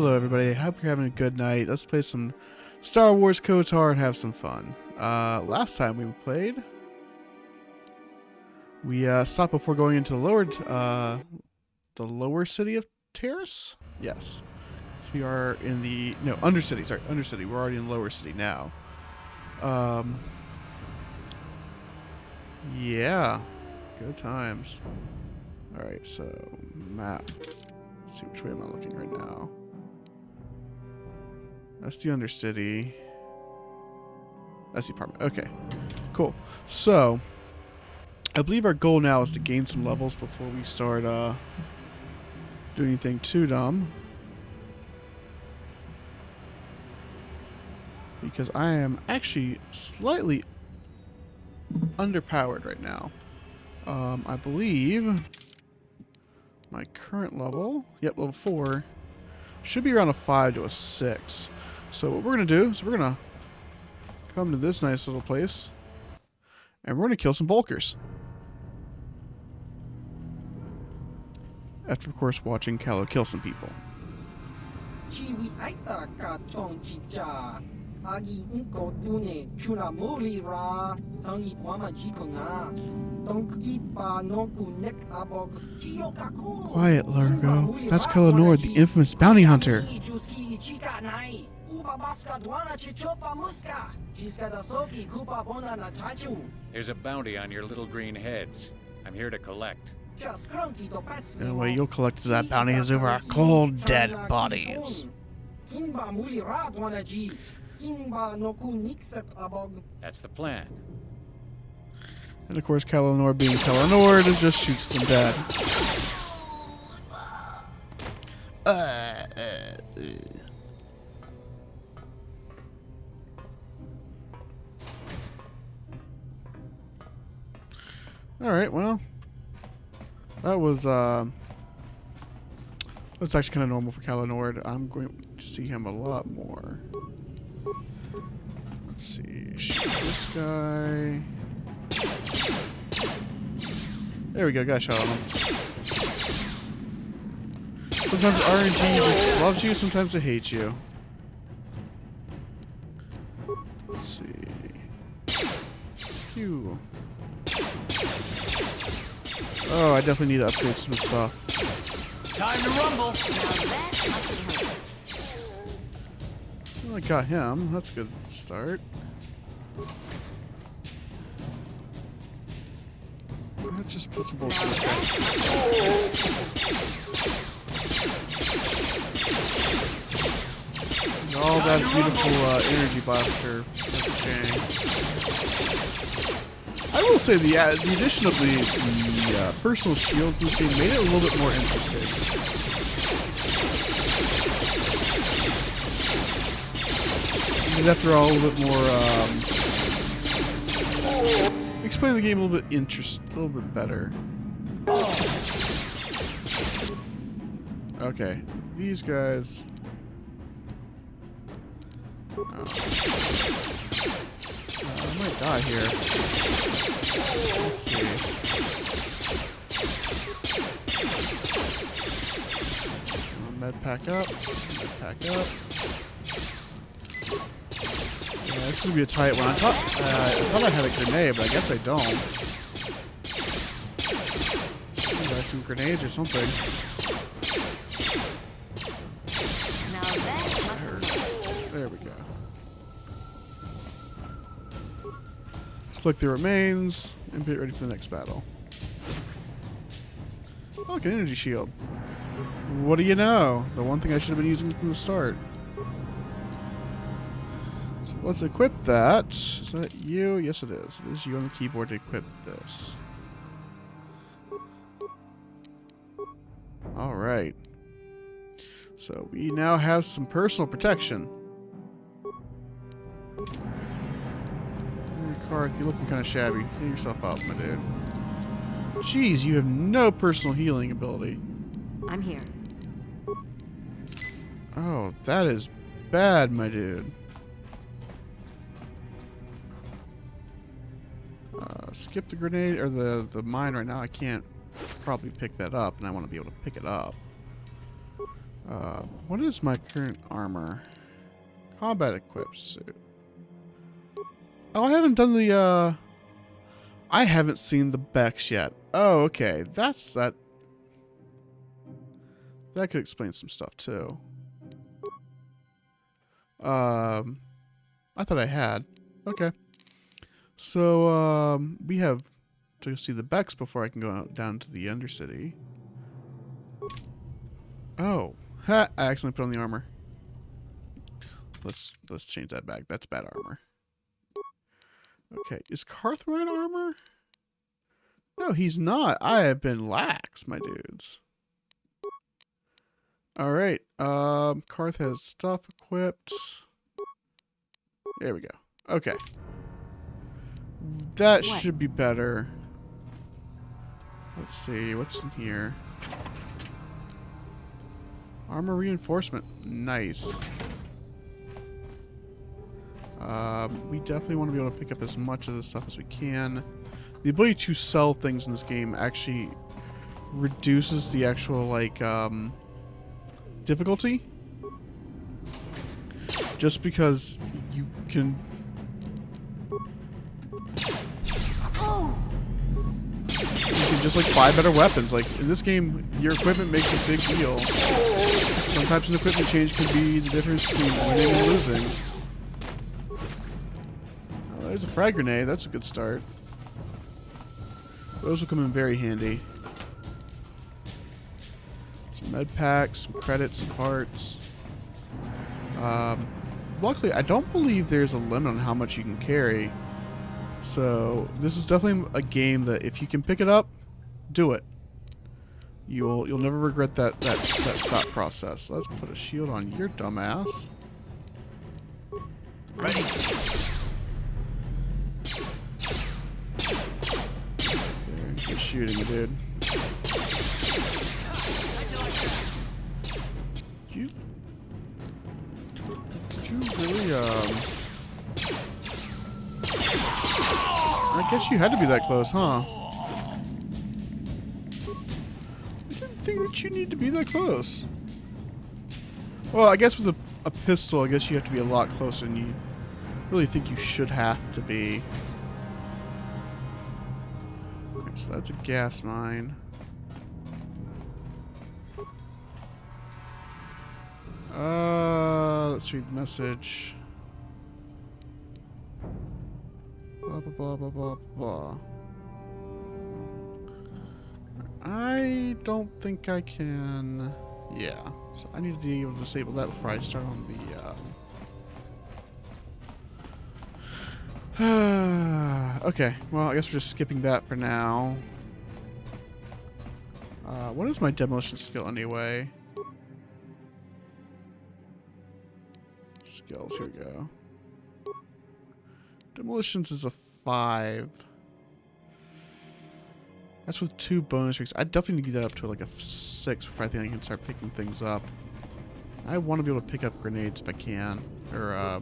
Hello everybody, I hope you're having a good night. Let's play some Star Wars KOTOR and have some fun. Last time we played, we stopped before going into the lower city of Terrace? Yes. So we are in the, no, Undercity, sorry, Undercity. We're already in lower city now. Yeah, good times. Alright, so, map. Let's see which way am I looking right now. That's the Undercity. That's the apartment. Okay, cool. So, I believe our goal now is to gain some levels before we start doing anything too dumb. Because I am actually slightly underpowered right now. I believe my current level, yep, level 4, should be around a 5 to a 6. So what we're going to do is we're going to come to this nice little place, and we're going to kill some Volkers. After, of course, watching Callow kill some people. Quiet, Largo. That's Kallanor, the infamous bounty hunter. There's a bounty on your little green heads. I'm here to collect. The way you'll collect that bounty is over our cold, dead bodies. That's the plan. And of course, Kallanor being Kallanor just shoots them dead. Alright, well. That was, that's actually kind of normal for Kallanor. I'm going to see him a lot more. Let's see. Shoot this guy. There we go. Got a shot on him. Sometimes RNG just loves you, sometimes it hates you. Let's see. Phew. Oh, I definitely need to upgrade some stuff. Time to rumble! Well, I got him. That's a good start. Let's just put some bullshit in this guy. And all that beautiful energy blaster. I will say the addition of the personal shields in this game made it a little bit more interesting. And after all, a little bit more explain the game a little bit better. Okay, these guys. I might die here. Let's see. Med pack up. Med pack up. Yeah, this is gonna be a tight one. I thought I had a grenade, but I guess I don't. Buy some grenades or something. There we go. Click the remains and get ready for the next battle. Oh, look, an energy shield. What do you know? The one thing I should have been using from the start. So let's equip that. Is that you? Yes, it is. It is you on the keyboard to equip this. Alright. So we now have some personal protection. Karth, you're looking kind of shabby. Get yourself up, my dude. Jeez, you have no personal healing ability. I'm here. Oh, that is bad, my dude. Skip the grenade, or the mine right now. I can't probably pick that up, and I want to be able to pick it up. What is my current armor? Combat equipped suit. Oh, I haven't done the, I haven't seen the Bex yet. Oh, okay. That's that. That could explain some stuff, too. I thought I had. Okay. So, we have to see the Bex before I can go down to the Undercity. Oh. Ha! I accidentally put on the armor. Let's change that back. That's bad armor. Okay. Is Karth wearing armor? No, he's not. I have been lax, my dudes. Alright. Karth has stuff equipped. There we go. Okay. That should be better. Let's see. What's in here? Armor reinforcement. Nice. We definitely want to be able to pick up as much of this stuff as we can. The ability to sell things in this game actually reduces the actual, like, difficulty. Just because you can... You can just, like, buy better weapons. Like, in this game, your equipment makes a big deal. Sometimes an equipment change can be the difference between winning and losing. Oh, there's a frag grenade. That's a good start. Those will come in very handy. Some med packs, some credits, some parts. Luckily, I don't believe there's a limit on how much you can carry. So this is definitely a game that if you can pick it up, do it. You'll never regret that thought process. Let's put a shield on your dumbass. Ready. There, good shooting, dude. Did you really I guess you had to be that close, huh? I didn't think that you need to be that close. Well, I guess with a pistol, I guess you have to be a lot closer than you really think you should have to be. Okay, so that's a gas mine. Let's read the message. Blah, blah, blah, blah, blah, blah. I don't think I can... Yeah. So I need to be able to disable that before I start on the... Okay. Well, I guess we're just skipping that for now. What is my demolition skill anyway? Skills, here we go. Demolitions is a 5. That's with 2 bonus streaks. I definitely need to get that up to like a 6 before I think I can start picking things up. I want to be able to pick up grenades if I can. Or,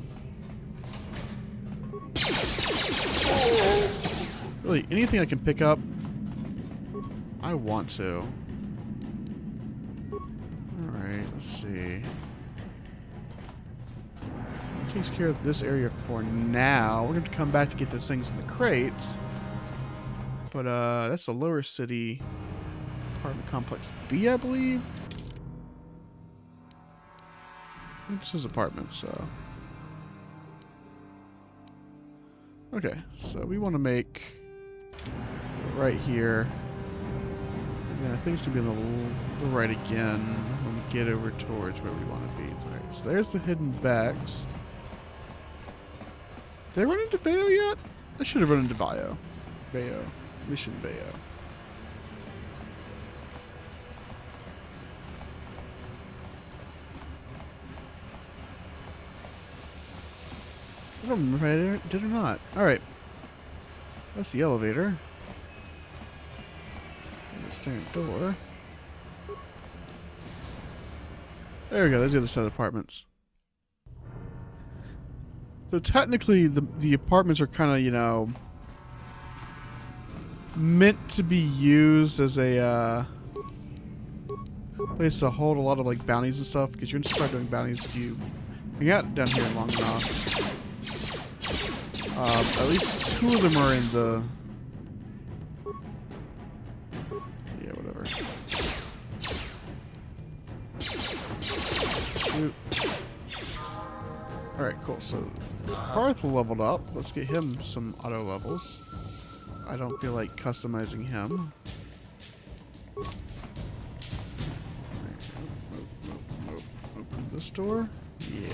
really, anything I can pick up, I want to. Alright, let's see. Takes care of this area for now. We're going to come back to get those things in the crates. But, that's the lower city. Apartment complex B, I believe. This is apartments, so. Okay, so we want to make right here. And then I think it's going to be on the right again when we get over towards where we want to be. Alright, so there's the hidden Bex. Did I run into Bayo yet? I should have run into Bayo. Mission Bayo. I don't remember if I did or not. Alright. That's the elevator. And the stairs door. There we go. There's the other set of apartments. So technically, the apartments are kind of, you know, meant to be used as a place to hold a lot of like bounties and stuff, because you're gonna start doing bounties if you hang out down here long enough. At least 2 of them are in the... Yeah, whatever. Shoot. Alright, cool. So, Parth leveled up. Let's get him some auto levels. I don't feel like customizing him. Nope. Open this door. Yeah.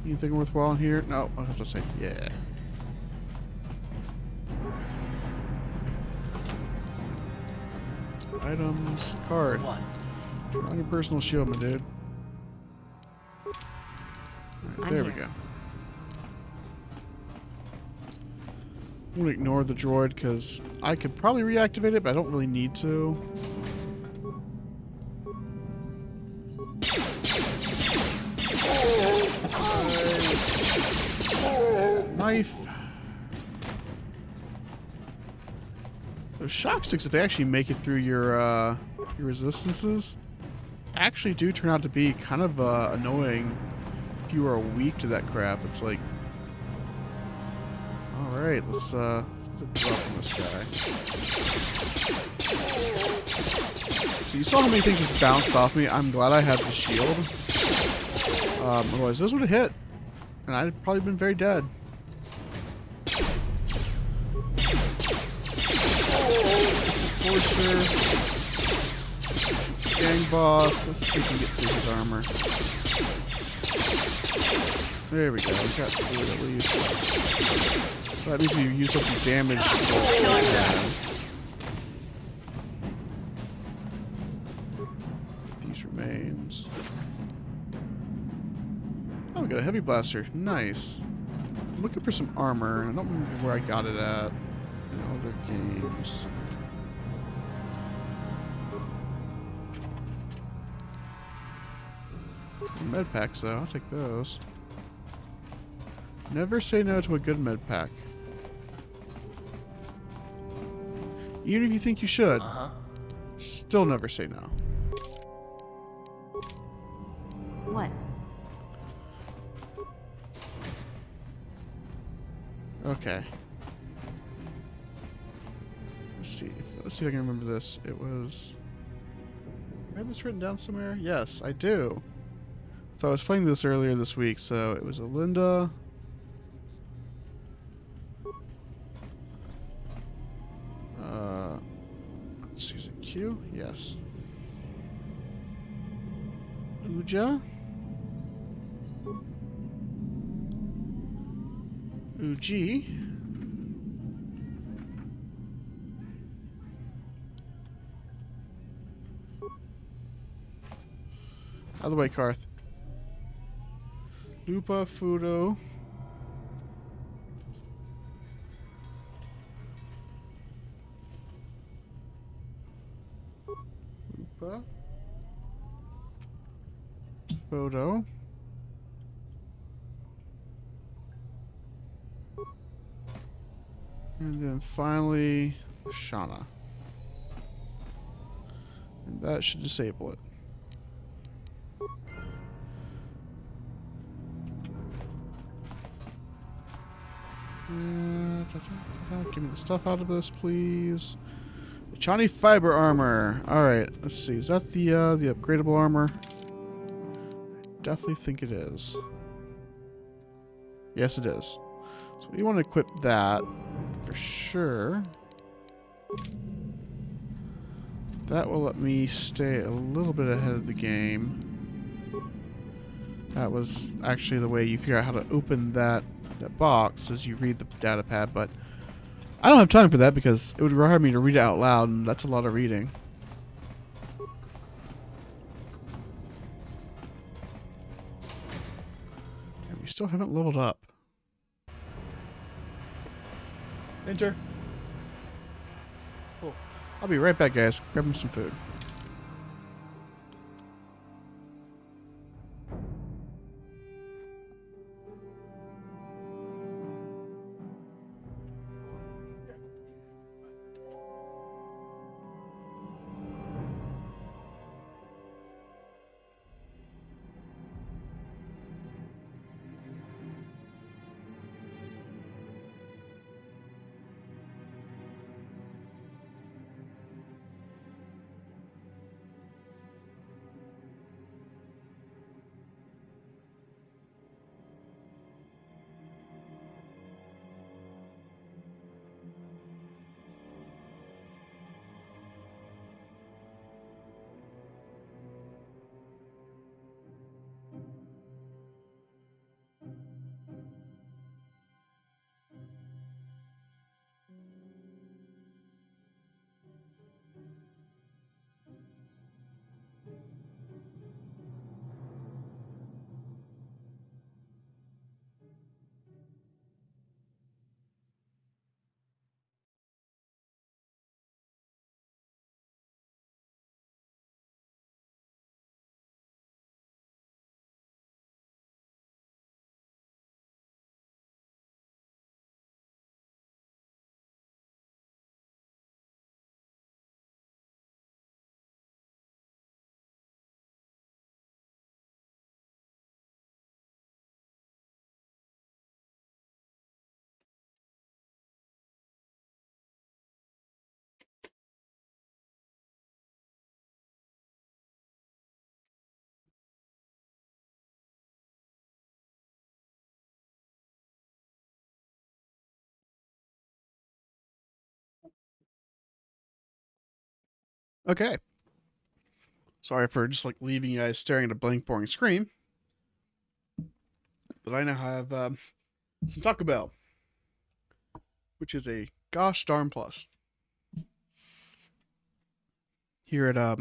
Anything worthwhile in here? No, I have to say, yeah. Items, card. Turn on your personal shield, my dude. Right, there we go. I'm gonna ignore the droid because I could probably reactivate it, but I don't really need to. Knife. Those shock sticks, if they actually make it through your resistances, actually do turn out to be kind of annoying if you are weak to that crap. It's like, all right, let's drop on this guy. So you saw how many things just bounced off me. I'm glad I had the shield. Otherwise, this would have hit, and I'd probably been very dead. Gang boss. Let's see if we can get through his armor. There we go. We got through it at least. So that means you use up your damage. These remains. Oh, we got a heavy blaster. Nice. I'm looking for some armor. I don't remember where I got it at in other games. Med packs, though. I'll take those. Never say no to a good med pack. Even if you think you should, still never say no. What? Okay. Let's see if I can remember this. It was... I have this written down somewhere? Yes, I do. So I was playing this earlier this week, so it was Alinda. Let's see, is it Q? Yes. Uja. Uji. Out of the way, Karth. Lupa Fudo. Lupa. Photo. And then finally, Shauna. And that should disable it. Give me the stuff out of this, please. Chani fiber armor. Alright, let's see. Is that the upgradable armor? I definitely think it is. Yes, it is. So we want to equip that for sure. That will let me stay a little bit ahead of the game. That was actually the way you figure out how to open that box as you read the data pad, but I don't have time for that because it would require me to read it out loud, and that's a lot of reading. And we still haven't leveled up. Enter. Cool. I'll be right back, guys. Grabbing some food. Okay. Sorry for just like leaving you guys staring at a blank, boring screen. But I now have some Taco Bell, which is a gosh darn plus. Here at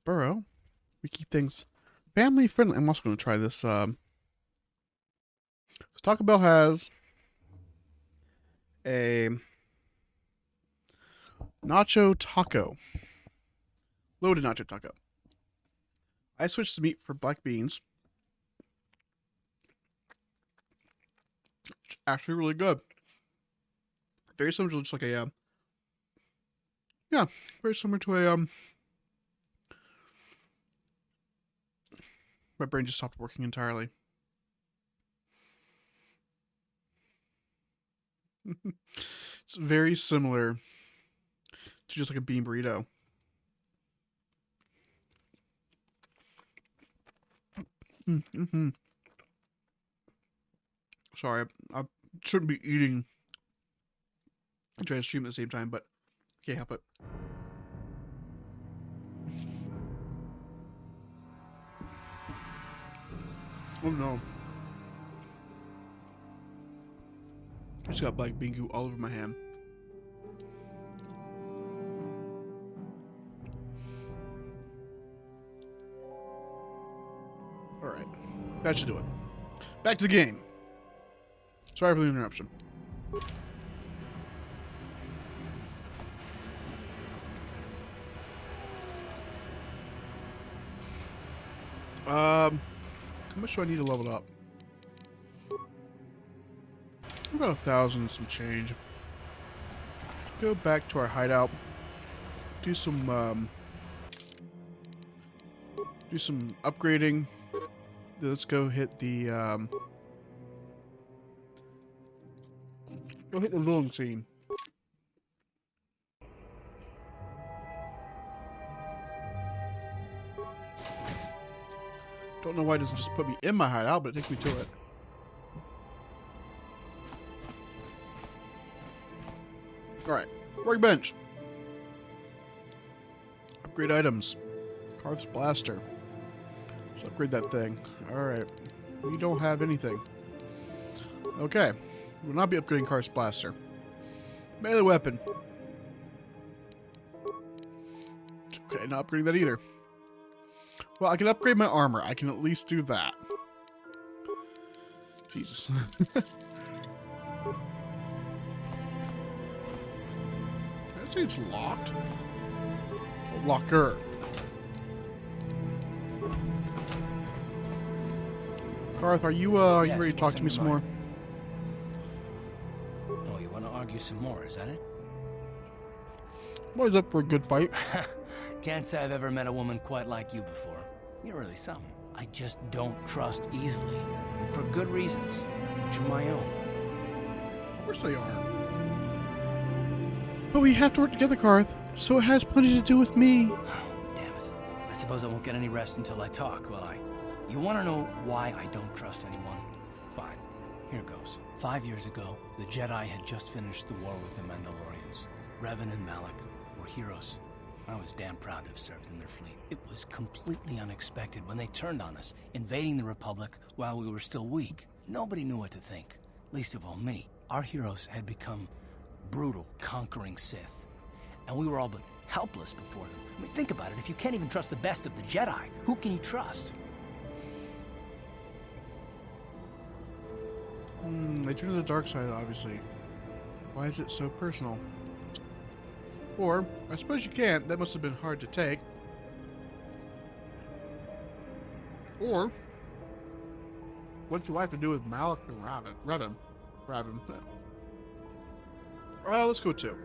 Burrow, we keep things family friendly. I'm also going to try this. So Taco Bell has a nacho taco, loaded nacho taco. I switched the meat for black beans. It's actually really good. Very similar to just like a yeah, very similar to a my brain just stopped working entirely. It's very similar to just like a bean burrito. Mm-hmm. Sorry, I shouldn't be eating and trying to stream at the same time, but I can't help it. Oh no. I just got black bean goo all over my hand. Alright. That should do it. Back to the game. Sorry for the interruption. How much do I need to level up? About 1,000 and some change. Go back to our hideout. Do some upgrading. Then let's go hit the looting scene. Don't know why it doesn't just put me in my hideout, but it takes me to it. Alright, workbench. Upgrade items. Karth's blaster. Let's upgrade that thing. Alright. We don't have anything. Okay. We will not be upgrading Karth's blaster. Melee weapon. Okay, not upgrading that either. Well, I can upgrade my armor. I can at least do that. Jesus. I'd say it's locked. Locker. Karth, are you ready to talk to me some more? Oh, you want to argue some more, is that it? I'm always up for a good fight. Can't say I've ever met a woman quite like you before. You're really something. I just don't trust easily. And for good reasons. Which are my own. Of course they are. But we have to work together, Karth. So it has plenty to do with me. Oh, damn it. I suppose I won't get any rest until I talk, will I? You want to know why I don't trust anyone? Fine. Here goes. 5 years ago, the Jedi had just finished the war with the Mandalorians. Revan and Malak were heroes. I was damn proud to have served in their fleet. It was completely unexpected when they turned on us, invading the Republic while we were still weak. Nobody knew what to think, least of all me. Our heroes had become brutal, conquering Sith. And we were all but helpless before them. I mean, think about it. If you can't even trust the best of the Jedi, who can you trust? They turned to the dark side, obviously. Why is it so personal? Or, I suppose you can't. That must have been hard to take. Or, what do I have to do with Malak and Revan? Let's go two.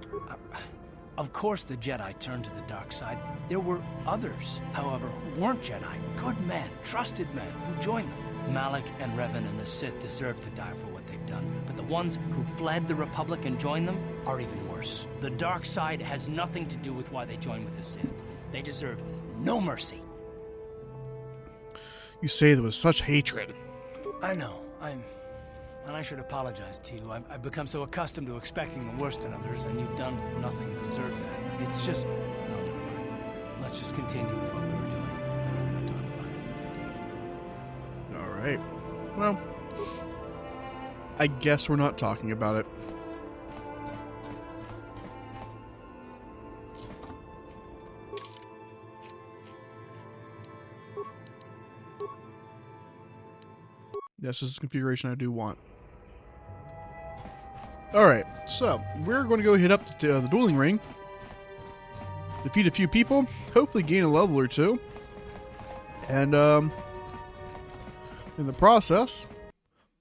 Of course the Jedi turned to the dark side. There were others, however, who weren't Jedi. Good men, trusted men, who joined them. Malak and Revan and the Sith deserve to die for what they've done. But the ones who fled the Republic and joined them are even worse. The dark side has nothing to do with why they joined with the Sith. They deserve no mercy. You say there was such hatred. I know. And I should apologize to you. I've become so accustomed to expecting the worst in others, and you've done nothing to deserve that. It's just not let's just continue with what we were doing. I don't want to talk about it. Alright. Well, I guess we're not talking about it. This is the configuration I do want. Alright, so we're going to go hit up the dueling ring. Defeat a few people, hopefully gain a level or two. And, in the process,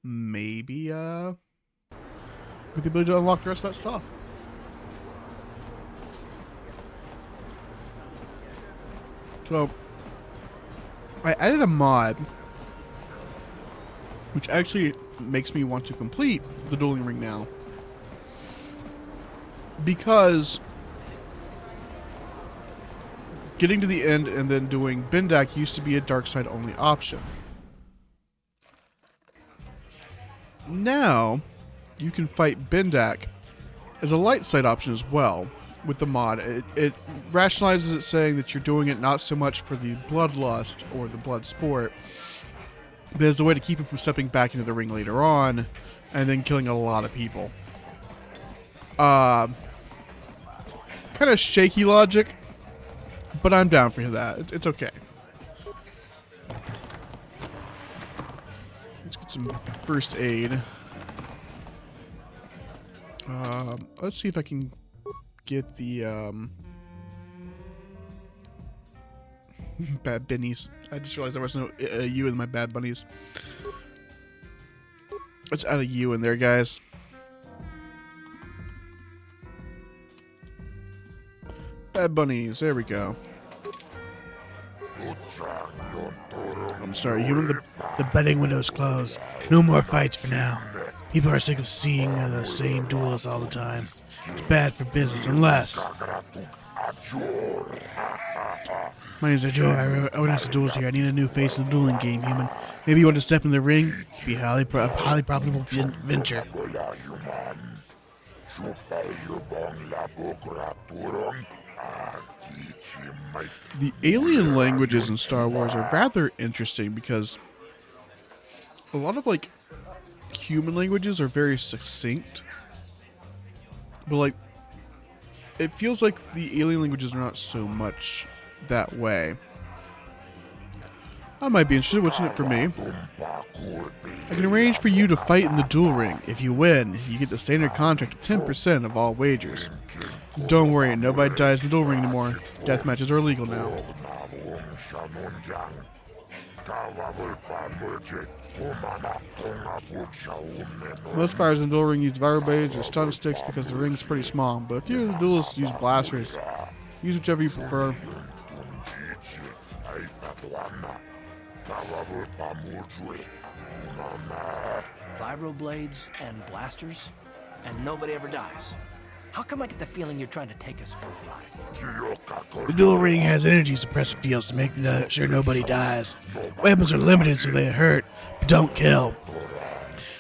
maybe, with the ability to unlock the rest of that stuff. So, I added a mod, which actually makes me want to complete the dueling ring now. Because getting to the end and then doing Bendak used to be a dark side only option. Now, you can fight Bendak as a light side option as well with the mod. It rationalizes it, saying that you're doing it not so much for the bloodlust or the blood sport, but as a way to keep him from stepping back into the ring later on and then killing a lot of people. Kind of shaky logic, but I'm down for that. It's okay. Let's get some first aid. Let's see if I can get the bad bunnies. I just realized there was no U in my bad bunnies. Let's add a U in there, guys. Bad bunnies, there we go. I'm sorry, human. The betting window's closed. No more fights for now. People are sick of seeing the same duelists all the time. It's bad for business unless... My name's Joe. I organize the duels here. I need a new face in the dueling game, human. Maybe you want to step in the ring? It'd be a highly profitable venture. The alien languages in Star Wars are rather interesting because a lot of, like, human languages are very succinct. But, like, it feels like the alien languages are not so much that way. I might be interested. What's in it for me? I can arrange for you to fight in the duel ring. If you win, you get the standard contract of 10% of all wagers. Don't worry, nobody dies in the duel ring anymore. Death matches are illegal now. Most fighters in the duel ring use viral blades or stun sticks because the ring is pretty small, but a few of the duelists use blasters. Use whichever you prefer. Vibroblades and blasters, and nobody ever dies. How come I get the feeling you're trying to take us for a ride? The duel ring has energy suppressive fields to make sure nobody dies. Weapons are limited so they hurt, but don't kill.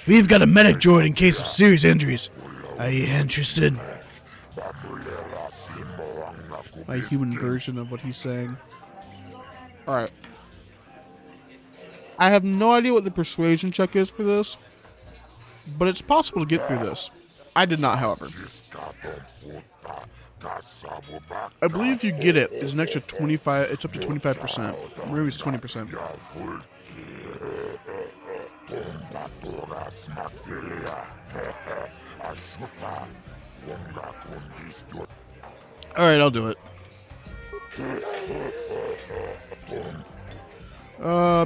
We've got a medic droid in case of serious injuries. Are you interested? My human version of what he's saying. Alright. I have no idea what the persuasion check is for this, but it's possible to get through this. I did not, however. I believe if you get it, it's an extra 25, it's up to 25%. Maybe it's 20%. Alright, I'll do it.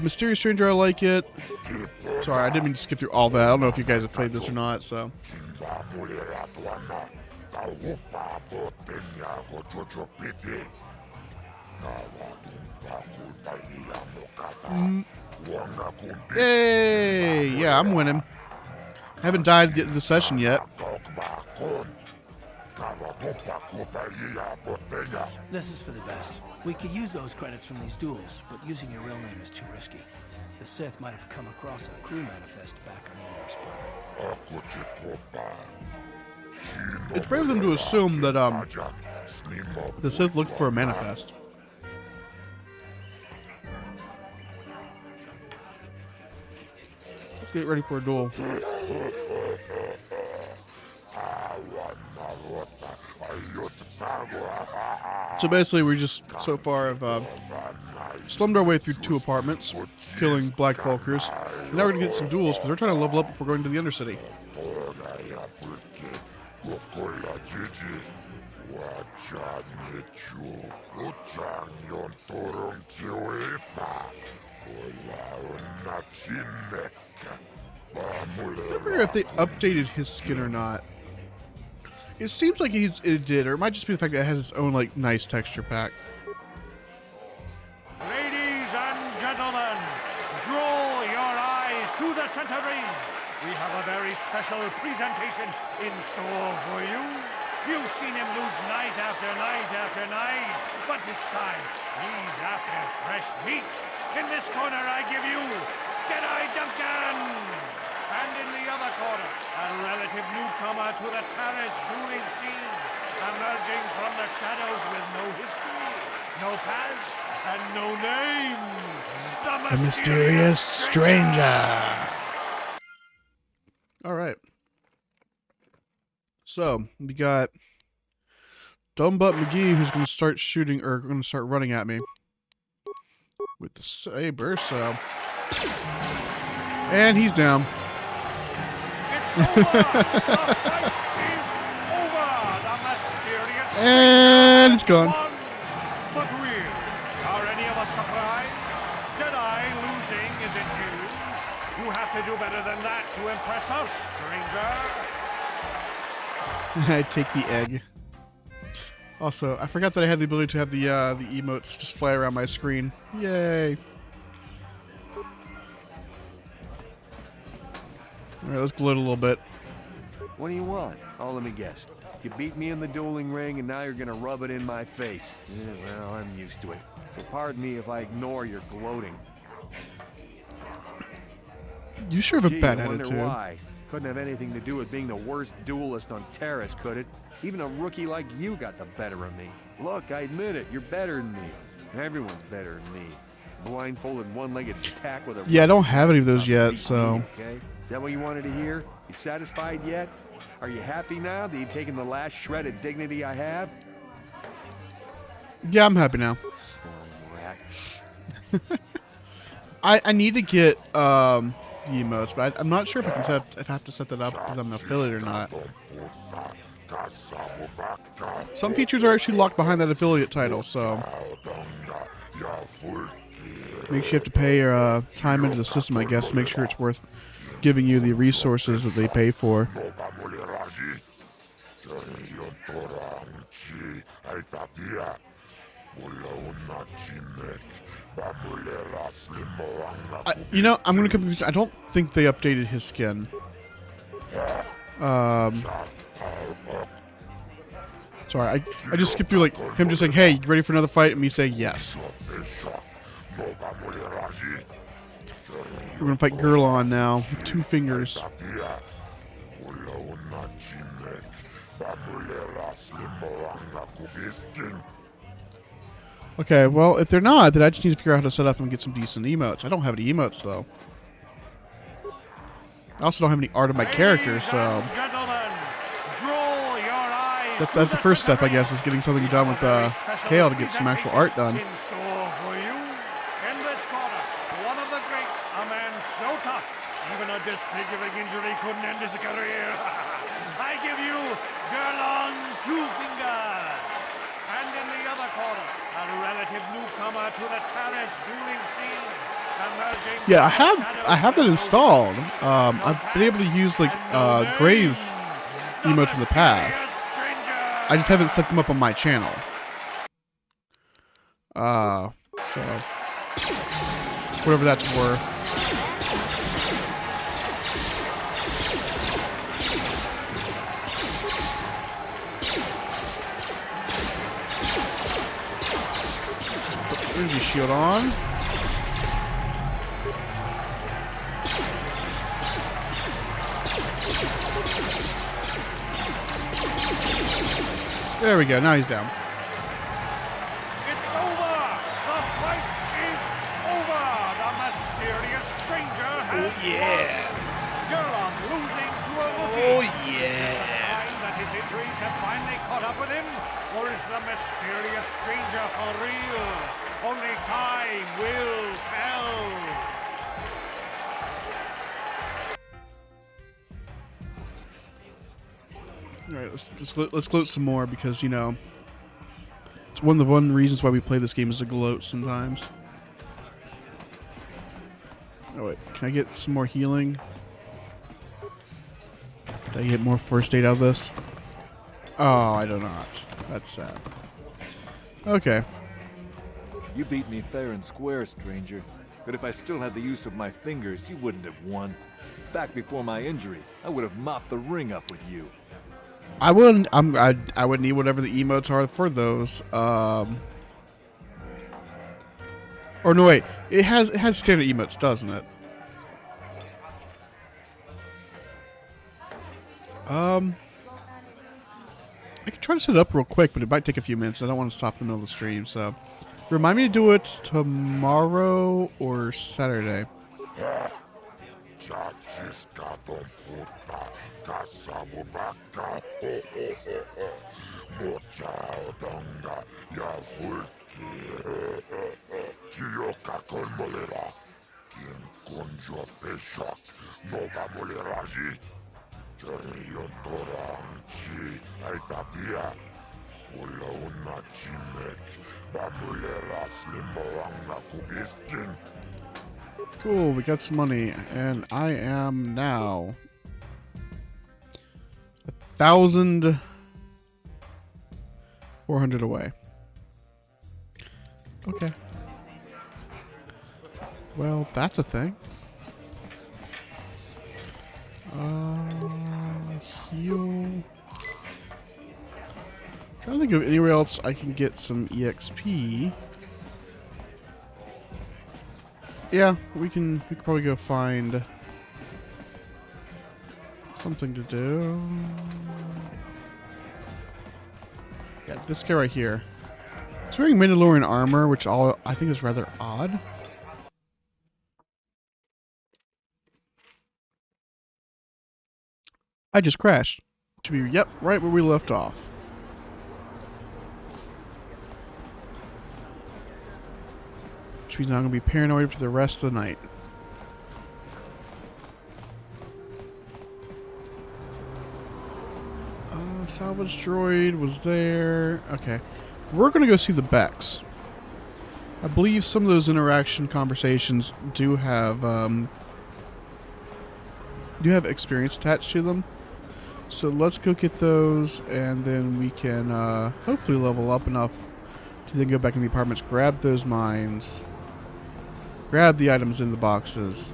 Mysterious Stranger, I like it. Sorry, I didn't mean to skip through all that. I don't know if you guys have played this or not, so. Yay! Yeah, I'm winning. I haven't died this session yet. This is for the best. We could use those credits from these duels, but using your real name is too risky. The Sith might have come across a crew manifest back on the Emperor's It's brave of them to assume that the Sith looked for a manifest. Let's get ready for a duel. So basically, we just so far have slummed our way through 2 apartments, killing Black Vulkers. Now we're gonna get some duels because we're trying to level up before going to the Undercity. I wonder if they updated his skin or not. It seems like it did, or it might just be the fact that it has its own like nice texture pack. Ladies and gentlemen, draw your eyes to the center ring. We have a very special presentation in store for you. You've seen him lose night after night after night, but this time he's after fresh meat. In this corner, I give you Deadeye Duncan. And in the other corner, a relative newcomer to the terrace dueling scene, emerging from the shadows with no history, no past, and no name. The mysterious stranger. All right. So we got Dumbbutt McGee, who's going to start shooting or going to start running at me with the saber. So, and he's down. And it's gone. But really, are any of us surprised? Deadeye losing isn't huge. You have to do better than that to impress us, stranger. I take the egg. Also, I forgot that I had the ability to have the emotes just fly around my screen. Yay! Alright, let's gloat a little bit. What do you want? Oh, let me guess. You beat me in the dueling ring, and now you're gonna rub it in my face. Yeah, well, I'm used to it. So pardon me if I ignore your gloating. You sure have a Gee, bad I wonder attitude. why. Couldn't have anything to do with being the worst duelist on Terrace, could it? Even a rookie like you got the better of me. Look, I admit it, you're better than me. Everyone's better than me. Blindfolded, one-legged attack with a... Yeah, I don't have any of those yet, so... Okay? Is that what you wanted to hear? You satisfied yet? Are you happy now that you've taken the last shred of dignity I have? Yeah, I'm happy now. Slime rat. I need to get the emotes, but I'm not sure if I have to set that up because I'm an affiliate or not. Some features are actually locked behind that affiliate title, so make sure you have to pay your time into the system, I guess, to make sure it's worth giving you the resources that they pay for. You know, I'm gonna come. I don't think they updated his skin. Sorry, I just skipped through like him just saying, "Hey, you ready for another fight?" and me saying yes. We're gonna fight Gurlon now with 2 fingers. Okay, well, if they're not, then I just need to figure out how to set up and get some decent emotes. I don't have any emotes, though. I also don't have any art of my character, so... That's the first step, I guess, is getting something done with Kale to get some actual art done. In store for you. In this corner, one of the greats, a man so tough, even a disfiguring injury couldn't end his career. I give you Gurlon 2 fingers. And in the other corner, a relative newcomer to the terrace dueling scene. Yeah, I have that installed. I've been able to use like Gray's emotes in the past. I just haven't set them up on my channel. So whatever that's worth. Just put the energy shield on. There we go. Now he's down. It's over. The fight is over. The mysterious stranger has won. injuries have finally caught up with him? Or is the mysterious stranger for real? Only time will tell. All right, let's gloat some more because, you know, it's one of the reasons why we play this game is to gloat sometimes. Oh wait, can I get some more healing? Did I get more first aid out of this? Oh, I do not. That's sad. Okay. You beat me fair and square, stranger. But if I still had the use of my fingers, you wouldn't have won. Back before my injury, I would have mopped the ring up with you. I wouldn't. I would need whatever the emotes are for those. Or no, wait. It has standard emotes, doesn't it? I can try to set it up real quick, but it might take a few minutes. I don't want to stop in the middle of the stream, so remind me to do it tomorrow or Saturday. Cool, we got some money, and I am now 1,400 away. Okay. Well, that's a thing. Heal. Trying to think of anywhere else I can get some EXP. Yeah, we could probably go find something to do. Yeah, this guy right here. He's wearing Mandalorian armor, which I think is rather odd. I just crashed. Should be, yep, right where we left off. Which means now I'm going to be paranoid for the rest of the night. Salvage droid was there. Okay. We're going to go see the Becks. I believe some of those interaction conversations do have experience attached to them. So let's go get those, and then we can hopefully level up enough to then go back in the apartments, grab those mines, grab the items in the boxes,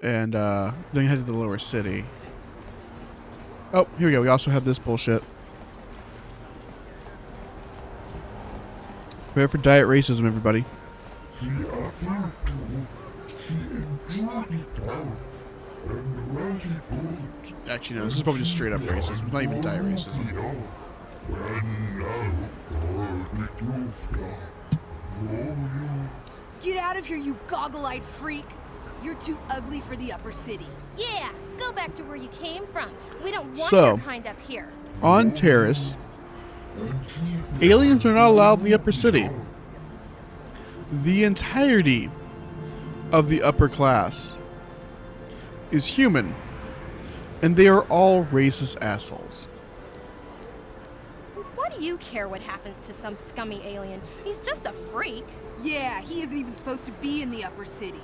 and then head to the lower city. Oh, here we go. We also have this bullshit. Prepare for diet racism, everybody. Actually, no, this is probably just straight up racism. It's not even diet racism. Get out of here, you goggle-eyed freak! You're too ugly for the upper city. Yeah, go back to where you came from. We don't want So, your kind up here. On Terrace, aliens are not allowed in the upper city. The entirety of the upper class is human, and they are all racist assholes. Why do you care what happens to some scummy alien? He's just a freak. Yeah, he isn't even supposed to be in the upper city.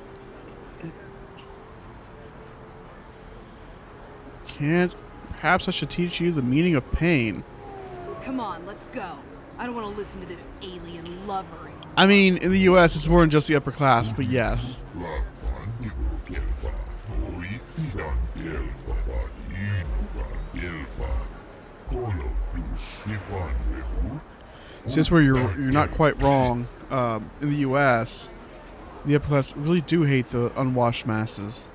Perhaps I should teach you the meaning of pain. Come on, let's go. I don't want to listen to this alien lovering. I mean, in the U.S., it's more than just the upper class, but yes. See, that's where you're not quite wrong. In the U.S., the upper class really do hate the unwashed masses.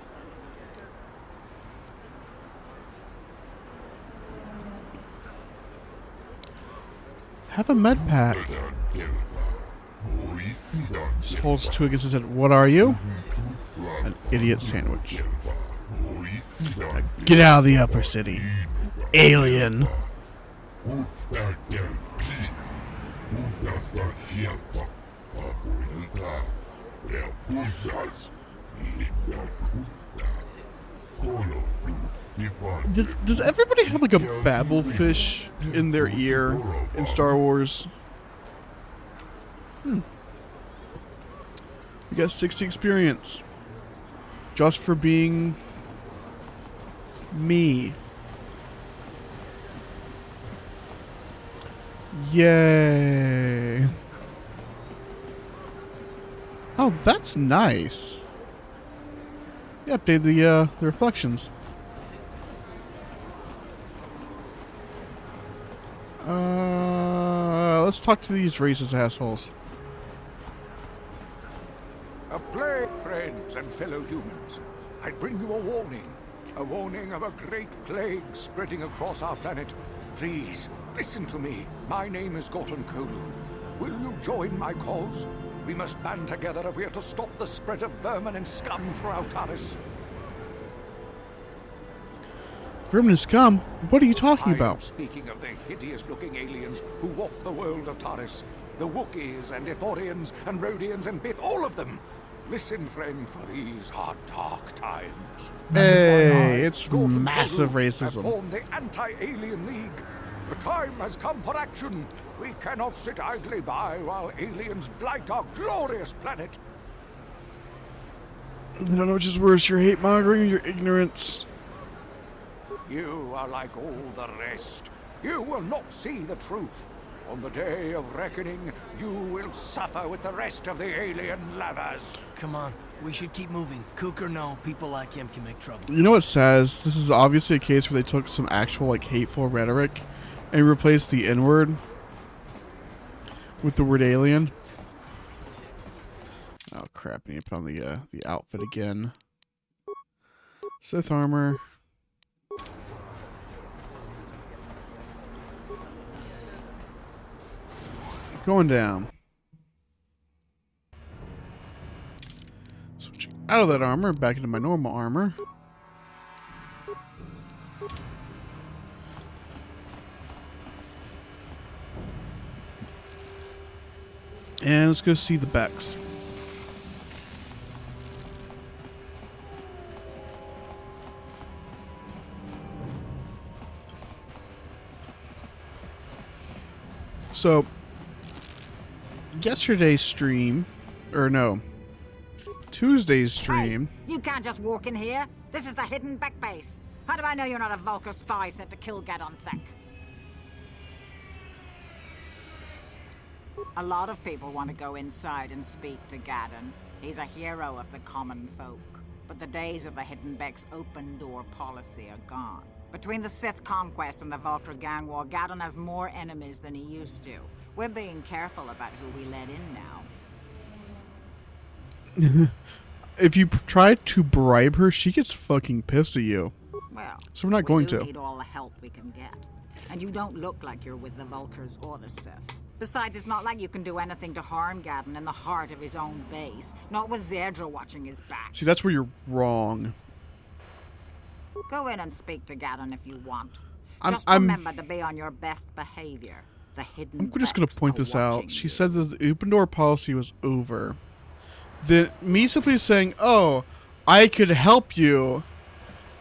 Have a med pack. Just holds two against his head. What are you? An idiot sandwich. Now get out of the upper city. Alien. Does everybody have like a babble fish in their ear in Star Wars? We got 60 experience. Just for being me. Yay. Oh, that's nice. Yeah, update the reflections. Let's talk to these racist assholes. A plague, friends and fellow humans. I bring you a warning of a great plague spreading across our planet. Please, listen to me. My name is Gorton Kolu. Will you join my cause? We must band together if we are to stop the spread of vermin and scum throughout Taris. Vermin and scum? What are you talking I am about? speaking of the hideous-looking aliens who walk the world of Taris. The Wookiees and Ithorians and Rhodians and Bith, all of them. Listen, friend, for these are dark times. Hey, it's Gorton massive Kolu, have racism. formed the Anti-Alien League. The time has come for action. We cannot sit idly by while aliens blight our glorious planet. I don't know which is worse, your hate mongering or your ignorance. You are like all the rest. You will not see the truth. On the day of reckoning, you will suffer with the rest of the alien lovers. Come on, we should keep moving. Kook or no, people like him can make trouble. You know what's sad is this is obviously a case where they took some actual like hateful rhetoric and replaced the N-word with the word alien. Oh crap, I need to put on the outfit again. Sith armor. Going down. Switching out of that armor, back into my normal armor. And let's go see the Becks. So, yesterday's stream, or no, Tuesday's stream. Hey, you can't just walk in here. This is the hidden Beck base. How do I know you're not a Vulcar spy sent to kill Gadon Thek? A lot of people want to go inside and speak to Gadon. He's a hero of the common folk. But the days of the Hidden Beck's open door policy are gone. Between the Sith conquest and the Vulcar gang war, Gadon has more enemies than he used to. We're being careful about who we let in now. If you try to bribe her, she gets fucking pissed at you. Well, so we're not going we to. need all the help we can get. And you don't look like you're with the Vulcars or the Sith. Besides, it's not like you can do anything to harm Gadon in the heart of his own base. Not with Zedra watching his back. See, that's where you're wrong. Go in and speak to Gadon if you want. I'm remember to be on your best behavior. The hidden just going to Becks point are this out. watching She you. said that the open door policy was over. Then me simply saying, oh, I could help you,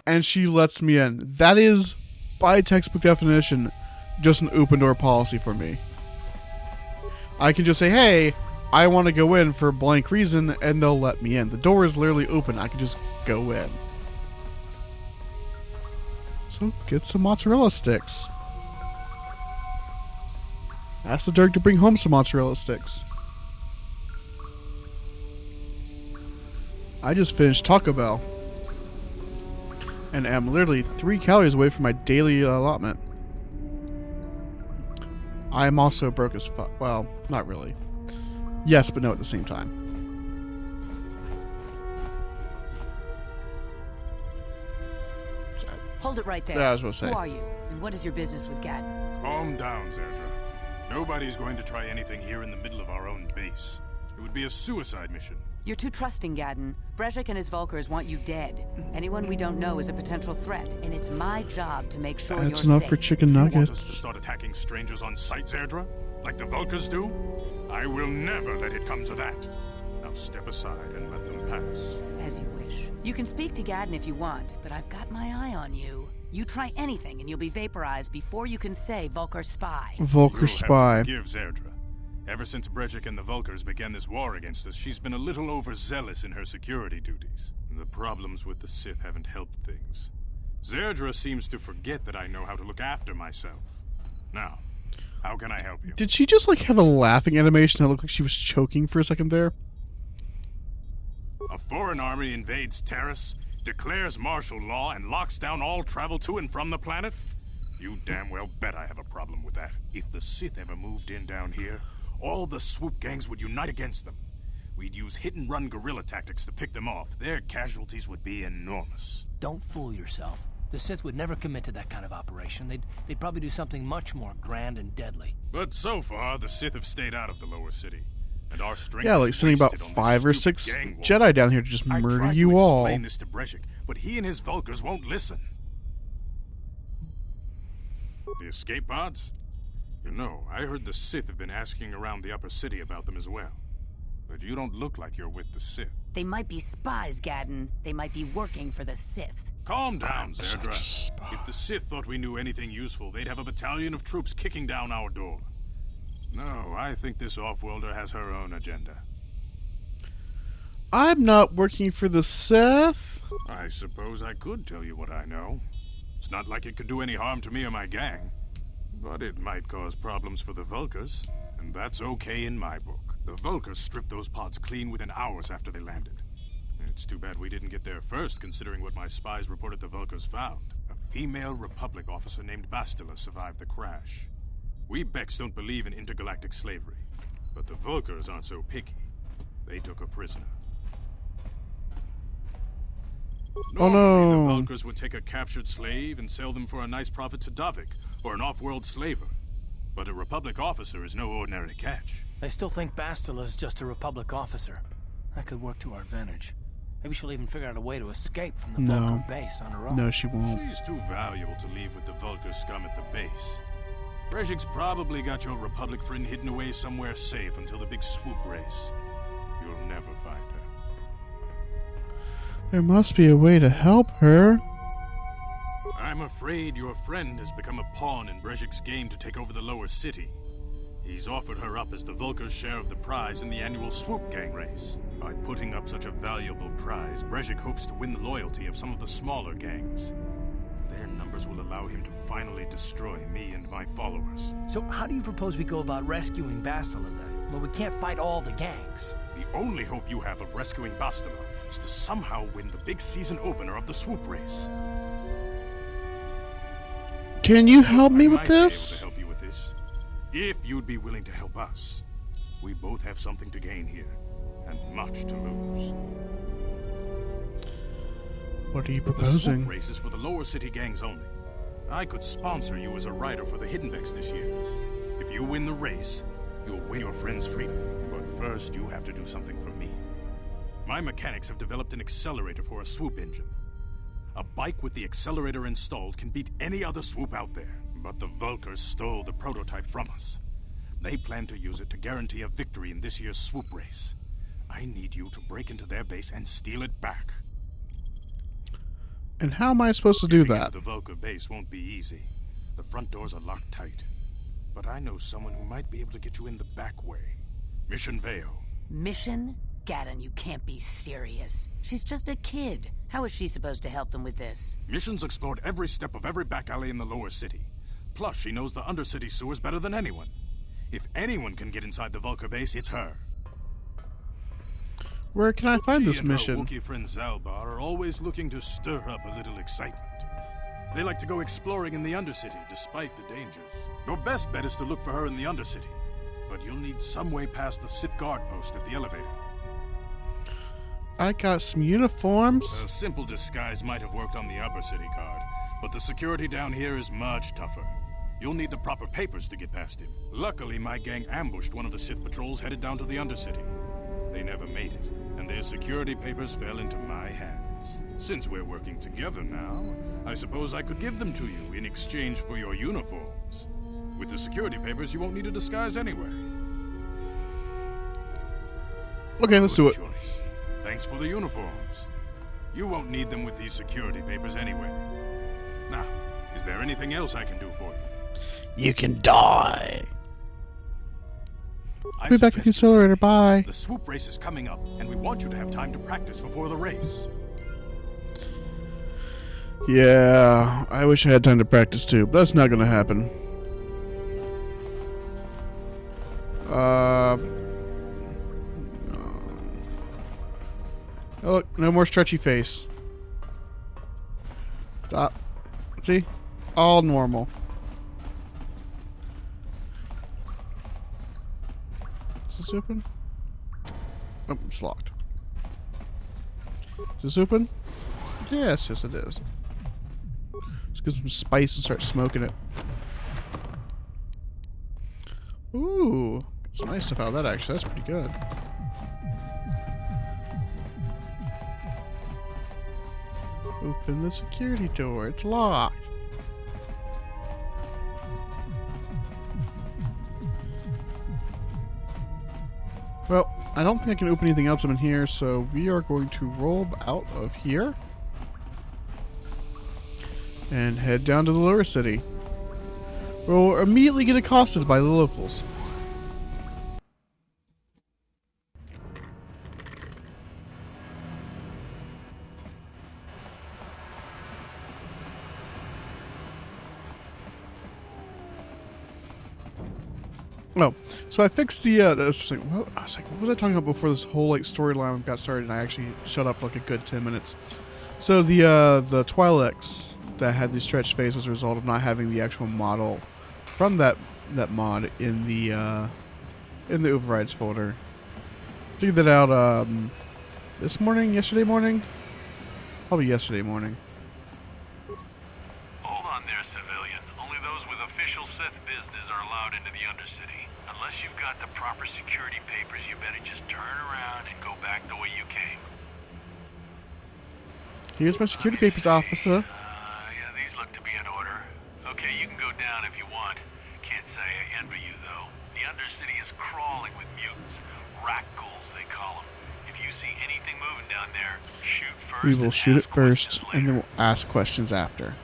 and she lets me in. That is, by textbook definition, just an open door policy for me. I can just say, hey, I want to go in for a blank reason, and they'll let me in. The door is literally open. I can just go in. So get some mozzarella sticks. Ask the Dirk to bring home some mozzarella sticks. I just finished Taco Bell. And am literally 3 calories away from my daily allotment. I am also broke as fuck. Well, not really. Yes, but no at the same time. Hold it right there. Yeah, I was gonna say. Who are you, and what is your business with Gadon? Calm down, Zedra. Nobody's going to try anything here in the middle of our own base. It would be a suicide mission. You're too trusting, Gadden. Brezhik and his Vulkars want you dead. Anyone we don't know is a potential threat, and it's my job to make sure That's you're enough safe. for chicken You want us to nuggets. start attacking strangers on sight, Zerdra? Like the Vulkars do? I will never let it come to that. Now step aside and let them pass. As you wish. You can speak to Gadden if you want, but I've got my eye on you. You try anything and you'll be vaporized before you can say Vulkar spy. Vulkar spy. You'll have to forgive Zerdra. Ever since Brezhik and the Vulkars began this war against us, she's been a little overzealous in her security duties. The problems with the Sith haven't helped things. Zerdra seems to forget that I know how to look after myself. Now, how can I help you? Did she just like have a laughing animation that looked like she was choking for a second there? A foreign army invades Terrace, declares martial law, and locks down all travel to and from the planet? You damn well bet I have a problem with that. If the Sith ever moved in down here, all the swoop gangs would unite against them. We'd use hit-and-run guerrilla tactics to pick them off. Their casualties would be enormous. Don't fool yourself. The Sith would never commit to that kind of operation. They'd probably do something much more grand and deadly. But so far, the Sith have stayed out of the lower city. And our strength Yeah, like is sending about wasted on this 5 or stupid 6 gang war. Jedi down here to just I murder tried you to all. explain this to Brezhik, but he and his Vulkars won't listen. The escape pods? You know, I heard the Sith have been asking around the upper city about them as well. But you don't look like you're with the Sith. They might be spies, Gadden. They might be working for the Sith. Calm down, Zerdra. If the Sith thought we knew anything useful, they'd have a battalion of troops kicking down our door. No, I think this off-worlder has her own agenda. I'm not working for the Sith. I suppose I could tell you what I know. It's not like it could do any harm to me or my gang. But it might cause problems for the Vulkars, and that's okay in my book. The Vulkars stripped those pods clean within hours after they landed. It's too bad we didn't get there first, considering what my spies reported the Vulkars found. A female Republic officer named Bastila survived the crash. We Becks don't believe in intergalactic slavery, but the Vulkars aren't so picky. They took her prisoner. Oh Normally, no. the Vulkars would take a captured slave and sell them for a nice profit to Davik, or an off-world slaver. But a Republic officer is no ordinary catch. I still think Bastila's just a Republic officer. That could work to our advantage. Maybe she'll even figure out a way to escape from the Vulkar base on her own. No, she won't. She's too valuable to leave with the Vulkar scum at the base. Brezhik's probably got your Republic friend hidden away somewhere safe until the big swoop race. You'll never find her. There must be a way to help her. I'm afraid your friend has become a pawn in Brezhik's game to take over the lower city. He's offered her up as the Vulkar's share of the prize in the annual swoop gang race. By putting up such a valuable prize, Brezhik hopes to win the loyalty of some of the smaller gangs. Their numbers will allow him to finally destroy me and my followers. So how do you propose we go about rescuing Bastila then? Well, we can't fight all the gangs. The only hope you have of rescuing Bastila is to somehow win the big season opener of the swoop race. Can you help me with I might be able this? to help you with this, if you'd be willing to help us. We both have something to gain here, and much to lose. What are you The proposing? swoop race is for the lower city gangs only. I could sponsor you as a rider for the Hidden Becks this year. If you win the race, you'll win your friend's freedom. But first, you have to do something for me. My mechanics have developed an accelerator for a swoop engine. A bike with the accelerator installed can beat any other swoop out there. But the Vulkars stole the prototype from us. They plan to use it to guarantee a victory in this year's swoop race. I need you to break into their base and steal it back. And how am I supposed to do Getting that? into the Vulkar base won't be easy. The front doors are locked tight. But I know someone who might be able to get you in the back way. Mission Veo. Mission? Gadden, you can't be serious. She's just a kid. How is she supposed to help them with this? Mission's explored every step of every back alley in the lower city. Plus, she knows the undercity sewers better than anyone. If anyone can get inside the Vulkar base, it's her. Where can I find this She and her mission? Wookiee friend Zalbar are always looking to stir up a little excitement. They like to go exploring in the Undercity, despite the dangers. Your best bet is to look for her in the Undercity, but you'll need some way past the Sith guard post at the elevator. I got some uniforms. A simple disguise might have worked on the Upper City guard, but the security down here is much tougher. You'll need the proper papers to get past him. Luckily, my gang ambushed one of the Sith patrols headed down to the Undercity. they never made it, and their security papers fell into my hands. Since we're working together now, I suppose I could give them to you in exchange for your uniforms. With the security papers, you won't need a disguise anyway. Okay, let's do it. Choice. Thanks for the uniforms. You won't need them with these security papers anyway. Now, is there anything else I can do for you? You can die. I'll be back at the accelerator. Bye. The swoop race is coming up, and we want you to have time to practice before the race. Yeah, I wish I had time to practice too, but that's not gonna happen. Oh, look, no more stretchy face. Stop. See? All normal. Is this open? Oh, it's locked. Is this open? Yes, yes it is. Let's get some spice and start smoking it. Ooh, get some nice stuff out of that actually. That's pretty good. Open the security door. It's locked. Well, I don't think I can open anything else up in here, so we are going to roll out of here and head down to the lower city. We'll immediately get accosted by the locals. Oh, so I fixed the, I was like, what was I talking about before this whole, like, storyline got started, and I actually shut up for, like, a good 10 minutes. So the Twi'leks that had the stretched face was a result of not having the actual model from that mod in the overrides folder. Figured that out, this morning, yesterday morning? Probably yesterday morning. Hold on there, civilian. Only those with official Sith business are allowed into the Undercity. Unless you've got the proper security papers, you better just turn around and go back the way you came. Here's my security papers, officer. Yeah, these look to be in order. Okay, you can go down if you want. Can't say I envy you, though. The Undercity is crawling with mutants. Rat ghouls, they call them. If you see anything moving down there, shoot first. We will shoot it first, and then we'll ask questions after.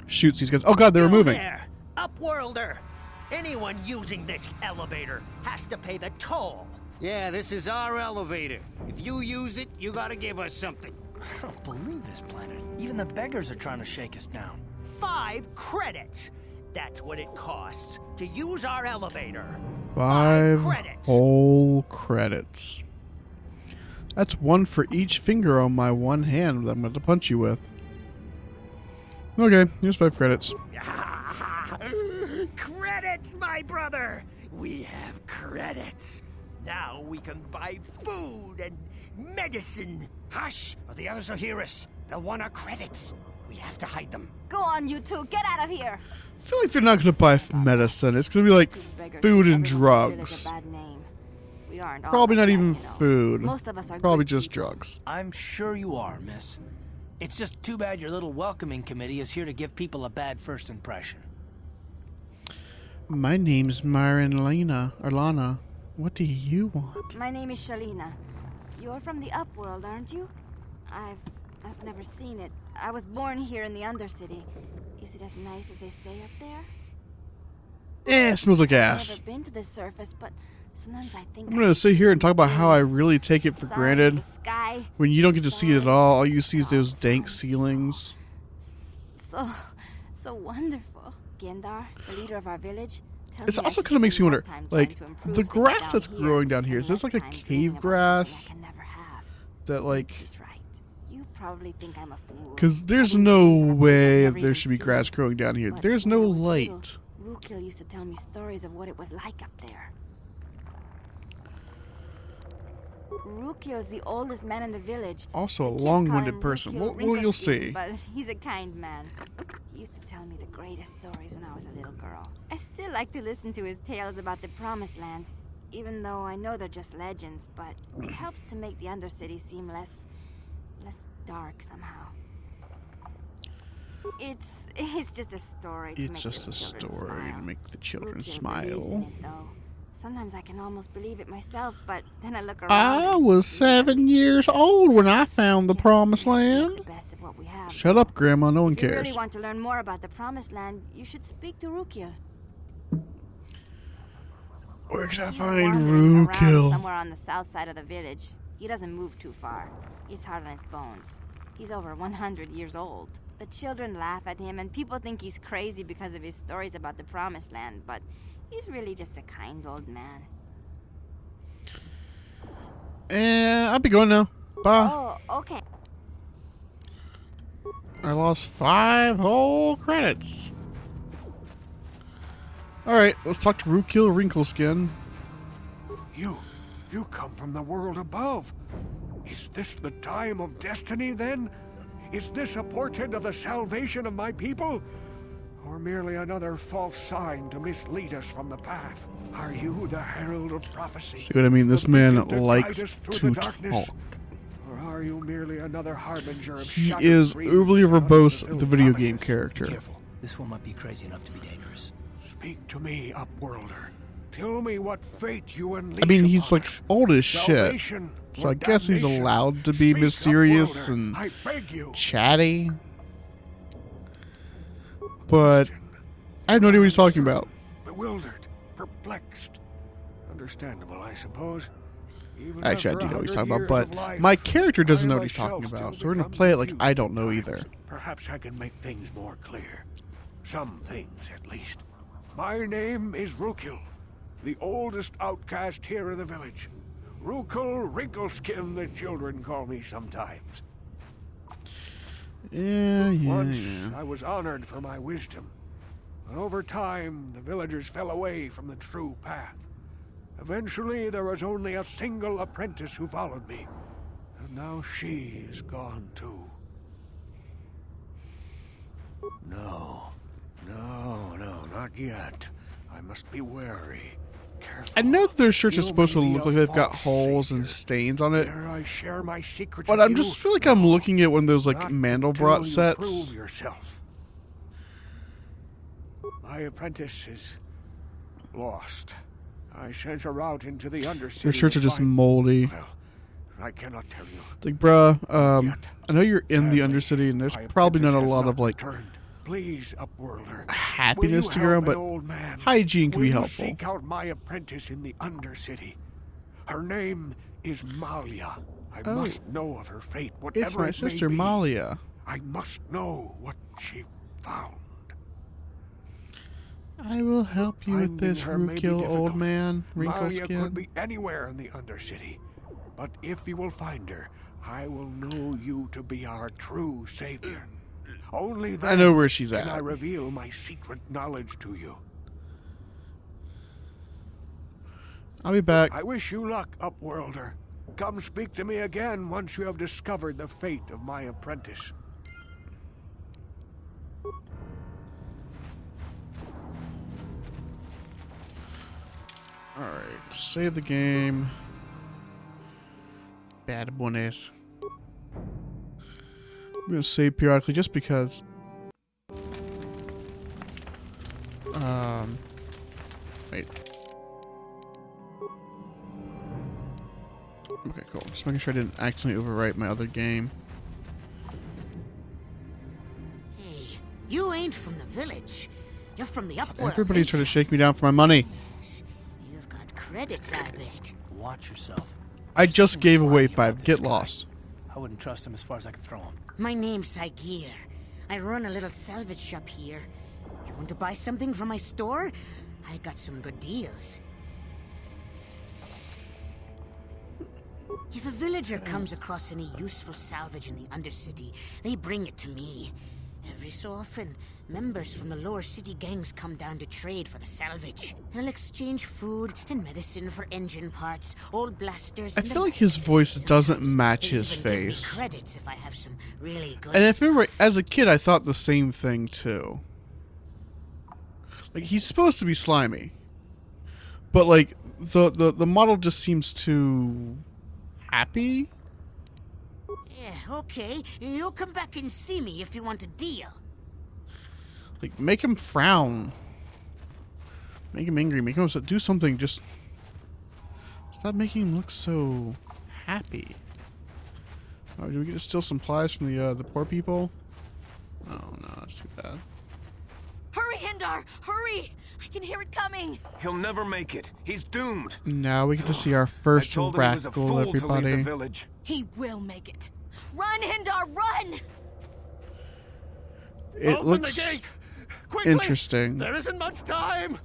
Shoots these guys. Oh god, they were moving. There, Upworlder. Anyone using this elevator has to pay the toll. Yeah, this is our elevator. If you use it, you gotta give us something. I don't believe this planet. Even the beggars are trying to shake us down. 5 credits. That's what it costs to use our elevator. 5 credits. whole credits. That's 1 for each finger on my one hand that I'm going to punch you with. Okay, here's 5 credits. Credits, my brother! We have credits. Now we can buy food and medicine. Hush, or the others will hear us. They'll want our credits. We have to hide them. Go on, you two. Get out of here. I feel like they're not going to buy medicine. It's going to be like food and drugs. Probably not even food. Most of us are probably just drugs. I'm sure you are, miss. It's just too bad your little welcoming committee is here to give people a bad first impression. My name's Myron Lana. What do you want? My name is Shalina. You're from the Upworld, aren't you? I've never seen it. I was born here in the Undercity. Is it as nice as they say up there? It smells like ass. I've never been to the surface, but sometimes I think I'm gonna sit here and talk about how I really take it for granted when you don't get to see it at all you see is those dank ceilings. So wonderful. Gendar, the leader of our village, It also kind of makes me wonder, like, the grass that's growing down here, is this like a cave grass that, like, you probably think I'm a fool. because there's no way there should be grass growing down here. There's no light. Rukil used to tell me stories of what it was like up there. Rukil's the oldest man in the village. Also a The kids call long-winded him person. Rukil Well, you'll Wrinkleskin, see. But he's a kind man. He used to tell me the greatest stories when I was a little girl. I still like to listen to his tales about the Promised Land, even though I know they're just legends, but it helps to make the Undercity seem less dark somehow. It's just a story to It's make just the a children story smile. to make the children Rukil believes in smile. it, though. Sometimes I can almost believe it myself, but then I look around. I was 7 years old when I found the Promised Land. The best of what we have. Shut up, Grandma. No one If you cares. really want to learn more about the Promised Land, you should speak to Rukil. Where can I He's find wandering around Rukil? somewhere on the south side of the village. He doesn't move too far. He's hard on his bones. He's over 100 years old. The children laugh at him, and people think he's crazy because of his stories about the Promised Land, but he's really just a kind old man. I'll be going now. Bye. Oh, okay. I lost 5 whole credits. Alright, let's talk to Rukil Wrinkleskin. You come from the world above. Is this the time of destiny, then? Is this a portent of the salvation of my people? Or merely another false sign to mislead us from the path? Are you the herald of prophecy? See what I mean? This The man beacon to guide likes us through to the darkness? talk. Or are you merely another harbinger of He shattered is dreams overly and verbose, unfulfilled the video promises? game character. Careful. This one might be crazy enough to be dangerous. Speak to me, Upworlder. Tell me what fate you unleash. I mean, he's upon like us. old as shit. Salvation So or I guess he's damnation? allowed to be Speak, mysterious Upworlder. and I beg you. chatty. But I have no idea what he's talking about. Bewildered, perplexed. Understandable, I suppose. Even Actually, I after do know what he's 100 talking about, years but of life, my character doesn't I know what he's talking myself about. still So we're gonna become play it like confused I don't know sometimes. either. Perhaps I can make things more clear. Some things, at least. My name is Rukil, the oldest outcast here in the village. Rukil Wrinkleskin, the children call me sometimes. Once, I was honored for my wisdom. But over time, the villagers fell away from the true path. Eventually, there was only a single apprentice who followed me. And now she is gone too. No, not yet. I must be wary. Careful. I know that their shirts are You supposed to may be look a like they've got false holes and savior. stains on it. Dare I share my secrets But with I'm you? just feel like I'm looking at one of those like Not Mandelbrot until you sets. Prove yourself. My apprentice is lost. I sent her out into the Undercity. Your shirts to are just find- moldy. Well, I cannot tell you. Like, bruh, I know you're in the Undercity, and there's My probably not a apprentice has lot not of like returned. Please, Upworlder. happiness Will to you go around, help but an old man? hygiene can Will be you helpful. Seek out my apprentice in the Undercity. Her name is Malia. I Oh. must know of her fate, whatever It's my it may sister be. Malia. I must know what she found. I will help you with Finding this, her may be Rukil, old difficult. man, Malia Wrinkleskin. could be anywhere in the Undercity. But if you will find her, I will know you to be our true savior. Only then I know where she's can at. I reveal my secret knowledge to you. I'll be back. I wish you luck, Upworlder. Come speak to me again once you have discovered the fate of my apprentice. Alright, save the game. Bad buenas. I'm gonna save periodically just because. Wait. Okay, cool. Just making sure I didn't accidentally overwrite my other game. Hey, you ain't from the village. You're from the upworld. Everybody's trying to shake me down for my money. You've got credits, I bet. Watch yourself. I just gave away 5. Get lost. I wouldn't trust him as far as I could throw him. My name's Saigir. I run a little salvage shop here. You want to buy something from my store? I got some good deals. If a villager comes across any useful salvage in the Undercity, they bring it to me. Every so often, members from the lower city gangs come down to trade for the salvage. They'll exchange food and medicine for engine parts, old blasters. I feel like his voice doesn't match his face. Credits if I have some really good And if I remember, as a kid, I thought the same thing too. Like, he's supposed to be slimy, but like the model just seems too happy. Yeah, okay. You'll come back and see me if you want a deal. Like, make him frown, make him angry, make him upset. Do something. Just stop making him look so happy. Oh, do we get to steal some supplies from the poor people? Oh no, that's too bad. Hurry, Hindar! Hurry! I can hear it coming! He'll never make it. He's doomed. Now we get to see our first I told him he was a Rackle, fool to leave everybody. the village. He will make it. Run, Hindar, run! It Open looks the gate! Quickly! interesting. There isn't much time!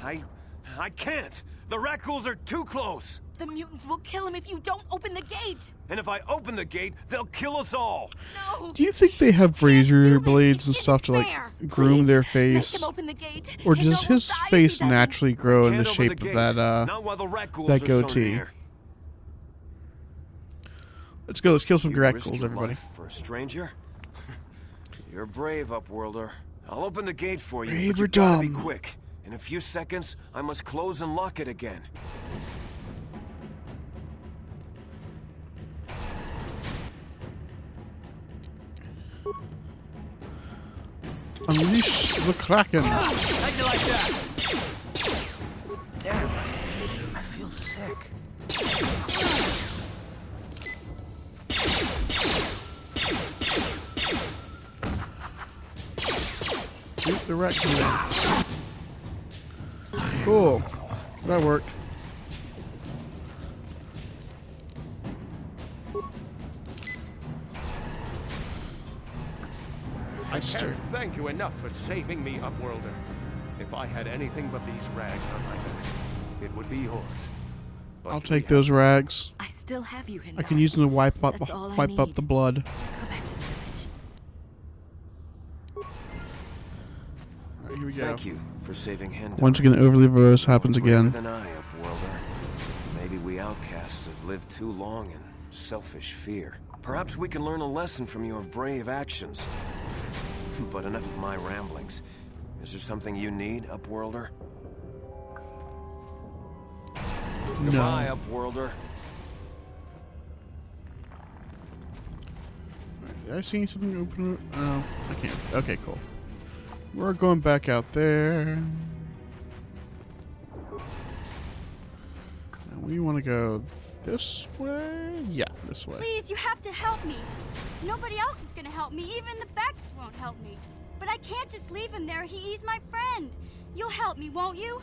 I can't. The Rackles are too close. The mutants will kill him if you don't open the gate! And if I open the gate, they'll kill us all. No! Do you think they have razor blades and stuff to like groom their face, Make him open the gate. or does Hindar will his die if he face doesn't. naturally grow in the Can't open shape the of gate. that Not while the Rackles that are so goatee? near. Let's go. Let's kill some You risked Rackles, your everybody. life for a stranger? You're brave, Upworlder. I'll open the gate for you, Brave but you or gotta be dumb? quick. In a few seconds, I must close and lock it again. Unleash the Kraken. How'd you like that? Damn, I feel sick. Shoot the Raccoon. Cool. That worked. I can't thank you enough for saving me, Upworlder. If I had anything but these rags on my back, it would be yours. But I'll take those rags. I still have you, Hindar. I can use them to wipe up That's all I wipe up need. the blood. Let's go back to the village. Alright, here we go. Thank you for saving Hindar. Once again, overly verbose happens Braver again. than I, Upworlder. Maybe we outcasts have lived too long in selfish fear. Perhaps we can learn a lesson from your brave actions. But enough of my ramblings. Is there something you need, Upworlder? No. Goodbye, Upworlder. Did I see something open? Oh, I can't. Okay, cool. We're going back out there. And we want to go this way? Yeah, this way. Please, you have to help me. Nobody else is gonna help me. Even the Becks won't help me. But I can't just leave him there. He's my friend. You'll help me, won't you?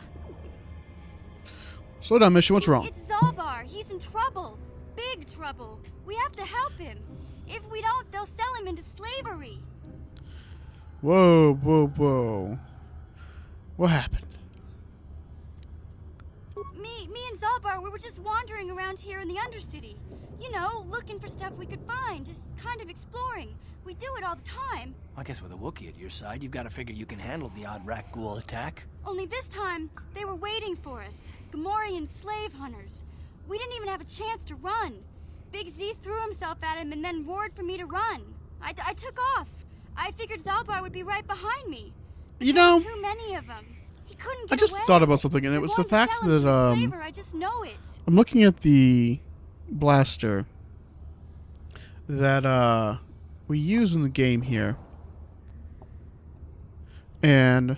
Slow down, Mission. What's wrong? It's Zalbar. He's in trouble. Big trouble. We have to help him. If we don't, they'll sell him into slavery. Whoa, whoa, whoa. What happened? Me and Zalbar, we were just wandering around here in the Undercity. You know, looking for stuff we could find, just kind of exploring. We do it all the time. I guess with a Wookiee at your side, you've got to figure you can handle the odd rat ghoul attack. Only this time, they were waiting for us. Gamorrean slave hunters. We didn't even have a chance to run. Big Z threw himself at him and then roared for me to run. I took off. I figured Zalbar would be right behind me. You know, Too many of them. He couldn't I get just away. thought about something, and it was the fact that I just know it. I'm looking at the blaster that we use in the game here, and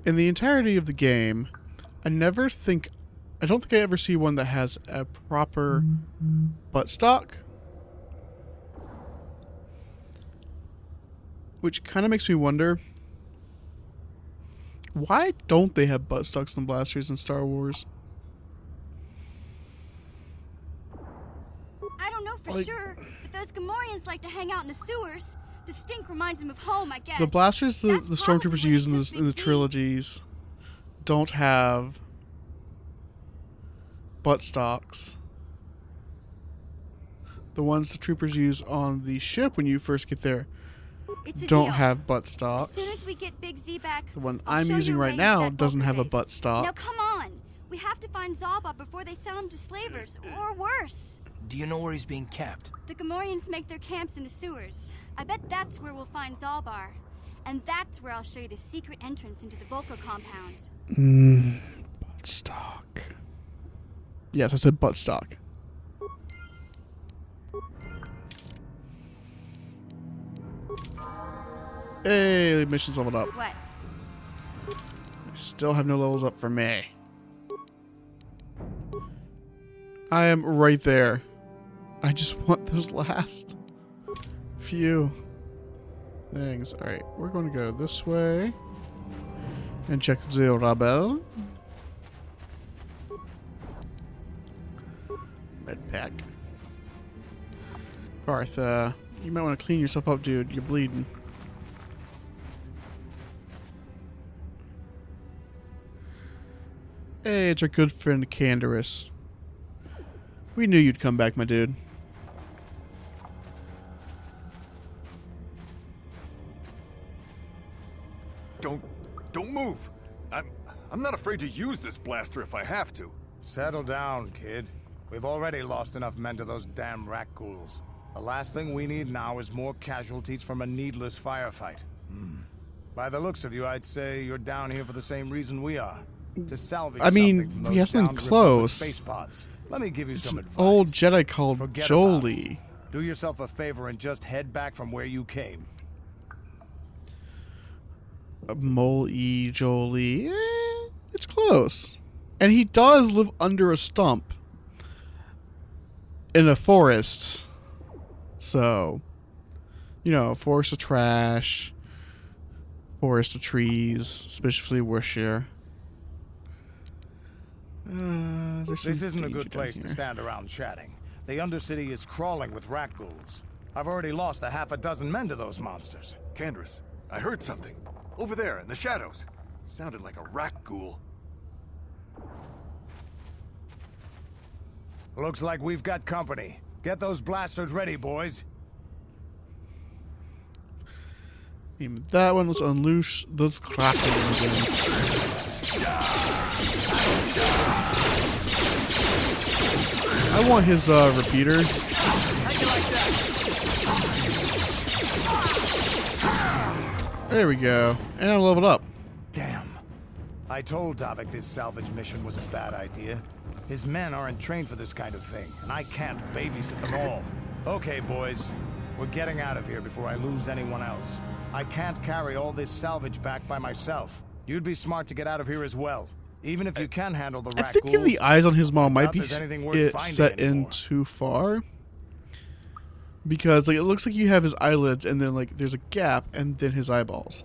in the entirety of the game, I don't think I ever see one that has a proper buttstock, which kind of makes me wonder, why don't they have buttstocks and blasters in Star Wars? I don't know for sure, but those Gamorreans like to hang out in the sewers. The stink reminds them of home, I guess. The blasters the That's stormtroopers probably use in just the Big Z. trilogies don't have buttstocks. The ones the troopers use on the ship when you first get there It's a don't deal. have butt As stocks. soon as we get Big Z back, The one I'll I'm show using you a right range now at that doesn't Vulcan have a base. butt stock. Now come on. We have to find Zalba before they sell him to slavers, or worse. Do you know where he's being kept? The Gamorreans make their camps in the sewers. I bet that's where we'll find Zalbar. And that's where I'll show you the secret entrance into the Volca compound. Butt stock. Yes, I said butt stock. Hey, mission's leveled up. What? Still have no levels up for me. I am right there. I just want those last few things. Alright, we're going to go this way and check the Rabel. Med pack. Garth, you might want to clean yourself up, dude. You're bleeding. Hey, it's our good friend Canderous. We knew you'd come back, my dude. Don't move. I'm not afraid to use this blaster if I have to. Settle down, kid. We've already lost enough men to those damn rat ghouls. The last thing we need now is more casualties from a needless firefight. By the looks of you, I'd say you're down here for the same reason we are. To salvage something from those he has something downed close. space pods. Let me give you It's some an advice. old Jedi called Forget Jolie. about it. Do yourself a favor and just head back from where you came. Mole-E Jolie. It's close. And he does live under a stump. In a forest. So, you know, forest of trash. Forest of trees. Especially Worcestershire. This isn't a good place to stand around chatting. The Undercity is crawling with rat ghouls. I've already lost a half a dozen men to those monsters. Canderous, I heard something. Over there in the shadows. Sounded like a rat ghoul. Looks like we've got company. Get those blasters ready, boys. Aim at that one. Let's unleash those Kraken again. I want his repeater. There we go. And I leveled up. Damn. I told Davik this salvage mission was a bad idea. His men aren't trained for this kind of thing, and I can't babysit them all. Okay, boys. We're getting out of here before I lose anyone else. I can't carry all this salvage back by myself. You'd be smart to get out of here as well. Even if you can handle the I rat think ghouls, the eyes on his mom I might doubt be there's anything worth finding set anymore. in too far. Because like it looks like you have his eyelids and then like there's a gap and then his eyeballs.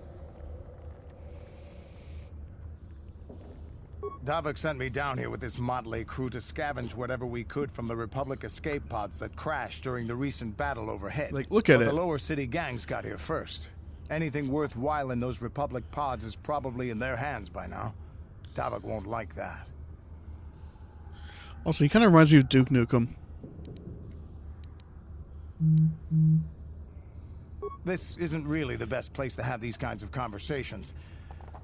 Davik sent me down here with this motley crew to scavenge whatever we could from the Republic escape pods that crashed during the recent battle overhead. Like, look at But it. the lower city gangs got here first. Anything worthwhile in those Republic pods is probably in their hands by now. Davik won't like that. Also, he kind of reminds me of Duke Nukem. This isn't really the best place to have these kinds of conversations,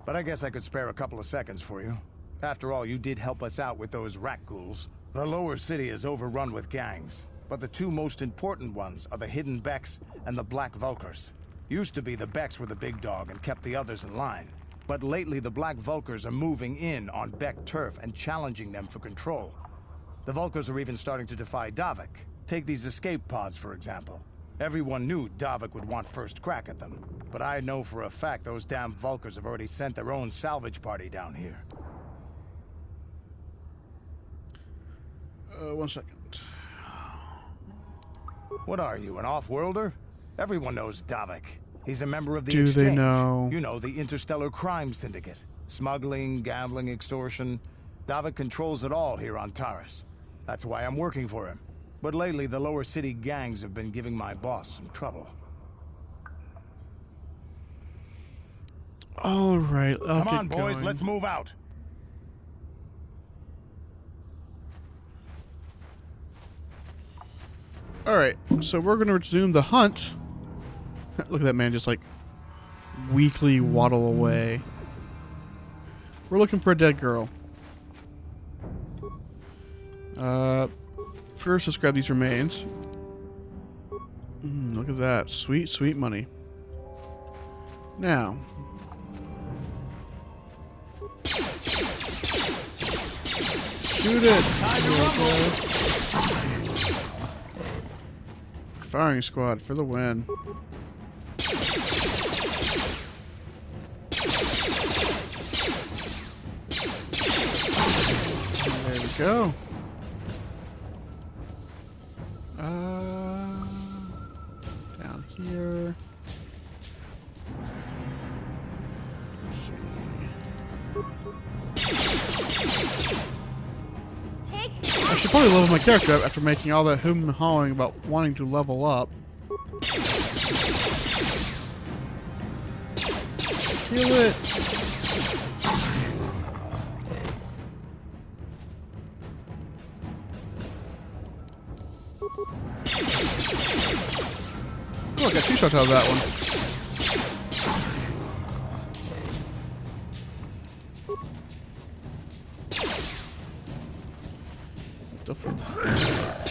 but I guess I could spare a couple of seconds for you. After all, you did help us out with those rat ghouls. The lower city is overrun with gangs, but the two most important ones are the Hidden Becks and the Black Vulkars. Used to be the Becks were the big dog and kept the others in line. But lately the Black Vulkars are moving in on Beck turf and challenging them for control. The Vulkars are even starting to defy Davik. Take these escape pods, for example. Everyone knew Davik would want first crack at them, but I know for a fact those damn Vulkars have already sent their own salvage party down here. 1 second. What are you, an off-worlder? Everyone knows Davik. He's a member of the Do Exchange. they know? You know, the Interstellar Crime Syndicate. Smuggling, gambling, extortion. Davik controls it all here on Taris. That's why I'm working for him. But lately, the lower city gangs have been giving my boss some trouble. All right, I'll Come on, get boys, going. let's move out. Alright, so we're going to resume the hunt. Look at that man just like weakly waddle away. We're looking for a dead girl. First, let's grab these remains. Look at that. Sweet, sweet money. Now. Shoot it! Firing squad for the win. There we go. Down here. Let's see. I should probably level my character up after making all that hum and hawing about wanting to level up. Kill it! Oh, I got 2 shots out of that one.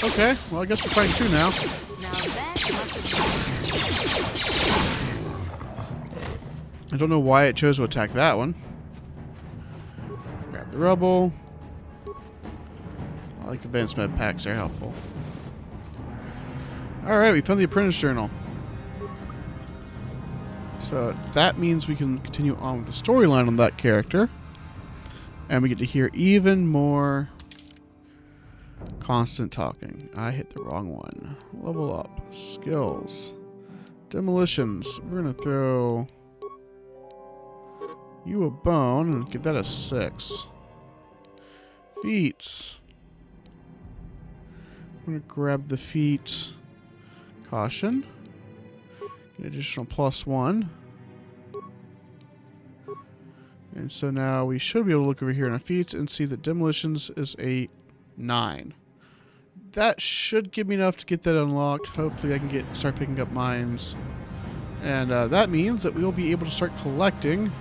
Okay, well I guess we're fighting 2 now. I don't know why it chose to attack that one. Grab the rubble. I like advanced med packs, they're helpful. Alright, we found the apprentice journal. So that means we can continue on with the storyline on that character. And we get to hear even more constant talking. I hit the wrong one. Level up. Skills. Demolitions. We're going to throw you a bone and give that a 6. Feats. I'm going to grab the feat. Caution. An additional +1. And so now we should be able to look over here in our feats and see that demolitions is a 9. That should give me enough to get that unlocked. Hopefully I can start picking up mines. And that means that we will be able to start collecting.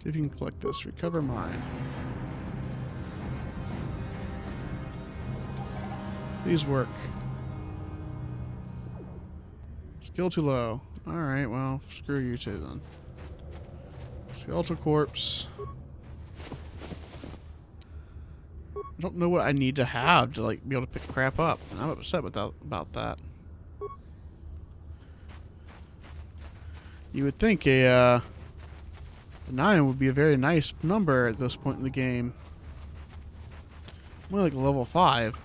See if you can collect this. Recover mine. Please work. Skill too low. Alright, well, screw you two then. Skeletal corpse. I don't know what I need to have to like be able to pick crap up. I'm upset about that. You would think a 9 would be a very nice number at this point in the game. More like level 5.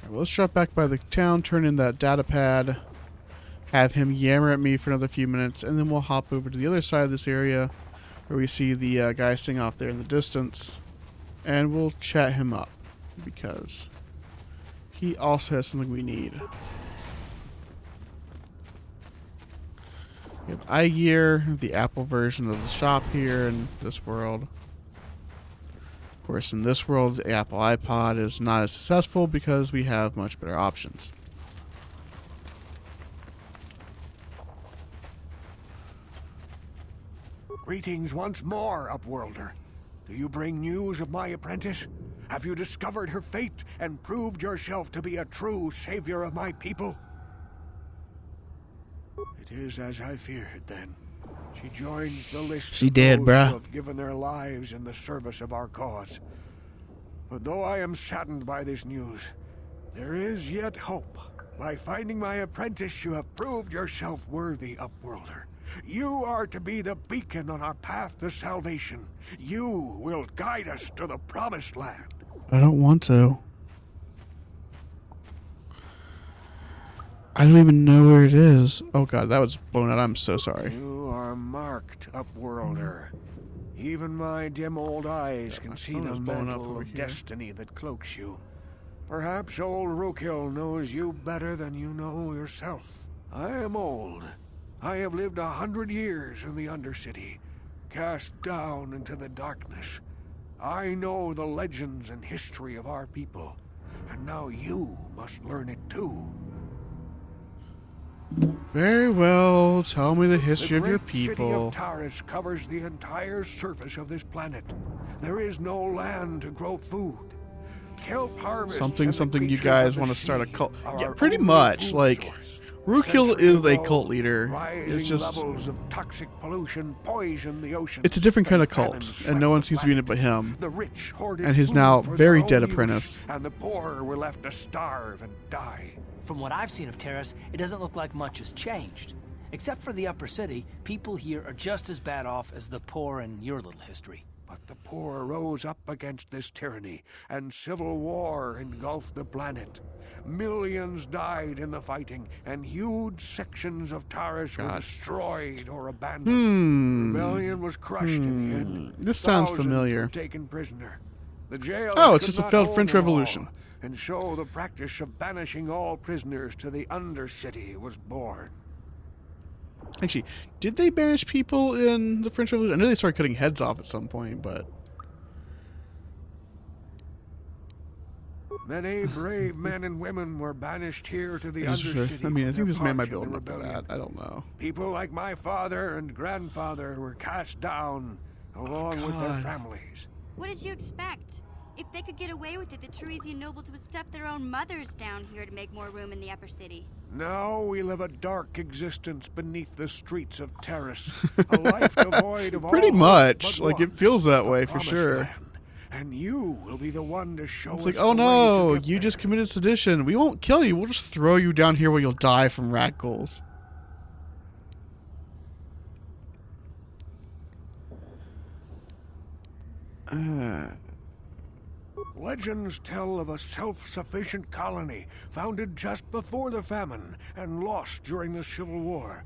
Well, let's drop back by the town, turn in that data pad, have him yammer at me for another few minutes, and then we'll hop over to the other side of this area where we see the guy sitting off there in the distance, and we'll chat him up because he also has something we need. We have eye gear, the Apple version of the shop here in this world. Of course, in this world, the Apple iPod is not as successful because we have much better options. Greetings once more, Upworlder. Do you bring news of my apprentice? Have you discovered her fate and proved yourself to be a true savior of my people? It is as I feared, then. She joins the list She of dead, those bruh. who have given their lives in the service of our cause. But though I am saddened by this news, there is yet hope. By finding my apprentice, you have proved yourself worthy, Upworlder. You are to be the beacon on our path to salvation. You will guide us to the promised land. I don't want to. I don't even know where it is. Oh god, that was blown out. I'm so sorry. You are marked, Upworlder. Even my dim old eyes can see the mantle of destiny that cloaks you. Perhaps old Rookhill knows you better than you know yourself. I am old. I have lived 100 years in the Undercity, cast down into the darkness. I know the legends and history of our people, and now you must learn it too. Very well. Tell me the history of your The great city people. of Taris covers the entire surface of this planet. There is no land to grow food. Kelp harvests Something and the you creatures guys of the want to start a sea cult. are Yeah, our pretty only much. food Like, source. Rookil Centuries is a ago, cult leader. rising It's just, levels of toxic pollution poison the ocean. it's a different kind of cult, and no one seems to be in it but him. The rich hoarded And his food now for very their dead own use, apprentice. and the poor were left to starve and die. From what I've seen of Terrace, it doesn't look like much has changed. Except for the upper city, people here are just as bad off as the poor in your little history. But the poor rose up against this tyranny, and civil war engulfed the planet. Millions died in the fighting, and huge sections of Taris were destroyed or abandoned. Rebellion was crushed in the end. This sounds Thousands familiar. were taken prisoner. The jails Oh, it's could just a not failed hold French them all, Revolution. and so the practice of banishing all prisoners to the Undercity was born. Actually, did they banish people in the French Revolution? I know they started cutting heads off at some point, but... Many brave men and women were banished here to the I just- Undercity. I mean, I for think their this man might part be in old the enough for rebellion. that. I don't know. People like my father and grandfather were cast down, along with their God. families. What did you expect? If they could get away with it, the Teresian nobles would stuff their own mothers down here to make more room in the upper city. Now we live a dark existence beneath the streets of Taris, a life devoid of all Pretty hope much. but Like, one, it feels that the way for Promised sure. Land. And you will be the one to show It's us like, the oh way to no, get you there. just committed sedition. We won't kill you. We'll just throw you down here where you'll die from rat ghouls. Legends tell of a self-sufficient colony founded just before the famine and lost during the Civil War.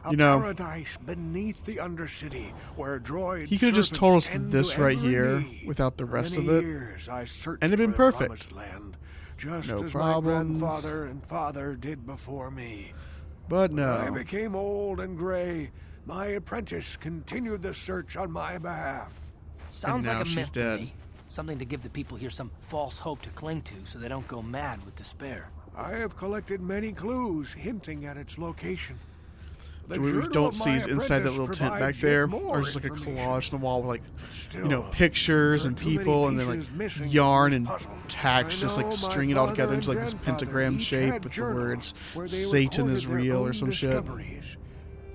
A You know, paradise beneath the Undercity where droid He could have just told us servants this tend to right every here need. without the For rest of many it. years, I searched And it'd been for the perfect. Promised Land, just No as problems. my grandfather and father did before me. But When I no. became old and gray, my apprentice continued the search on my behalf. Sounds now like a she's myth dead. to me. Something to give the people here some false hope to cling to so they don't go mad with despair. I have collected many clues hinting at its location. The Do we journal don't of see my is inside that apprentice little tent back provides there, yet more or just like a information. collage on the wall with like, Still, you know, pictures there are and too many people, and then pieces missing like from yarn this and puzzle. tags, I just like know my string it all father together and into like this grandfather pentagram each shape had with the journals words where they Satan is recorded their real or own some shit. discoveries.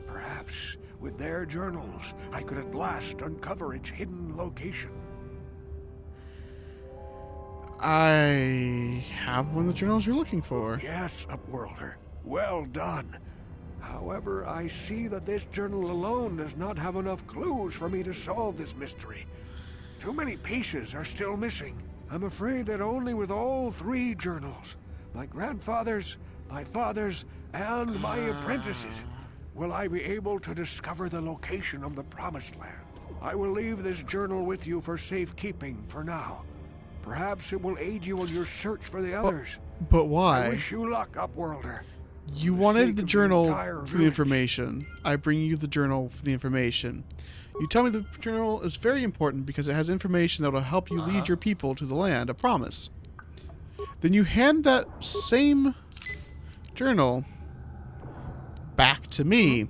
Perhaps with their journals, I could at last uncover its hidden location. I have one of the journals you're looking for. Yes, Upworlder. Well done. However, I see that this journal alone does not have enough clues for me to solve this mystery. Too many pieces are still missing. I'm afraid that only with all three journals, my grandfather's, my father's, and my apprentice's, will I be able to discover the location of the Promised Land. I will leave this journal with you for safekeeping for now. Perhaps it will aid you in your search for the others. But I why? wish you luck, Upworlder. You For the wanted sake the of journal entire for the village. information. I bring you the journal for the information. You tell me the journal is very important because it has information that will help you lead your people to the land, a promise. Then you hand that same journal back to me,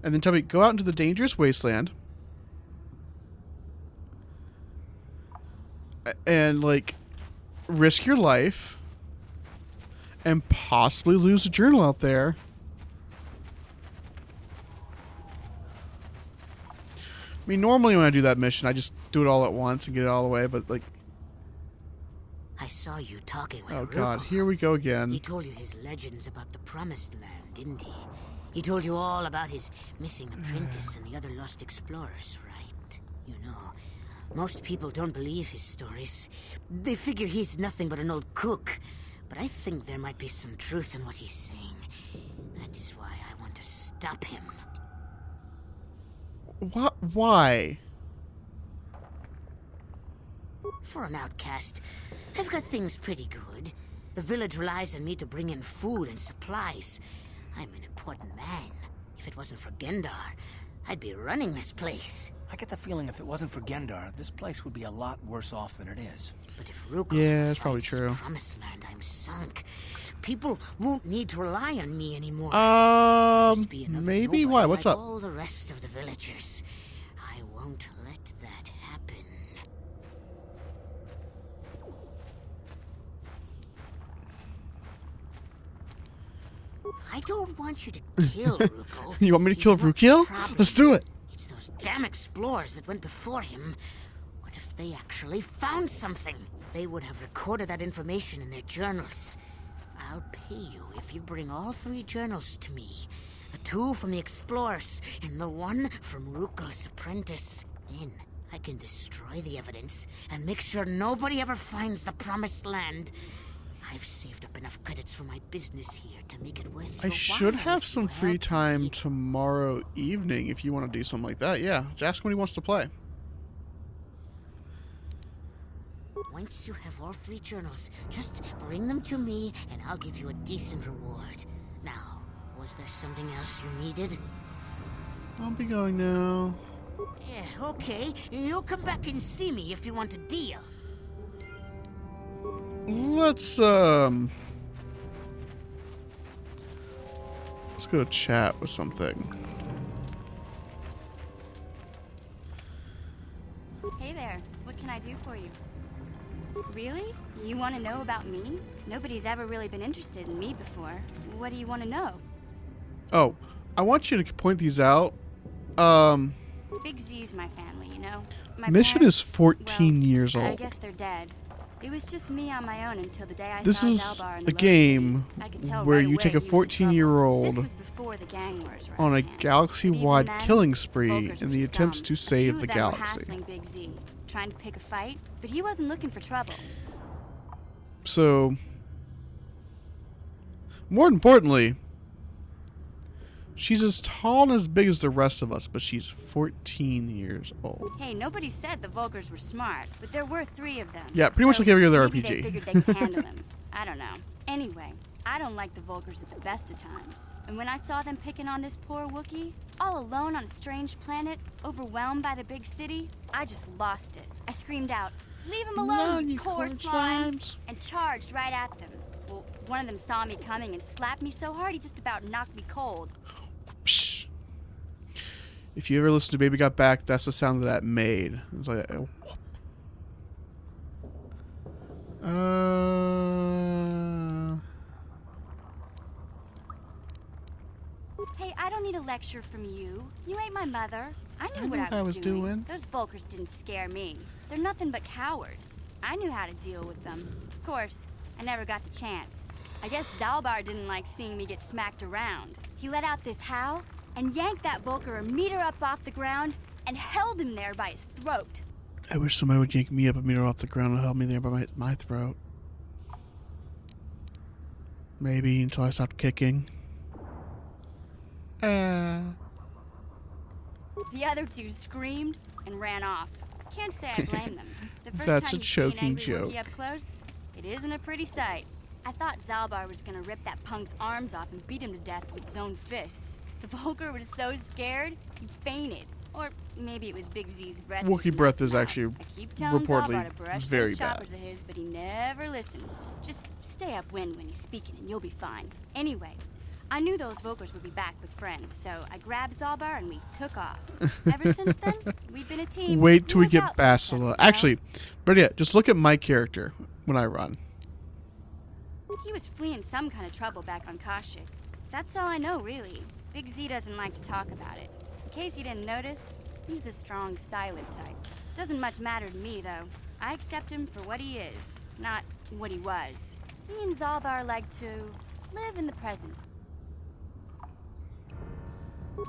and then tell me, go out into the dangerous wasteland, and, like, risk your life, and possibly lose a journal out there. I mean, normally when I do that mission, I just do it all at once and get it all away, but, like... I saw you talking with Oh, Rupel. God, here we go again. He told you his legends about the Promised Land, didn't he? He told you all about his missing apprentice and the other lost explorers, right? You know, most people don't believe his stories. They figure he's nothing but an old cook. But I think there might be some truth in what he's saying. That is why I want to stop him. What? Why? For an outcast, I've got things pretty good. The village relies on me to bring in food and supplies. I'm an important man. If it wasn't for Gendar, I'd be running this place. I get the feeling if it wasn't for Gendar, this place would be a lot worse off than it is. But if Ruko Yeah, that's probably finds true. this promised land, I'm sunk. People won't need to rely on me anymore. Maybe. Why? What's like up? all the rest of the villagers. I won't let that happen. I don't want you to kill Ruko. You want me to kill Rukil? Let's do it. It's those damn explorers that went before him. What if they actually found something? They would have recorded that information in their journals. I'll pay you if you bring all 3 journals to me. The 2 from the explorers and the 1 from Ruko's apprentice. Then I can destroy the evidence and make sure nobody ever finds the promised land. I've saved up enough credits for my business here to make it worth I your should while have if some you free help time me. tomorrow evening if you want to do something like that. Yeah, just ask him when he wants to play. Once you have all 3 journals, just bring them to me and I'll give you a decent reward. Now, was there something else you needed? I'll be going now. Yeah, okay. You'll come back and see me if you want a deal. Let's go chat with something. Hey there, what can I do for you? Really? You want to know about me? Nobody's ever really been interested in me before. What do you want to know? Oh, I want you to point these out. Big Z's my family, you know? My Mission parents, is 14 years I old. guess they're dead. It was just me on my own until the day I This saw is Zalbar in a the game I could tell where right you away take a he was in trouble. 14-year-old This was before the gang wars were on a at hand. galaxy-wide But even then, killing spree Volkers in were the attempts scum. to A few save of the them were galaxy. hassling Big Z, trying to pick a fight, but he wasn't looking for trouble. So, more importantly, she's as tall and as big as the rest of us, but she's 14 years old. Hey, nobody said the Volkers were smart, but there were 3 of them. Yeah, pretty much like every other maybe RPG. They figured they could handle him. I don't know. Anyway, I don't like the Volkers at the best of times. And when I saw them picking on this poor Wookiee, all alone on a strange planet, overwhelmed by the big city, I just lost it. I screamed out, "Leave him alone, you poor slimes!" and charged right at them. Well, one of them saw me coming and slapped me so hard he just about knocked me cold. Psh. If you ever listen to Baby Got Back, that's the sound that made. It's like, Hey, I don't need a lecture from you. You ain't my mother. I knew what knew I was doing. doing. Those Volkers didn't scare me. They're nothing but cowards. I knew how to deal with them. Of course, I never got the chance. I guess Zalbar didn't like seeing me get smacked around. He let out this howl and yanked that Volker a meter up off the ground and held him there by his throat. I wish somebody would yank me up a meter off the ground and hold me there by my throat. Maybe until I stopped kicking. The other 2 screamed and ran off. Can't say I blame them. The first That's time a you see an choking angry joke. Wookiee up close, it isn't a pretty sight. I thought Zalbar was gonna rip that punk's arms off and beat him to death with his own fists. The Volker was so scared, he fainted. Or maybe it was Big Z's breath. Wookiee just breath knocked is him out. actually I keep telling reportedly Zalbar to brush very those bad. choppers of his, but he never listens. Just stay upwind when he's speaking and you'll be fine. Anyway, I knew those Volkers would be back with friends, so I grabbed Zalbar and we took off. Ever since then, we've been a team. Wait till we Look get out for each other, Bastila. you know? Actually, better yet, just look at my character when I run. He was fleeing some kind of trouble back on Kashyyyk. That's all I know, really. Big Z doesn't like to talk about it. In case you didn't notice, he's the strong, silent type. Doesn't much matter to me, though. I accept him for what he is, not what he was. Me and Zalbar like to live in the present.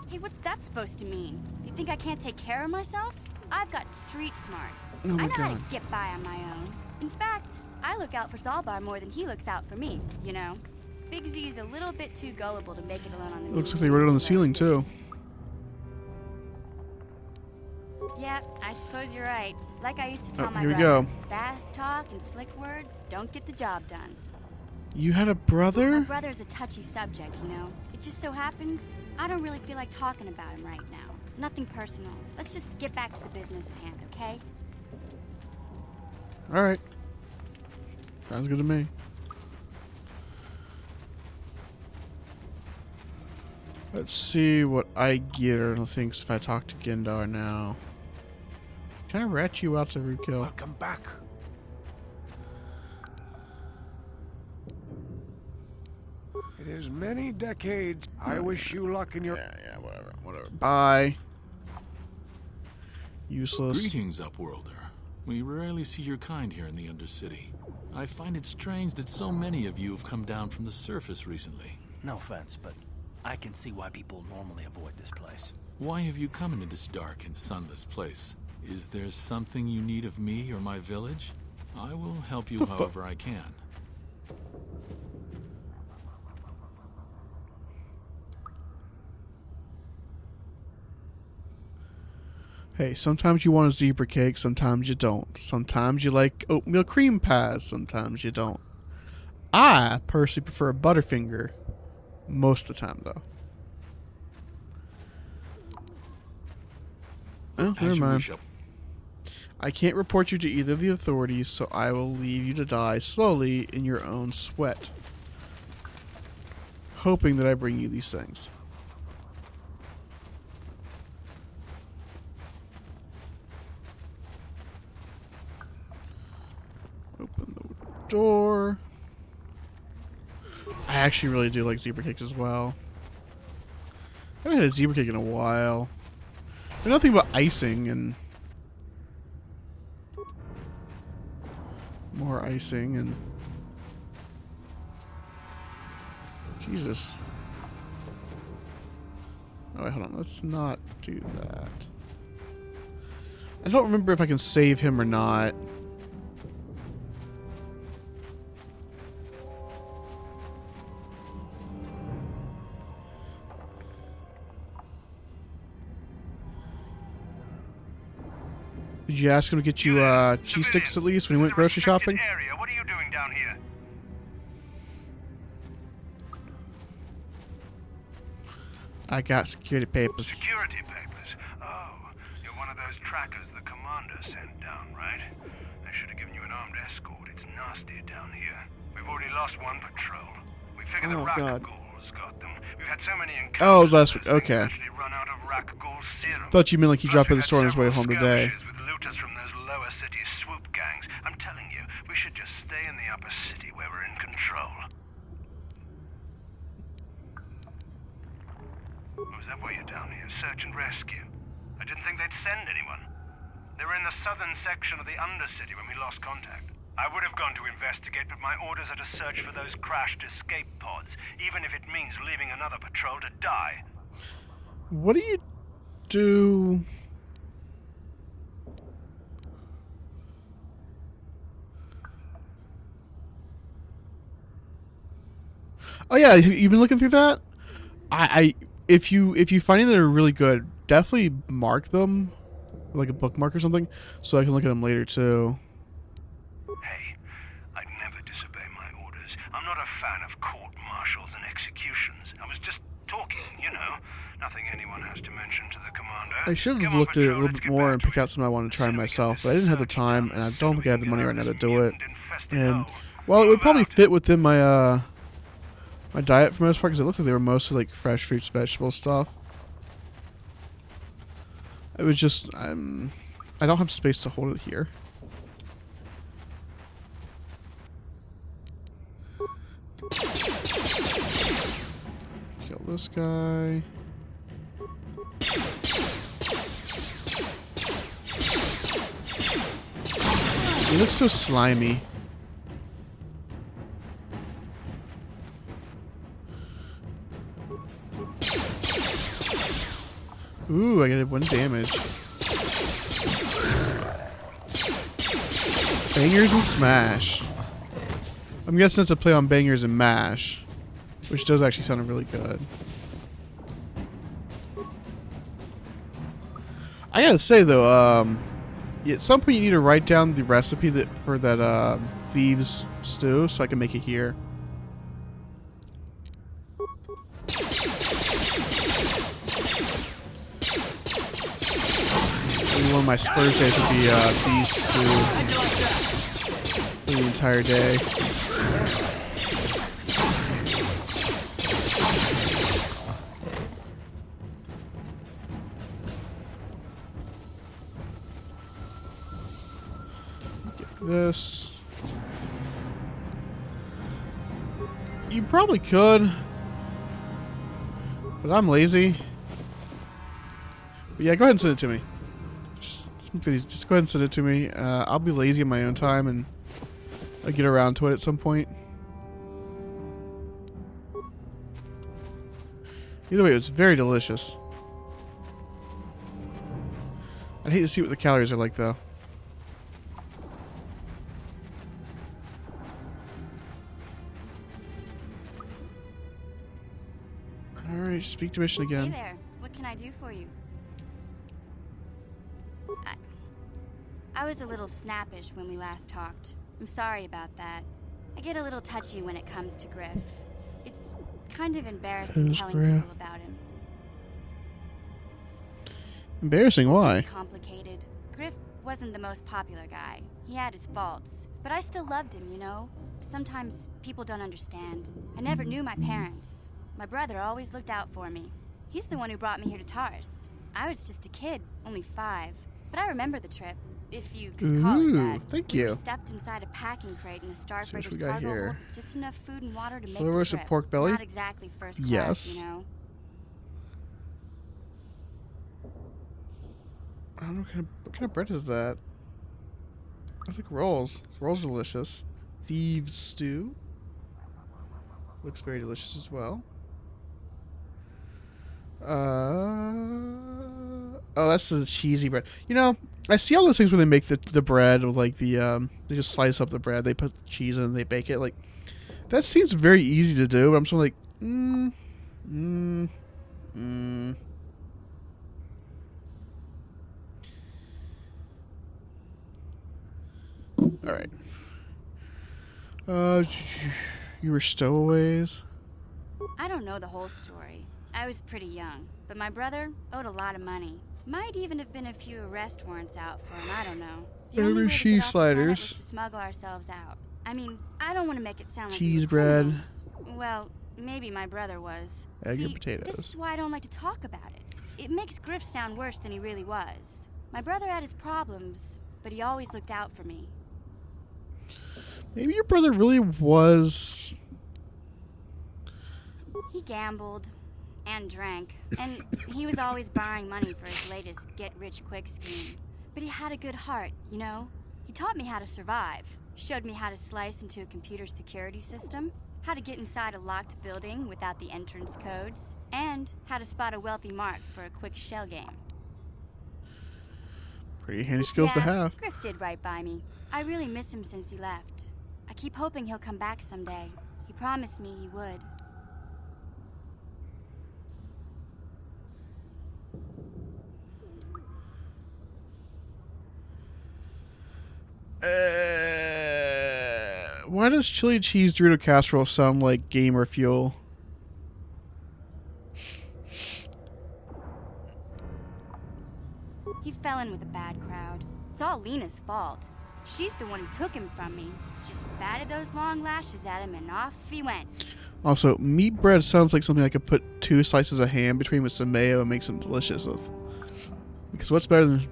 Hey, what's that supposed to mean? You think I can't take care of myself? I've got street smarts. Oh my I know how to God. get by on my own. In fact, I look out for Zalbar more than he looks out for me, you know? Big Z's a little bit too gullible to make it alone on the Looks like they wrote it on the ceiling too. Yeah, I suppose you're right. Like I used to tell Oh, my here we brother, go. fast talk and slick words don't get the job done. You had a My brother? brother's a touchy subject, you know. It It just so happens, I don't really feel like talking about him right now. Nothing personal. Let's just get back to the business at hand, okay? Alright. Sounds good to me. Let's see what I get or things if I talk to Gendar now. Can I rat you out to roadkill? Welcome back. It is many decades. I wish you luck in your... Yeah, whatever. Bye. Useless. Greetings, Upworlder. We rarely see your kind here in the Undercity. I find it strange that so many of you have come down from the surface recently. No offense, but I can see why people normally avoid this place. Why have you come into this dark and sunless place? Is there something you need of me or my village? I will help you however I can. Hey, sometimes you want a zebra cake, sometimes you don't. Sometimes you like oatmeal cream pies, sometimes you don't. I personally prefer a Butterfinger most of the time, though. Oh, never mind. I can't report you to either of the authorities, so I will leave you to die slowly in your own sweat. Hoping that I bring you these things. Open the door. I actually really do like zebra cakes as well. I haven't had a zebra cake in a while. There's nothing but icing and more icing and Jesus. Oh wait, hold on. Let's not do that. I don't remember if I can save him or not. Did you ask him to get you cheese sticks at least when he went grocery shopping? Area. What are you doing down here? I got security papers. Security papers? Oh, you're one of those trackers the commander sent down, right? They should have given you an armed escort. It's nasty down here. We've already lost one patrol. We figure the God. Rakghouls got them. We've had so many encounters. Oh, it was last week. Okay. Run out of Rakghoul serum. Thought you meant like he dropped by the store on his way home today. With looters from those lower city swoop gangs. I'm telling you, we should just stay in the upper city where we're in control. Was that why you're down here? Search and rescue? I didn't think they'd send anyone. They were in the southern section of the Undercity when we lost contact. I would have gone to investigate, but my orders are to search for those crashed escape pods, even if it means leaving another patrol to die. What do you do? Oh yeah, you've been looking through that? If you find that are really good, definitely mark them, like a bookmark or something, so I can look at them later too. Hey, I'd never disobey my orders. I'm not a fan of court-martials and executions. I was just talking, you know. Nothing anyone has to mention to the commander. I should have looked at it a little bit more and picked out something I wanted to try myself, but I didn't have the time, and I don't think I have the money right now to do it. And while it would probably fit within my my diet for the most part, because it looked like they were mostly like fresh fruits, vegetable stuff. It was just I don't have space to hold it here. Kill this guy. He looks so slimy. Ooh, I got 1 damage. Bangers and smash. I'm guessing it's a play on bangers and mash, which does actually sound really good. I gotta say though, at some point you need to write down the recipe for that thieves stew so I can make it here. Maybe one of my Spurs days would be beef stew for the entire day. Get this. You probably could, but I'm lazy. But yeah, go ahead and send it to me. Just go ahead and send it to me. I'll be lazy in my own time, and I'll get around to it at some point. Either way, it was very delicious. I'd hate to see what the calories are like, though. Alright, speak to mission again. Hey there. What can I do for you? I was a little snappish when we last talked. I'm sorry about that. I get a little touchy when it comes to Griff. It's kind of embarrassing Who's telling Griff? people about him. Embarrassing? Why? It's complicated. Griff wasn't the most popular guy. He had his faults. But I still loved him, you know? Sometimes people don't understand. I never knew my parents. My brother always looked out for me. He's the one who brought me here to Tars. I was just a kid, only 5. But I remember the trip, if you could call it that. Thank We were you. stuffed inside a packing crate in a See what Starfreighter's we got cargo here. hold with just enough food and water to make Slow the roasted trip. pork belly? Not exactly first class, Yes. you know? I don't know what kind of bread is that. It's like rolls. Rolls are delicious. Thieves stew. Looks very delicious as well. Oh, that's the cheesy bread. You know, I see all those things where they make the bread with like the they just slice up the bread, they put the cheese in, and they bake it. Like that seems very easy to do, but I'm sort of like, All right. You were stowaways. I don't know the whole story. I was pretty young, but my brother owed a lot of money. Might even have been a few arrest warrants out for him, I don't know. The only way to cheese get off the planet was sliders. to smuggle ourselves out. I mean, I don't want to make it sound like we Cheese were bread. criminals. Well, maybe my brother was. Egg See, and potatoes. This is why I don't like to talk about it. It makes Griff sound worse than he really was. My brother had his problems, but he always looked out for me. Maybe your brother really was. He gambled and drank, and he was always borrowing money for his latest get-rich-quick scheme. But he had a good heart, you know? He taught me how to survive, showed me how to slice into a computer security system, how to get inside a locked building without the entrance codes, and how to spot a wealthy mark for a quick shell game. Pretty handy skills to have. Griff did right by me. I really miss him since he left. I keep hoping he'll come back someday. He promised me he would. Why does chili cheese Dorito casserole sound like gamer fuel? He fell in with a bad crowd. It's all Lena's fault. She's the one who took him from me. Just batted those long lashes at him and off he went. Also, meat bread sounds like something I could put 2 slices of ham between with some mayo and make something delicious with. Because what's better than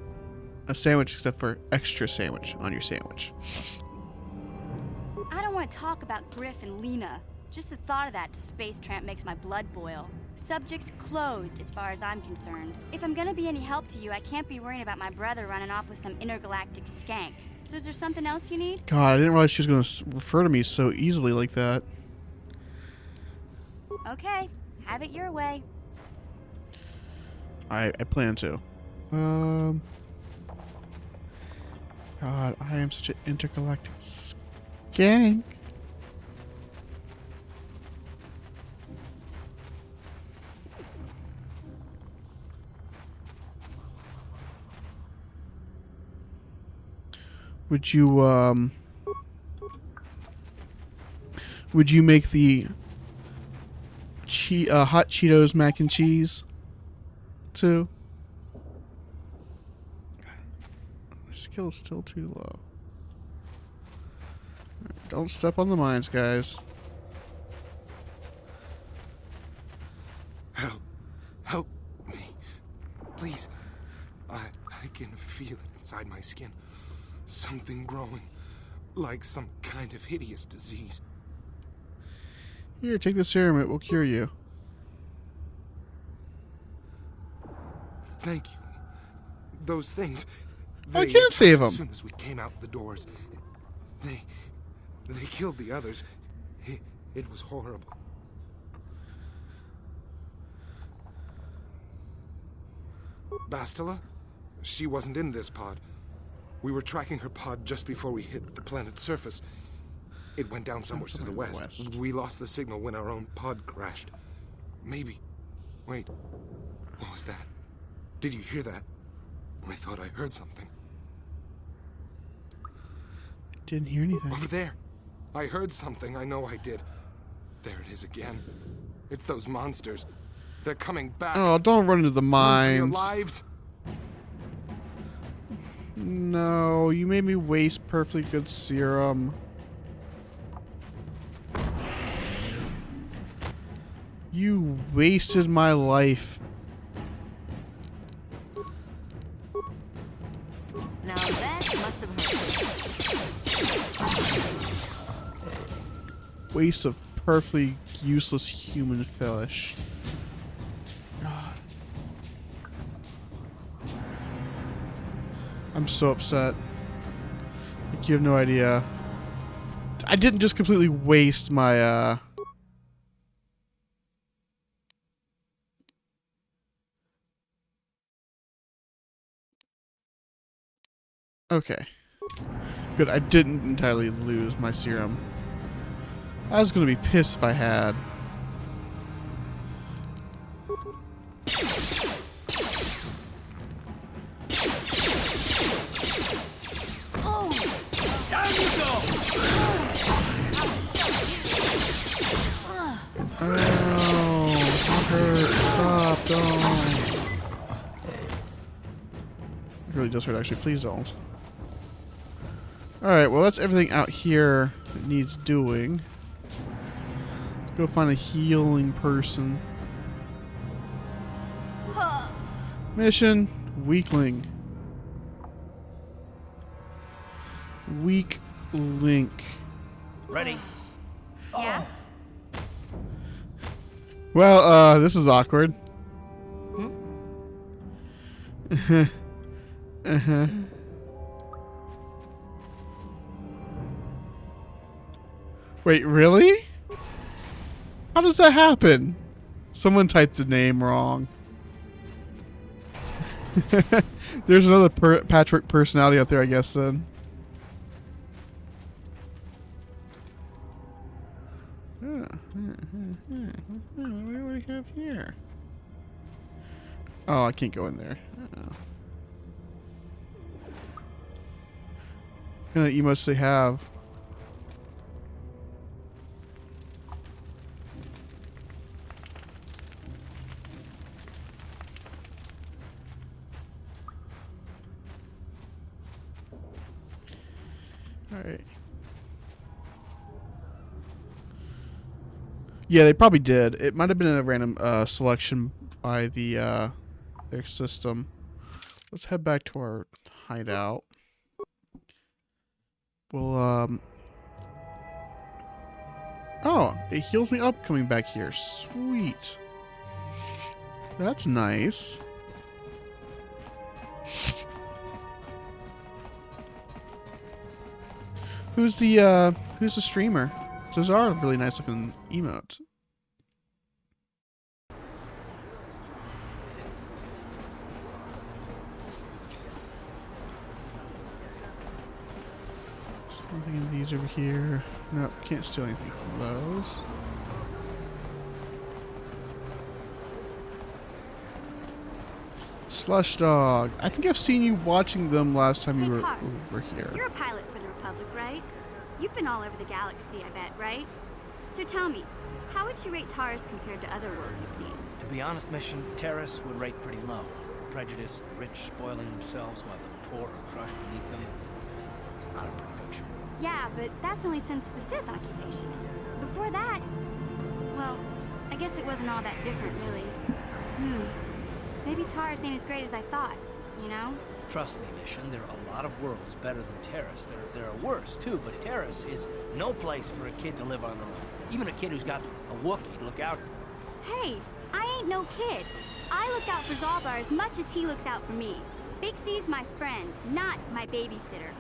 a sandwich except for extra sandwich on your sandwich? I don't want to talk about Griff and Lena. Just the thought of that space tramp makes my blood boil. Subject's closed as far as I'm concerned. If I'm gonna be any help to you, I can't be worrying about my brother running off with some intergalactic skank. So is there something else you need? God, I didn't realize she was going to refer to me so easily like that. Okay, have it your way. I plan to. God, I am such an intergalactic skank. Would you make the hot Cheetos mac and cheese too? skill is still too low. Right, don't step on the mines, guys. Help me. Please. I can feel it inside my skin. Something growing. Like some kind of hideous disease. Here, take the serum. It will cure you. Thank you. Those things. I can't save them. As soon as we came out the doors, they killed the others. It was horrible. Bastila? She wasn't in this pod. We were tracking her pod just before we hit the planet's surface. It went down somewhere to the west. We lost the signal when our own pod crashed. Maybe. Wait. What was that? Did you hear that? I thought I heard something. Didn't hear anything. Over there. I heard something. I know I did. There it is again. It's those monsters. They're coming back. Oh, don't run into the mines. Run for your lives. No, you made me waste perfectly good serum. You wasted my life. Now that must have hurt. Waste of perfectly useless human flesh. God. I'm so upset. Like, you have no idea. I didn't just completely waste my, Okay. Good, I didn't entirely lose my serum. I was gonna be pissed if I had. Oh, down you go! Oh, that hurt. Stop, don't. It really does hurt, actually. Please don't. Alright, well, that's everything out here that needs doing. Let's go find a healing person. Mission, weakling. Weak link. Ready? Yeah? Well, this is awkward. Wait, really? How does that happen? Someone typed the name wrong. There's another Patrick personality out there, I guess, then. What do we have here? Oh, I can't go in there. What kind of emotes do they have? Alright. Yeah, they probably did. It might have been a random selection by the their system. Let's head back to our hideout. Well, oh, it heals me up coming back here. Sweet. That's nice. Who's the streamer? Those are really nice looking emotes. Something in these over here. Nope, can't steal anything from those. Slush Dog. I think I've seen you watching them last time you were here. You're a pilot for the Republic, right? You've been all over the galaxy, I bet, right? So tell me, how would you rate Taurus compared to other worlds you've seen? To be honest, Mission, Terrace would rate pretty low. Prejudiced, rich spoiling themselves while the poor or crushed beneath them. It's not a pretty picture. Yeah, but that's only since the Sith occupation. Before that, well, I guess it wasn't all that different, really. Maybe Taurus ain't as great as I thought, you know? Trust me, Mission, there are a lot of worlds better than Terrace. There are worse, too, but Terrace is no place for a kid to live on their own. Even a kid who's got a Wookiee to look out for. Hey, I ain't no kid. I look out for Zalbar as much as he looks out for me. Big C's my friend, not my babysitter.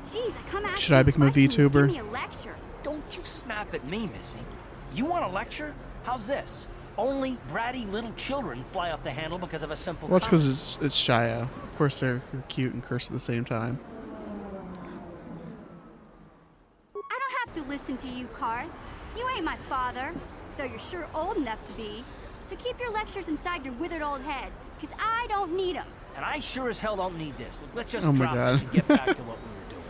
Jeez, I come out. Should I become a VTuber? Give me a lecture. Don't you snap at me, Missy. You want a lecture? How's this? Only bratty little children fly off the handle because of a simple Well, that's comment. because it's Shia. Of course, they're cute and cursed at the same time. I don't have to listen to you, Karth. You ain't my father, though you're sure old enough to be. So keep your lectures inside your withered old head, because I don't need them. And I sure as hell don't need this. Look, let's just Oh my drop God. it and get back to what we were doing.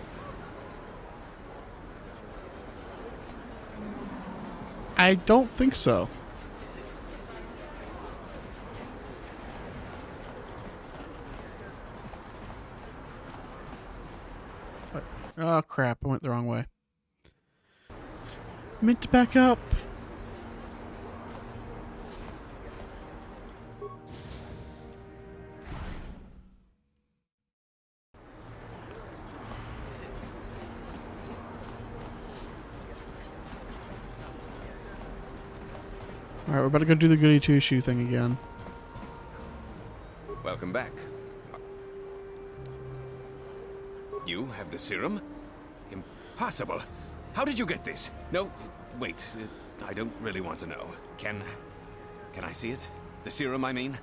I don't think so. Oh crap, I went the wrong way. Meant to back up. Alright, we're about to go do the goody two-shoe thing again. Welcome back. You have the serum? Impossible. How did you get this? No, wait. I don't really want to know. Can I see it? The serum, I mean?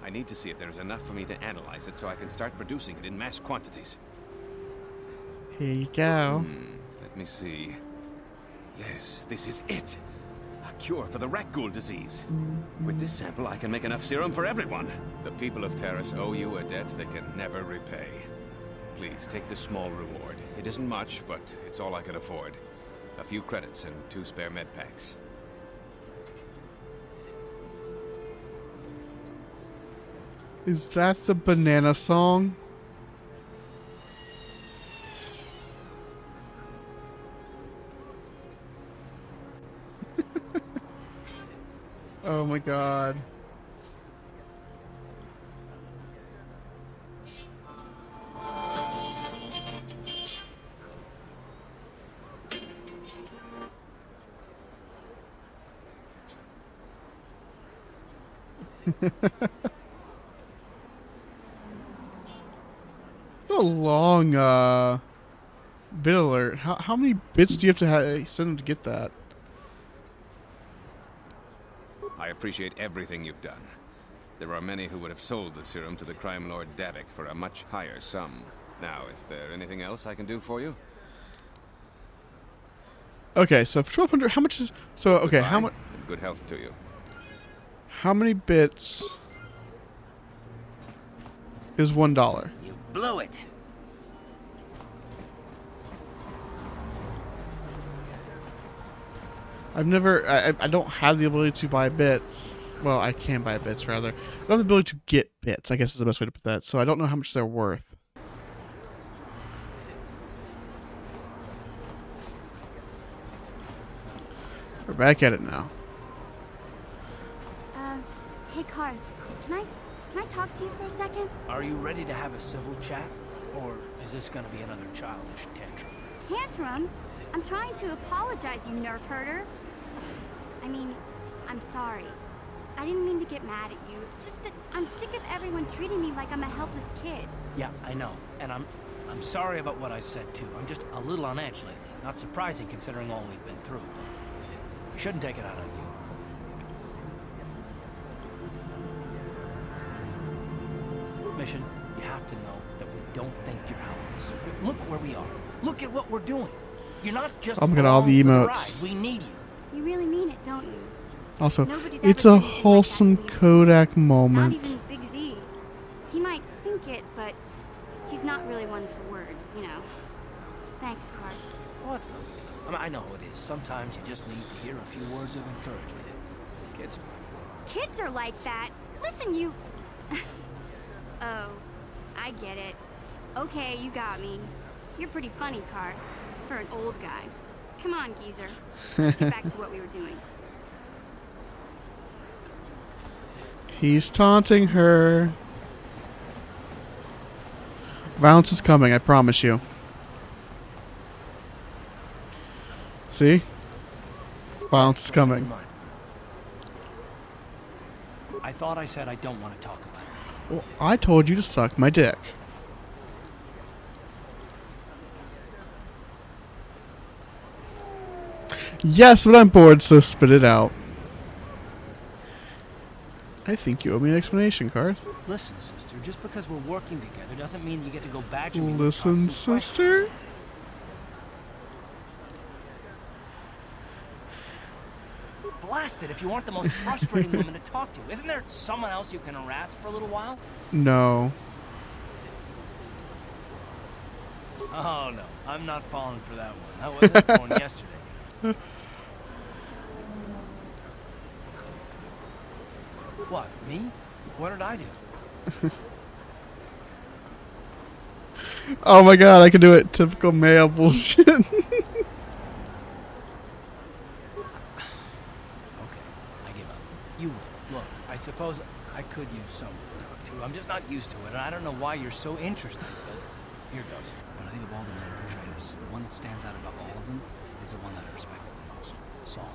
I need to see if there's enough for me to analyze it so I can start producing it in mass quantities. Here you go. Let me see. Yes, this is it. A cure for the Rakghoul disease. With this sample, I can make enough serum for everyone. The people of Terrace owe you a debt they can never repay. Please, take this small reward. It isn't much, but it's all I can afford. A few credits and 2 spare med packs. Is that the banana song? Oh my god. It's a long bit alert. How many bits do you have to send them to get that? I appreciate everything you've done. There are many who would have sold the serum to the crime lord Davik for a much higher sum. Now, is there anything else I can do for you? Okay, so for 1,200, how much is so? Okay, how much? Good health to you. How many bits is $1? You blew it. I've never. I don't have the ability to buy bits. Well, I can buy bits rather. I don't have the ability to get bits, I guess is the best way to put that. So I don't know how much they're worth. We're back at it now. Hey, Karth, can I talk to you for a second? Are you ready to have a civil chat? Or is this gonna be another childish tantrum? Tantrum? I'm trying to apologize, you nerf herder. I mean, I'm sorry. I didn't mean to get mad at you. It's just that I'm sick of everyone treating me like I'm a helpless kid. Yeah, I know. And I'm sorry about what I said, too. I'm just a little on edge lately. Not surprising considering all we've been through. I shouldn't take it out on you. Mission, you have to know that we don't think you're helpless. Look where we are. Look at what we're doing. You're not just I'm gonna all the along for emotes. ride. We need you. You really mean it, don't you? Also, Nobody's it's ever a said anything like that wholesome to me. Kodak Not moment. even Big Z. He might think it, but he's not really one for words, you know. Thanks, Karth. Well, that's no big deal. I mean, I know it is. Sometimes you just need to hear a few words of encouragement. Kids are Kids are like that. Listen, you... Oh, I get it. Okay, you got me. You're pretty funny, Cart, for an old guy. Come on, geezer. Let's get back to what we were doing. He's taunting her. Violence is coming, I promise you. See? Violence is coming. I thought I said I don't want to talk about it. Well, I told you to suck my dick. Yes, but I'm bored, so spit it out. I think you owe me an explanation, Karth. Listen, sister, just because we're working together doesn't mean you get to go badger me. Listen, sister? Blast it if you aren't the most frustrating woman to talk to. Isn't there someone else you can harass for a little while? No. Oh, no. I'm not falling for that one. I wasn't born yesterday. What, me? What did I do? Oh my god, I can do it. Typical male bullshit. Okay, I give up. You win. Look, I suppose I could use someone to talk to. I'm just not used to it, and I don't know why you're so interested, but here goes. When I think of all the men who portrayed us, the one that stands out above all of them is the one that I respect the most. Saul.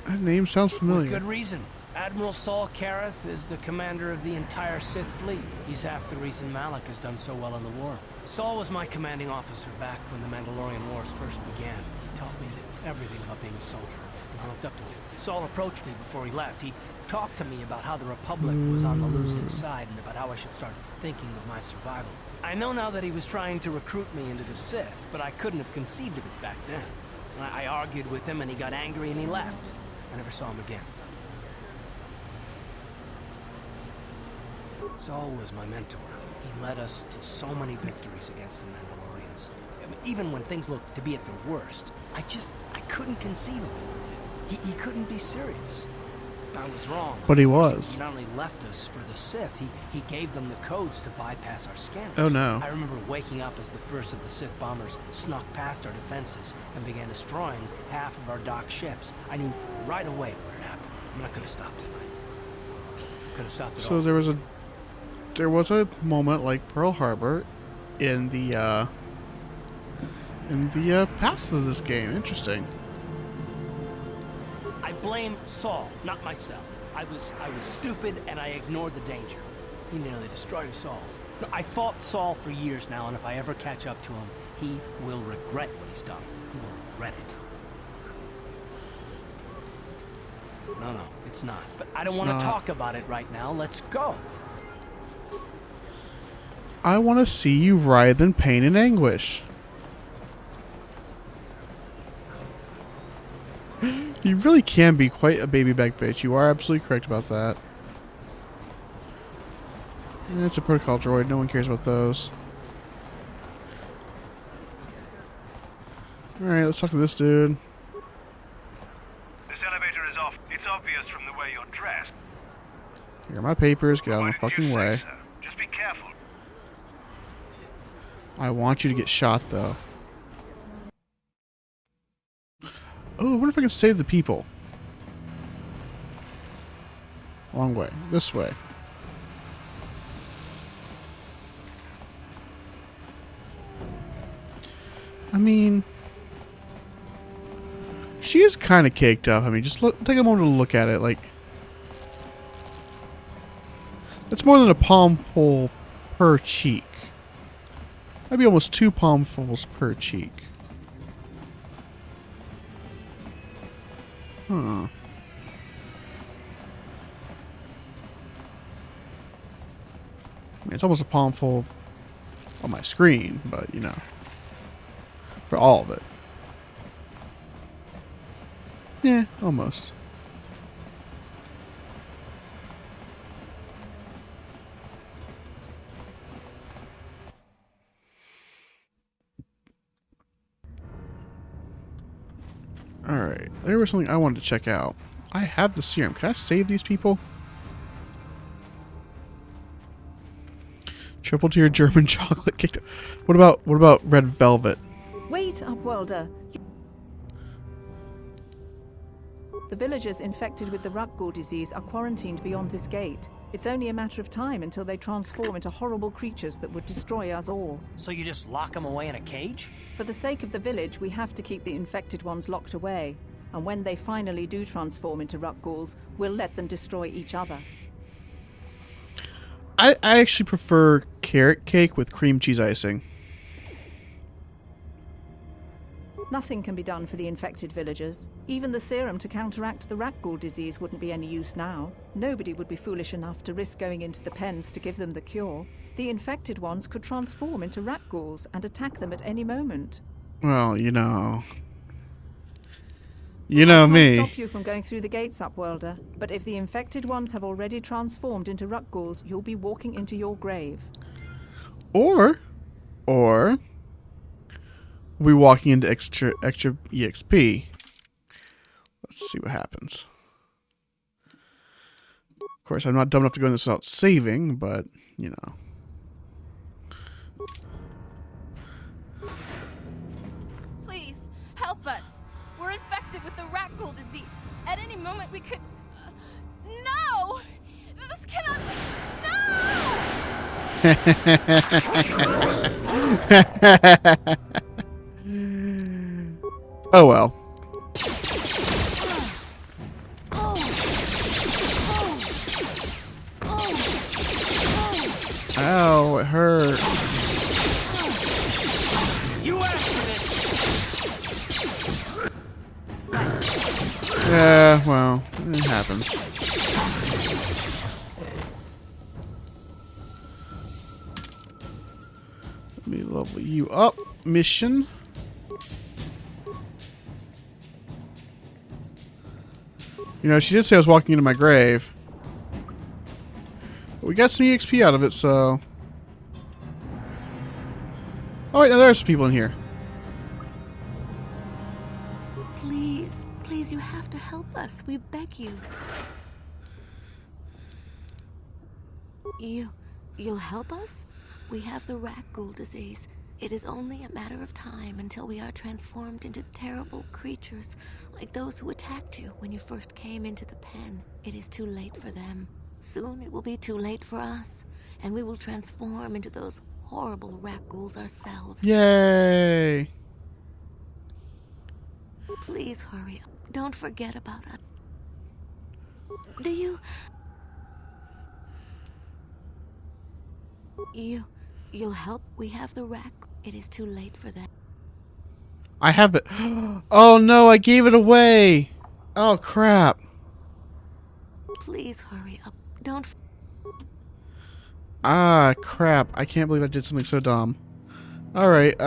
That name sounds familiar. With good reason. Admiral Saul Kareth is the commander of the entire Sith fleet. He's half the reason Malak has done so well in the war. Saul was my commanding officer back when the Mandalorian Wars first began. He taught me everything about being a soldier, and I looked up to him. Saul approached me before he left. He talked to me about how the Republic was on the losing side and about how I should start thinking of my survival. I know now that he was trying to recruit me into the Sith, but I couldn't have conceived of it back then. I argued with him and he got angry and he left. I never saw him again. Saul was my mentor. He led us to so many victories against the Mandalorians. I mean, even when things looked to be at their worst, I couldn't conceive of it. He couldn't be serious. I was wrong. But he was. He not only left us for the Sith, he gave them the codes to bypass our scanners. Oh no. I remember waking up as the first of the Sith bombers snuck past our defenses and began destroying half of our docked ships. I knew right away what had happened. I mean, I could have stopped it. I could have stopped it all. So there was a moment like Pearl Harbor in the past of this game. Interesting. I blame Saul, not myself. I was stupid and I ignored the danger. He nearly destroyed us all. No, I fought Saul for years now, and if I ever catch up to him, he will regret what he's done. He will regret it. No, it's not. But I don't want to talk about it right now. Let's go. I want to see you writhe in pain and anguish. You really can be quite a baby back bitch. You are absolutely correct about that. It's a protocol droid. No one cares about those. Alright, let's talk to this dude. This elevator is off. It's obvious from the way you're dressed. Here are my papers. Get out of my fucking way. Just be careful. I want you to get shot, though. Oh, I wonder if I can save the people. Wrong way. This way. I mean, she is kind of caked up. I mean, just take a moment to look at it. Like, that's more than a palmful per cheek. Maybe almost 2 palmfuls per cheek. Huh. I mean, it's almost a palmful on my screen, but you know, for all of it. Yeah, almost. Alright, there was something I wanted to check out. I have the serum. Can I save these people? Triple tier German chocolate cake. What about red velvet? Wait, Upworlder. The villagers infected with the Rakghoul disease are quarantined beyond this gate. It's only a matter of time until they transform into horrible creatures that would destroy us all. So you just lock them away in a cage? For the sake of the village, we have to keep the infected ones locked away. And when they finally do transform into Rakghouls, we'll let them destroy each other. I actually prefer carrot cake with cream cheese icing. Nothing can be done for the infected villagers. Even the serum to counteract the Rakghoul disease wouldn't be any use now. Nobody would be foolish enough to risk going into the pens to give them the cure. The infected ones could transform into Rakghouls and attack them at any moment. Well, you know. You know me. I can't stop you from going through the gates, Upworlder. But if the infected ones have already transformed into Rakghouls, you'll be walking into your grave. Or we'll be walking into extra EXP. Let's see what happens. Of course, I'm not dumb enough to go in this without saving, but, you know. Please, help us. We're infected with the Rakghoul disease. At any moment we could... no! This cannot No! Oh well. Ow, it hurts. You asked for this. Yeah, well, it happens. Let me level you up, mission. You know, she did say I was walking into my grave. But we got some EXP out of it, so... Oh wait, now there are some people in here. Please, please, you have to help us. We beg you. You'll help us? We have the Rakghoul disease. It is only a matter of time until we are transformed into terrible creatures, like those who attacked you when you first came into the pen. It is too late for them. Soon it will be too late for us, and we will transform into those horrible Rakghouls ourselves. Yay! Please hurry up. Don't forget about us. Do you... You'll help? We have the Rakghoul. It is too late for that. I have it. Oh no, I gave it away. Oh crap. Please hurry up. Don't... Ah, crap. I can't believe I did something so dumb. Alright,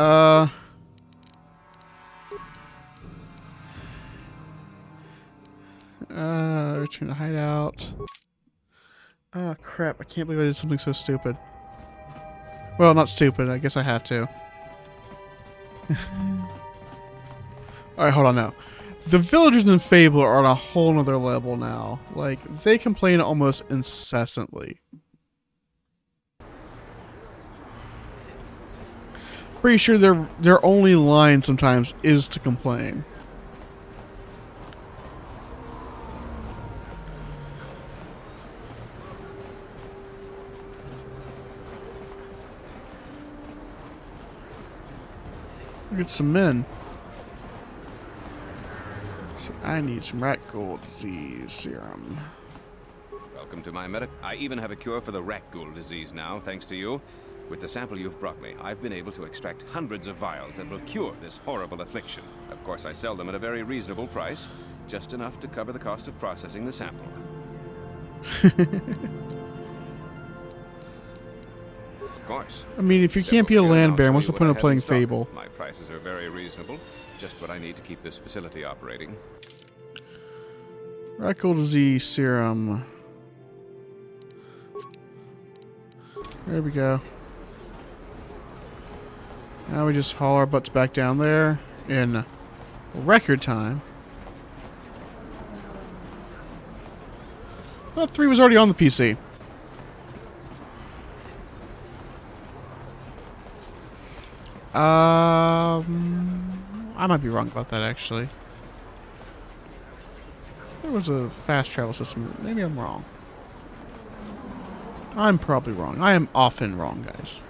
return to hideout. Ah, crap. I can't believe I did something so stupid. Well, not stupid. I guess I have to. Alright, hold on now. The villagers in Fable are on a whole nother level now. Like, they complain almost incessantly. Pretty sure their only line sometimes is to complain. Look at some men. So I need some Rakghoul disease serum. Welcome to my medic. I even have a cure for the Rakghoul disease now, thanks to you. With the sample you've brought me, I've been able to extract hundreds of vials that will cure this horrible affliction. Of course, I sell them at a very reasonable price, just enough to cover the cost of processing the sample. Of course. I mean, if you can't be a land baron, what's the point of playing Fable? My prices are very reasonable, just what I need to keep this facility operating. Rakghoul disease serum. There we go. Now we just haul our butts back down there in record time. Well, 3 was already on the PC. I might be wrong about that, actually. There was a fast travel system. Maybe I'm wrong. I'm probably wrong. I am often wrong, guys.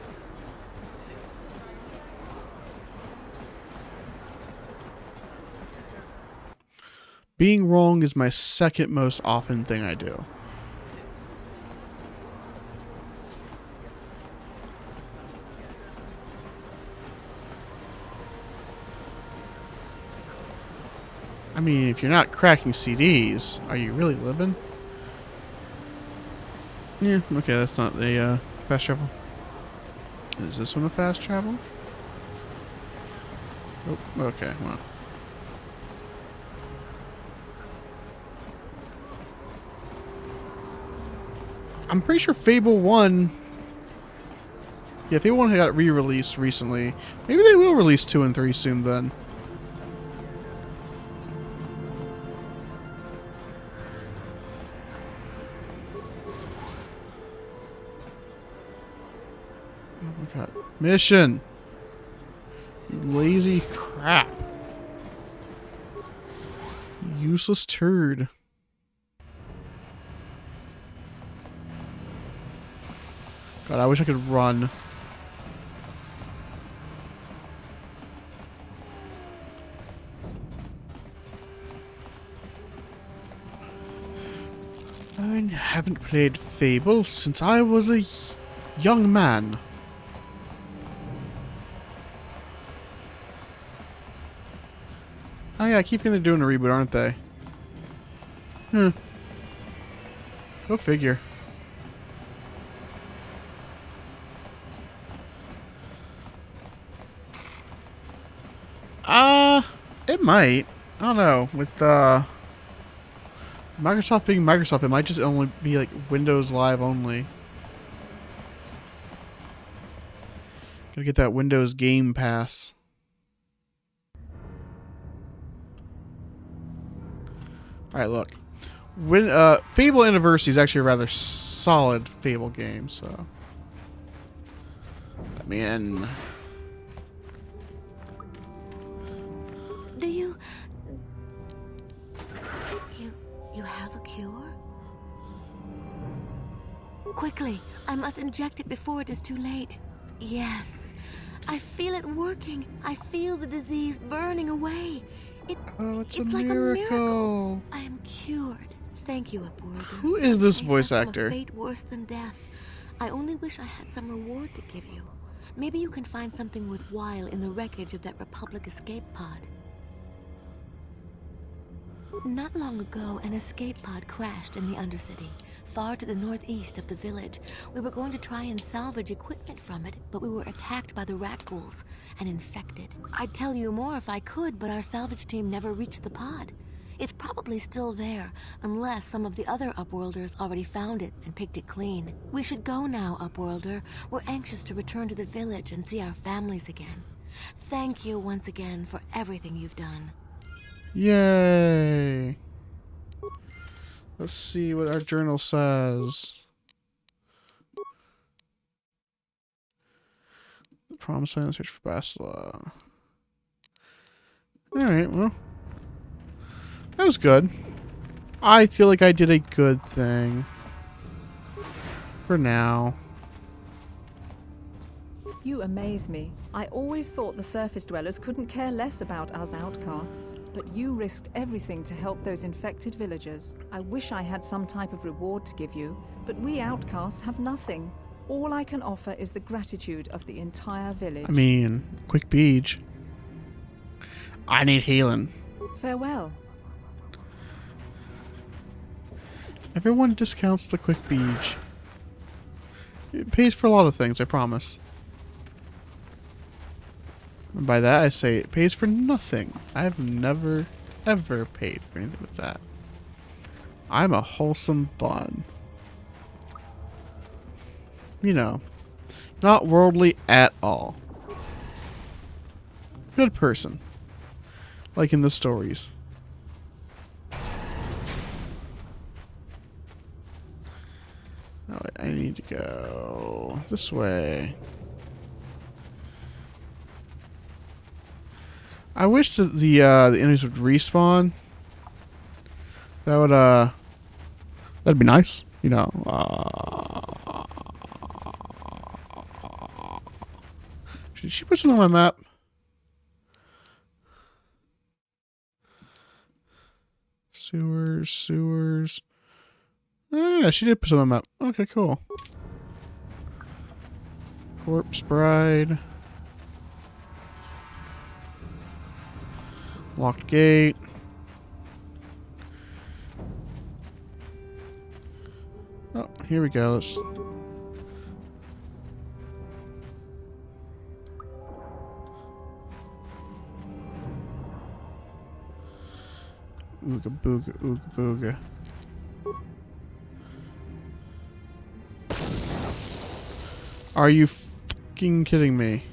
Being wrong is my second most often thing I do. I mean, if you're not cracking CDs, are you really living? Yeah, okay, that's not a fast travel. Is this one a fast travel? Oh, okay, well. I'm pretty sure Fable 1... Yeah, Fable 1 got re-released recently. Maybe they will release 2 and 3 soon then. Oh my god. Mission! You lazy crap. Useless turd. God, I wish I could run. I haven't played Fable since I was a young man. Oh yeah, I keep thinking they're doing a reboot, aren't they? Go figure. It might. I don't know. With Microsoft being Microsoft, it might just only be like Windows Live only. Gotta get that Windows Game Pass. Alright, look. Fable Anniversary is actually a rather solid Fable game, so. Let me in. Do you have a cure? Quickly, I must inject it before it is too late. Yes, I feel it working. I feel the disease burning away. It's like a miracle. I am cured. Thank you, Upworlder. Who is this Save voice us from a actor? fate worse than death. I only wish I had some reward to give you. Maybe you can find something worthwhile in the wreckage of that Republic escape pod. Not long ago, an escape pod crashed in the Undercity, far to the northeast of the village. We were going to try and salvage equipment from it, but we were attacked by the rat ghouls and infected. I'd tell you more if I could, but our salvage team never reached the pod. It's probably still there, unless some of the other Upworlders already found it and picked it clean. We should go now, Upworlder. We're anxious to return to the village and see our families again. Thank you once again for everything you've done. Yay! Let's see what our journal says. The promised land search for Basila. Alright, well. That was good. I feel like I did a good thing. For now. You amaze me. I always thought the surface dwellers couldn't care less about us outcasts. But you risked everything to help those infected villagers. I wish I had some type of reward to give you, but we outcasts have nothing. All I can offer is the gratitude of the entire village. I mean, quick beach. I need healing. Farewell. Everyone discounts the quick beach. It pays for a lot of things, I promise. And by that I say it pays for nothing. I've never, ever paid for anything with that. I'm a wholesome bun. You know, not worldly at all. Good person. Like in the stories. Oh, I need to go this way. I wish that the enemies would respawn. That would that'd be nice, you know. Did she put something on my map? Sewers. Oh, yeah, she did put something on my map. Okay, cool. Corpse Bride. Locked gate. Oh, here we go. Let's... Ooga booga, ooga booga. Are you fucking kidding me?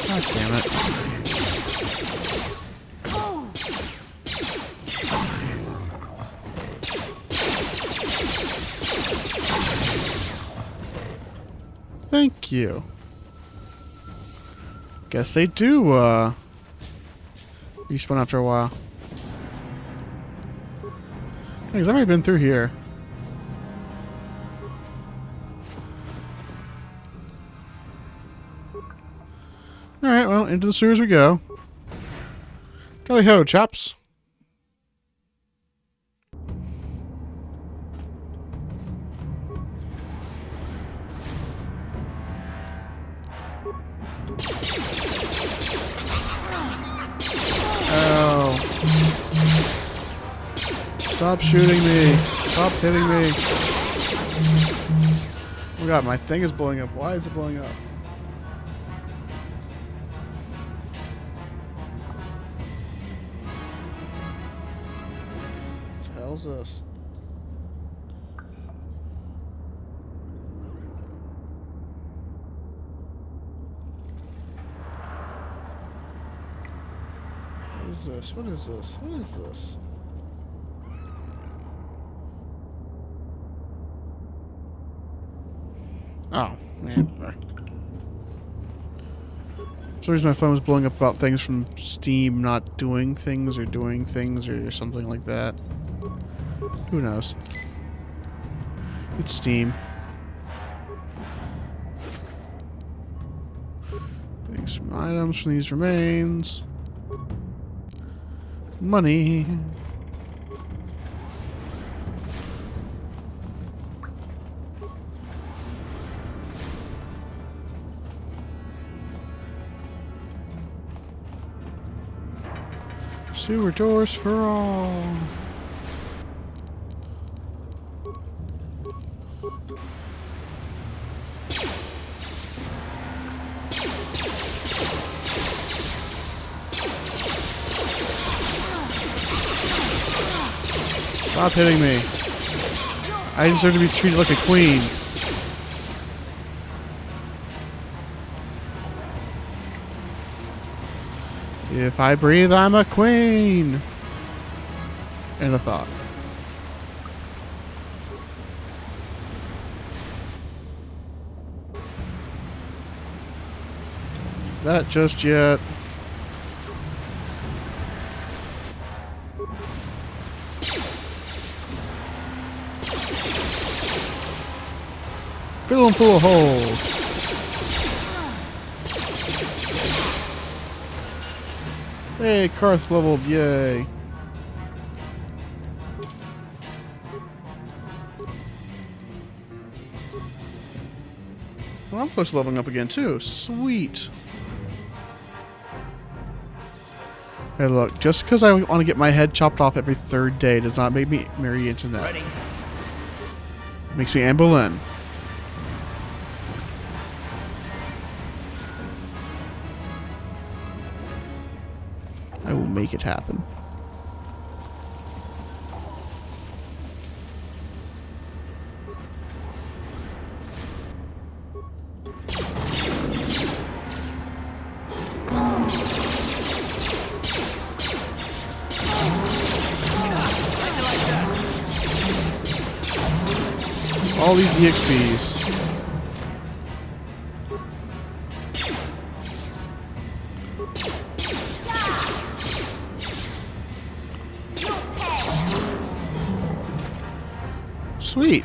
God damn it. Thank you. Guess they do, respawn after a while. Because I've already been through here. Alright, well, into the sewers we go. Tally ho, chaps. Oh. Stop shooting me. Stop hitting me. Oh god, my thing is blowing up. Why is it blowing up? What the hell is this? What is this? What is this? What is this? Oh, man. For some reason my phone was blowing up about things from Steam not doing things or doing things or something like that. Who knows? It's Steam. Getting some items from these remains. Money. Sewer doors for all. Stop hitting me. I deserve to be treated like a queen. If I breathe, I'm a queen. And a thought. That just yet. Fill them full of holes. Hey, Karth leveled, yay. Well, I'm close to leveling up again, too. Sweet. Hey, look, just because I want to get my head chopped off every third day does not make me marry internet. Ready. Makes me Anne Boleyn. I will make it happen. All these EXPs. Sweet.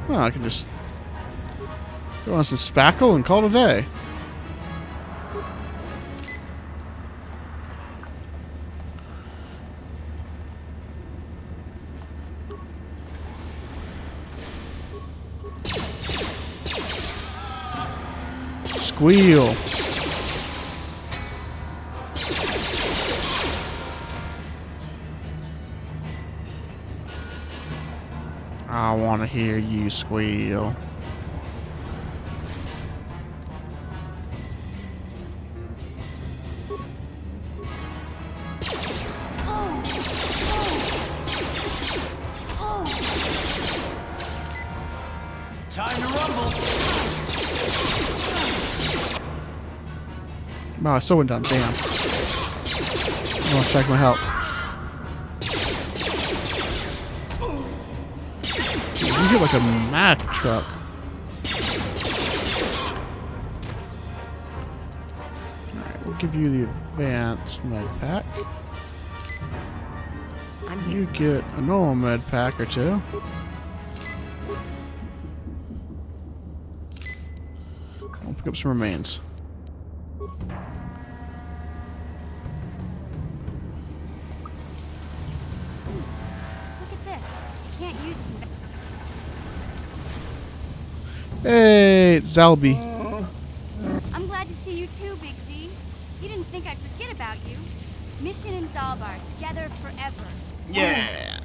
Well, I can just throw on some spackle and call it a day. Squeal. I want to hear you squeal. Time to rumble. Wow, I still went down. Damn. I want to check my health. Dude, you hit like a Mack truck. Alright, we'll give you the advanced med pack. You get a normal med pack or two. I'll pick up some remains. Hey, it's Zalby. I'm glad to see you too, Big Z. You didn't think I'd forget about you. Mission in Zalbar, together forever. Yeah.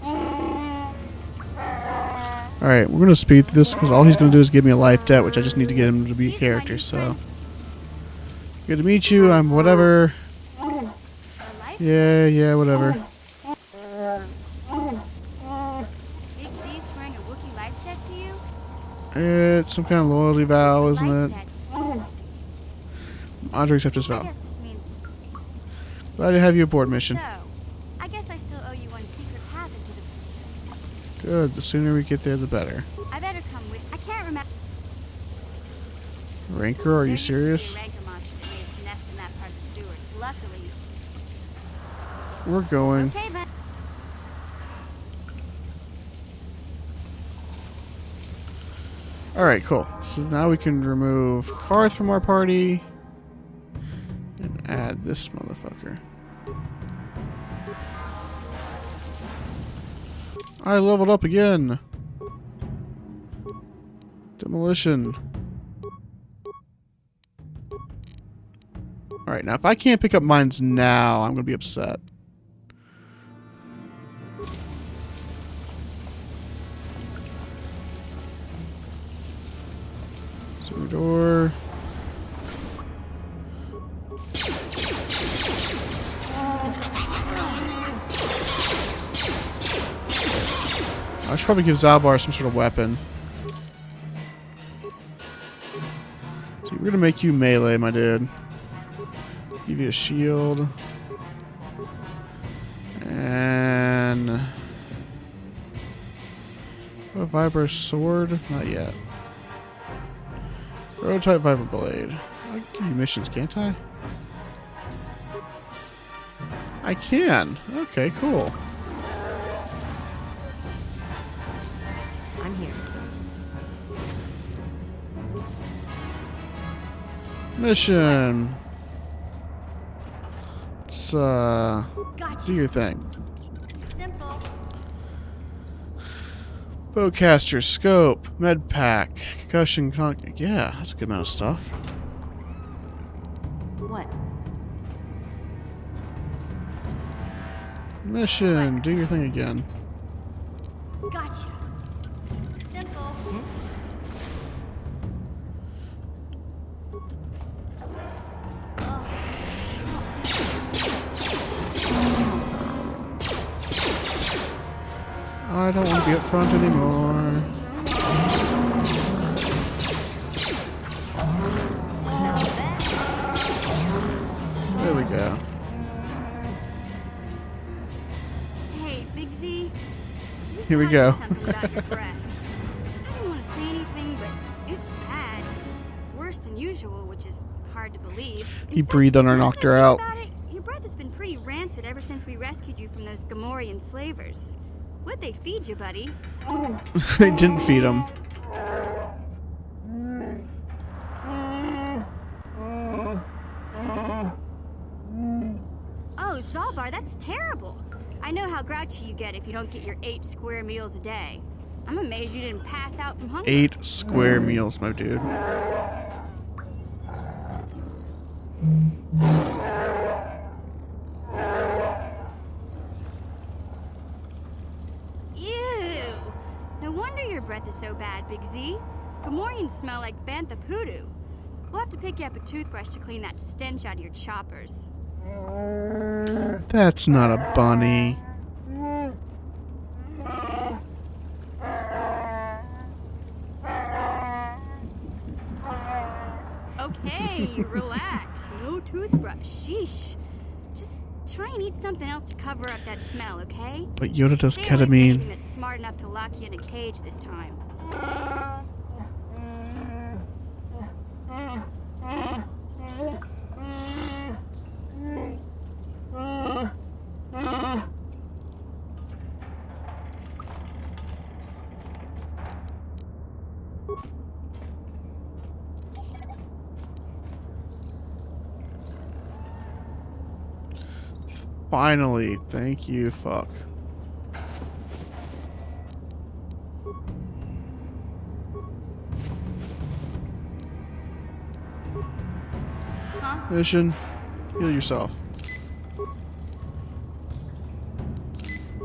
Alright, we're gonna speed through this because all he's gonna do is give me a life debt, which I just need to get him to be a character, so. Good to meet you, I'm whatever. Yeah, whatever. Big Z's swearing a Wookiee life debt to you? It's some kind of loyalty vow, isn't it? Honor to accept his vow. Glad to have you aboard mission. So, I guess I still owe you one secret path into the... Good, the sooner we get there, the better. I better come with... I can't remember... Rancor, are you serious? Rancor monster that made its nest in that part of the sewer. Luckily... We're going. Okay, then. Alright, cool. So now we can remove Karth from our party and add this motherfucker. I leveled up again. Demolition. Alright, now if I can't pick up mines now, I'm gonna be upset. Door. I should probably give Zalbar some sort of weapon. So we're gonna make you melee, my dude. Give you a shield. And a Viper sword? Not yet. Prototype Viper Blade. I'll give you missions, can't I? I can. Okay, cool. I'm here. Mission. Let's do your thing. Simple. Bowcaster, scope, med pack, concussion, yeah, that's a good amount of stuff. What? Mission, do your thing again. Gotcha. Simple. I don't want to be up front anymore. There we go. Hey, Big Z. You Here we go. Something about your breath. I didn't want to say anything, but it's bad. Worse than usual, which is hard to believe. He breathed on her, knocked her out. About it, your breath has been pretty rancid ever since we rescued you from those Gamorrean slavers. What'd they feed you, buddy? They didn't feed him. Oh, Zalbar, that's terrible. I know how grouchy you get if you don't get your 8 square meals a day. I'm amazed you didn't pass out from hunger. 8 square meals, my dude. Ew! No wonder your breath is so bad, Big Z. Gamorreans smell like bantha poodoo. We'll have to pick you up a toothbrush to clean that stench out of your choppers. That's not a bunny. Okay, relax. No toothbrush. Sheesh. Just try and eat something else to cover up that smell, okay? But Yoda does Stay away from ketamine. anything that's smart enough to lock you in a cage this time. Finally, thank you, fuck. Mission, heal yourself.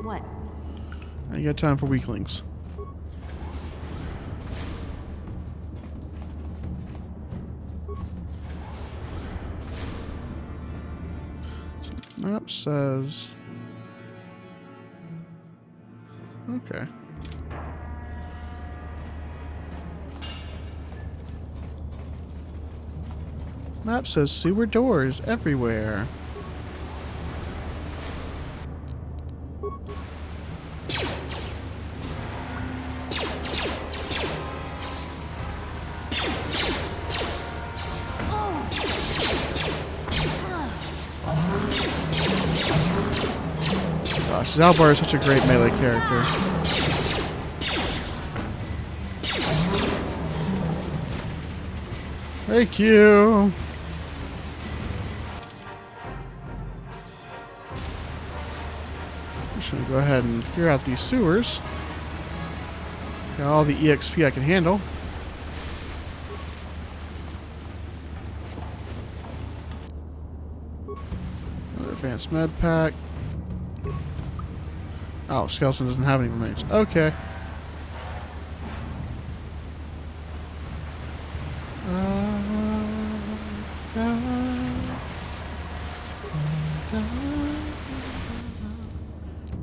What? I got time for weaklings. Map says... Okay. Map says sewer doors everywhere. Gosh, Zalbar is such a great melee character. Thank you. I'm just gonna go ahead and clear out these sewers. Got all the EXP I can handle. Another advanced med pack. Oh, skeleton doesn't have any remains. Okay.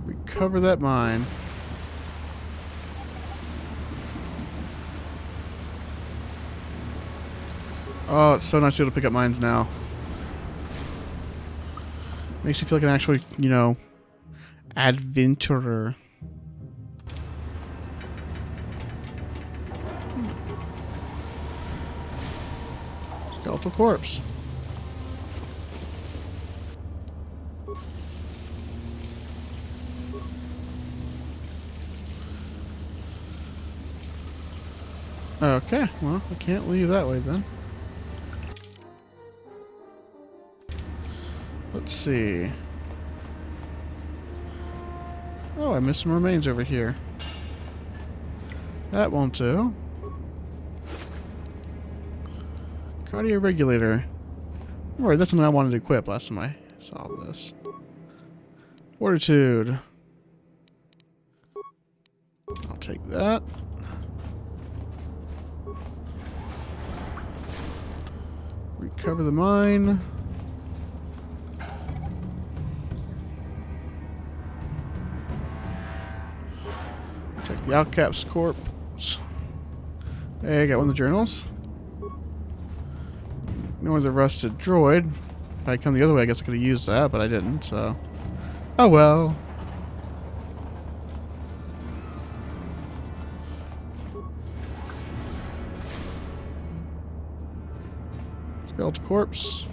Recover that mine. Oh, it's so nice to be able to pick up mines now. Makes you feel like an actual, you know, adventurer. Skeletal corpse. Okay, well, I can't leave that way then. Let's see. Oh, I missed some remains over here. That won't do. Cardio regulator. Alright, that's something I wanted to equip last time I saw this. Fortitude. I'll take that. Recover the mine. Check the Outcap's corpse. Hey, I got one of the journals. Ignore the rusted droid. If I come the other way, I guess I could have used that, but I didn't, so... Oh well. Skeletal corpse.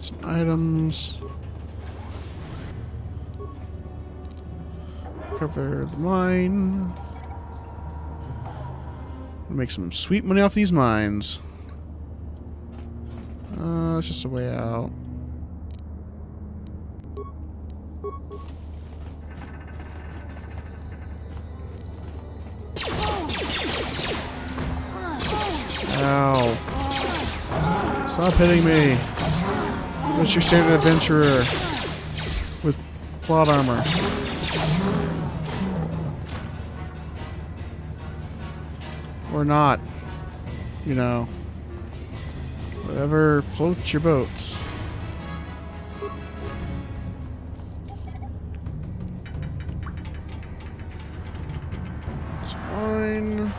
Some items. Cover the mine. Make some sweet money off these mines. It's just a way out. Ow. Stop hitting me. What's your standard adventurer with plot armor? Or not. You know. Whatever floats your boats. It's fine.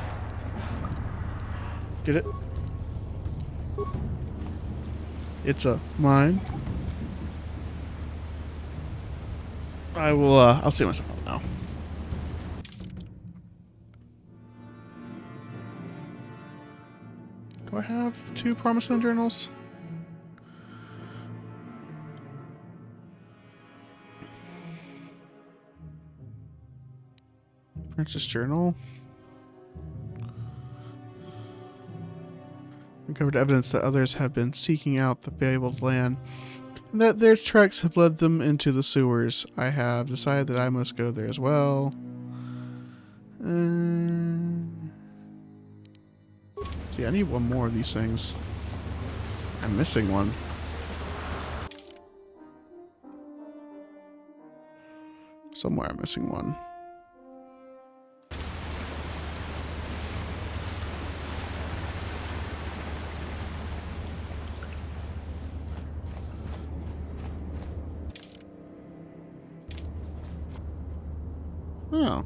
Get it? It's a mine. I will, I'll see myself out now. Do I have 2 Promised Land journals? Princess Journal. Uncovered evidence that others have been seeking out the fabled land, and that their treks have led them into the sewers. I have decided that I must go there as well. See, I need one more of these things. I'm missing one. Somewhere I'm missing one. Oh.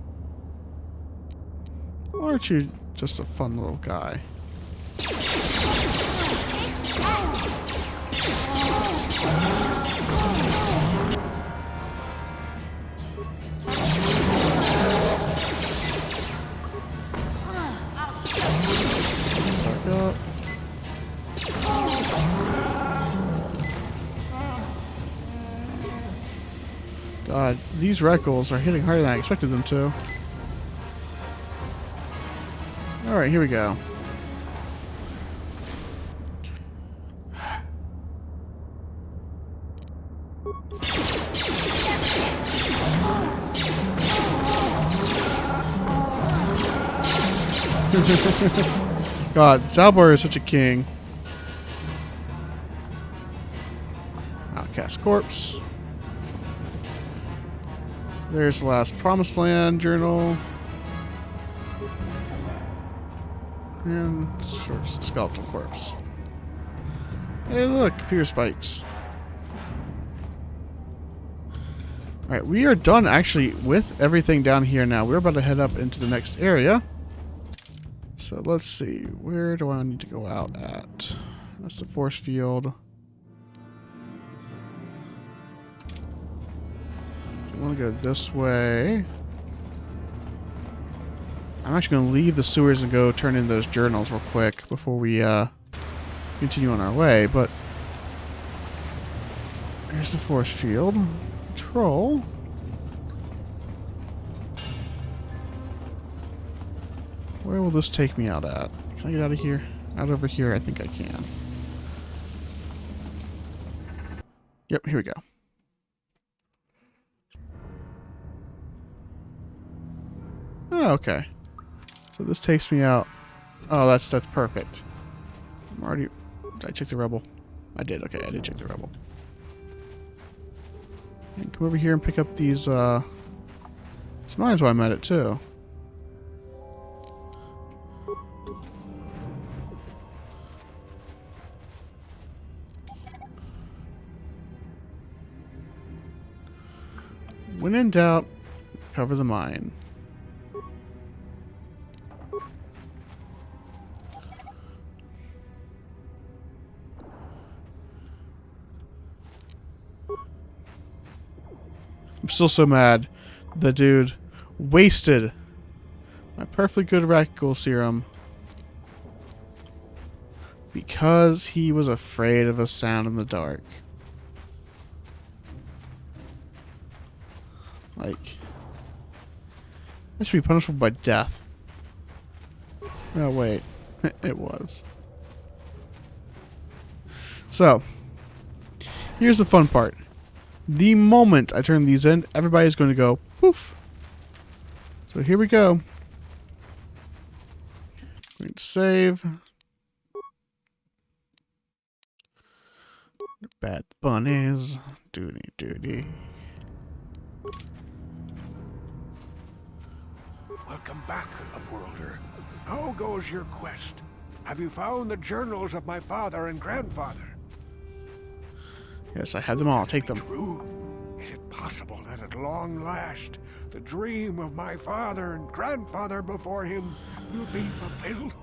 Why aren't you just a fun little guy? Back up. God, these Reckles are hitting harder than I expected them to. Alright, here we go. God, Zalbar is such a king. Outcast corpse. There's the last Promised Land journal. And skeletal corpse. Hey look, computer spikes. Alright, we are done actually with everything down here now. We're about to head up into the next area. So let's see, where do I need to go out at? That's the force field. I want to go this way. I'm actually going to leave the sewers and go turn in those journals real quick before we continue on our way, but here's the force field. Control. Where will this take me out at? Can I get out of here? Out over here? I think I can. Yep, here we go. Oh, okay. So this takes me out. Oh, that's perfect. I'm already... Did I check the rebel? I did. Okay, I did check the rebel. And come over here and pick up these mines while I'm at it too. When in doubt, cover the mine. I'm still so mad. The dude wasted my perfectly good Raccoon serum Because he was afraid of a sound in the dark. Like, that should be punishable by death. No, wait. It was. So, here's the fun part. The moment I turn these in, everybody's going to go poof. So here we go. Going to save. Bad bunnies. Duty. Welcome back, Upworlder. How goes your quest? Have you found the journals of my father and grandfather? Yes, I have them all. Take them. True. Is it possible that at long last, the dream of my father and grandfather before him will be fulfilled?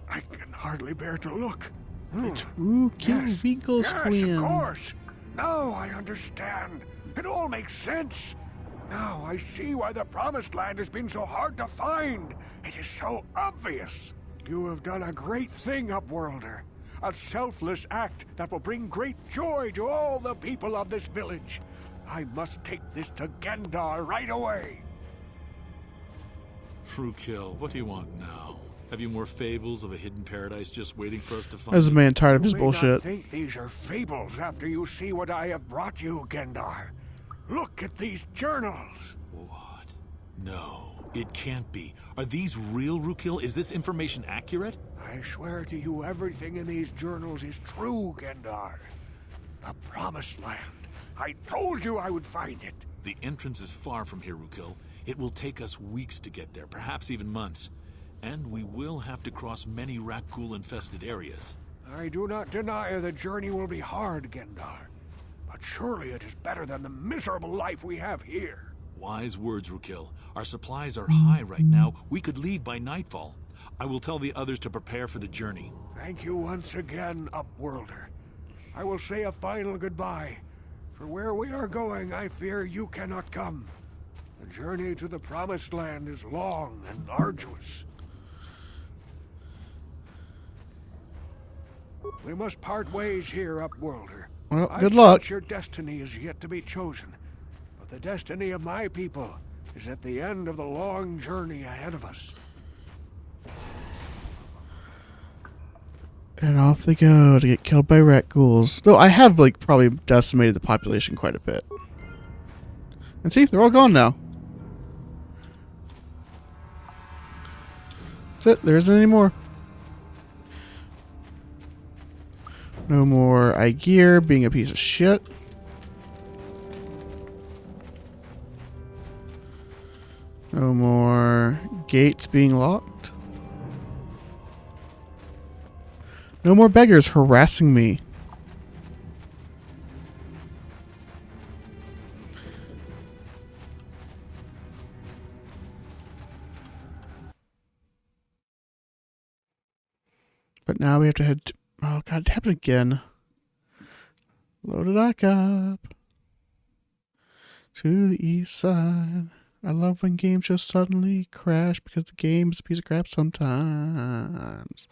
I can hardly bear to look. Ooh, kill Yes, Winkle's Queen. of course. Now I understand. It all makes sense. Now I see why the Promised Land has been so hard to find. It is so obvious. You have done a great thing, Upworlder. A selfless act that will bring great joy to all the people of this village. I must take this to Gendar right away. Frukill, what do you want now? Have you more fables of a hidden paradise just waiting for us to find? As a man tired of his You may not bullshit. think these are fables after you see what I have brought you, Gendar. Look at these journals. What? No, it can't be. Are these real, Rukil? Is this information accurate? I swear to you, everything in these journals is true, Gendar. The Promised Land. I told you I would find it. The entrance is far from here, Rukil. It will take us weeks to get there, perhaps even months. And we will have to cross many Rakghoul-infested areas. I do not deny the journey will be hard, Gendar. But surely it is better than the miserable life we have here. Wise words, Rukil. Our supplies are high right now. We could leave by nightfall. I will tell the others to prepare for the journey. Thank you once again, Upworlder. I will say a final goodbye. For where we are going, I fear you cannot come. The journey to the Promised Land is long and arduous. We must part ways here, Upworlder. Well, I good luck. sense your destiny is yet to be chosen. But the destiny of my people is at the end of the long journey ahead of us. And off they go to get killed by Rakghouls. Though I have, like, probably decimated the population quite a bit. And see, they're all gone now. That's it. There isn't any more. No more Aegir being a piece of shit. No more gates being locked. No more beggars harassing me. But now we have to head to, oh god, it happened again. Load it back up. To the east side. I love when games just suddenly crash because the game is a piece of crap sometimes.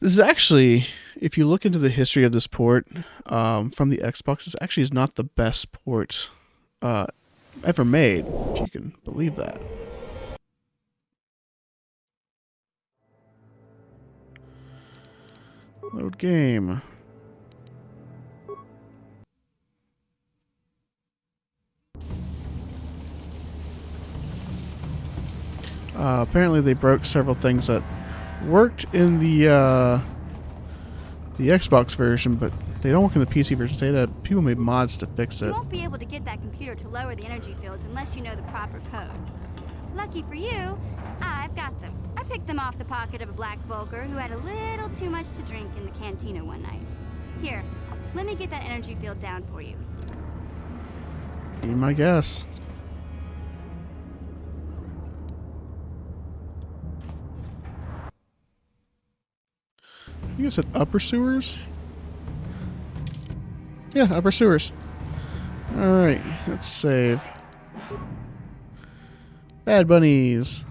This is actually, if you look into the history of this port from the Xbox, this actually is not the best port ever made, if you can believe that. Load game. Apparently they broke several things that worked in the Xbox version, but they don't work in the PC version. People made mods to fix You it. won't be able to get that computer to lower the energy fields unless you know the proper codes. Lucky for you, I've got them. I picked them off the pocket of a black Volker who had a little too much to drink in the cantina one night. Here, let me get that energy field down for you. Be my guess. I think it said upper sewers? Yeah, upper sewers. Alright, let's save. Bad bunnies.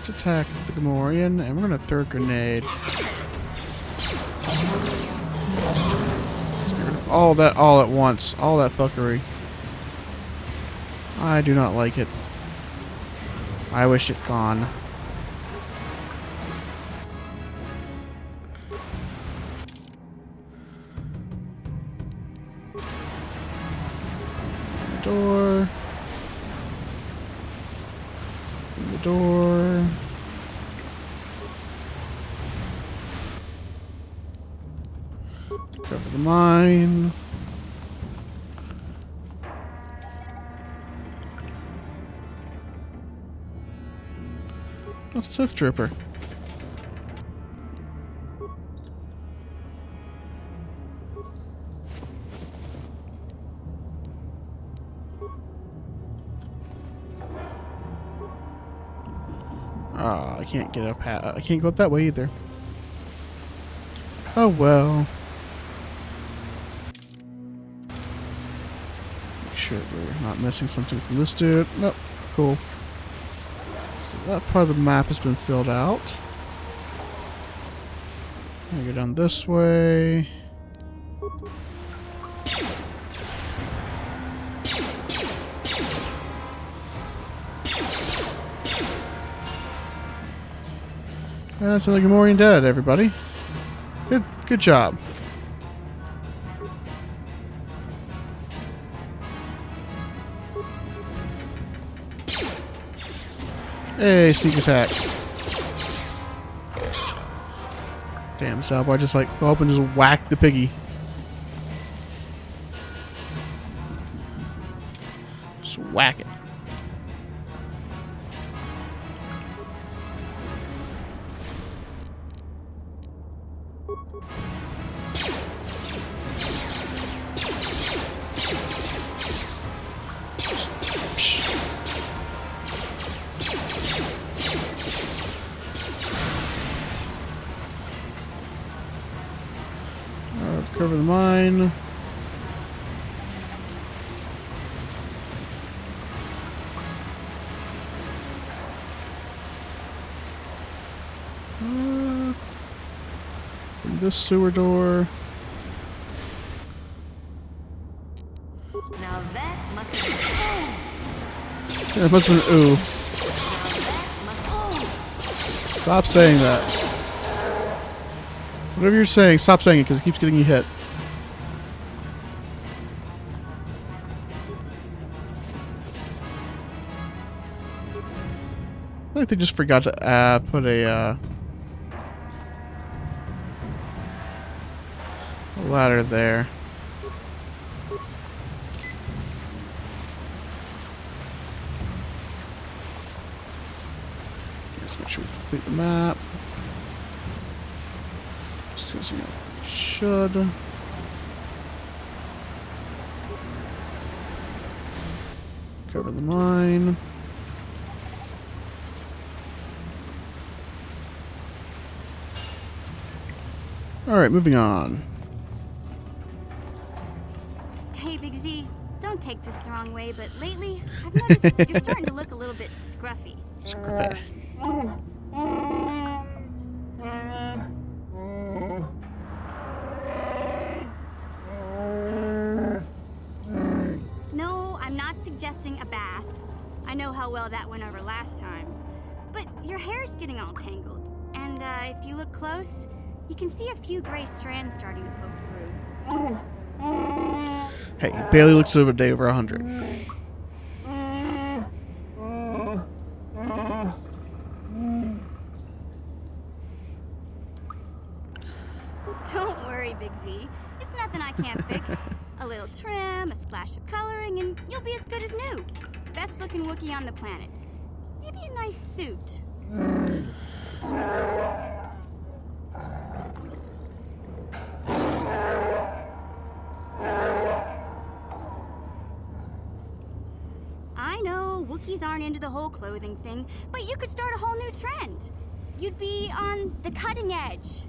Let's attack the Gamorrean, and we're gonna throw a grenade. All that all at once. All that fuckery. I do not like it. I wish it gone. Door. The door. Cover the mine. What's a Sith Trooper? Ah, I can't get up. I can't go up that way either. Oh well. Make sure we're not missing something from this dude. Nope. Cool. So that part of the map has been filled out. I'm gonna go down this way. That's the Gamorrean dead, everybody. Good job. Hey, sneak attack. Damn, Salboy just like go up and just whack the piggy. Just whack it. Cover the mine. This sewer door. Now that must have been Yeah, that must have been ooh. Stop saying that. Whatever you're saying, stop saying it because it keeps getting you hit. I think they just forgot to put a ladder there. Let's make sure we complete the map. Just because, you know, should. Cover the mine. Alright, moving on. Hey, Big Z, don't take this the wrong way, but lately, I've noticed you're starting to look a little bit scruffy. Scruffy. No, I'm not suggesting a bath. I know how well that went over last time. But your hair's getting all tangled. And if you look close, you can see a few gray strands starting to poke through. Hey, he barely looks over a day over 100. Don't worry, Big Z. It's nothing I can't fix. A little trim, a splash of coloring, and you'll be as good as new. Best looking Wookiee on the planet. Maybe a nice suit. I know Wookiees aren't into the whole clothing thing, but you could start a whole new trend. You'd be on the cutting edge.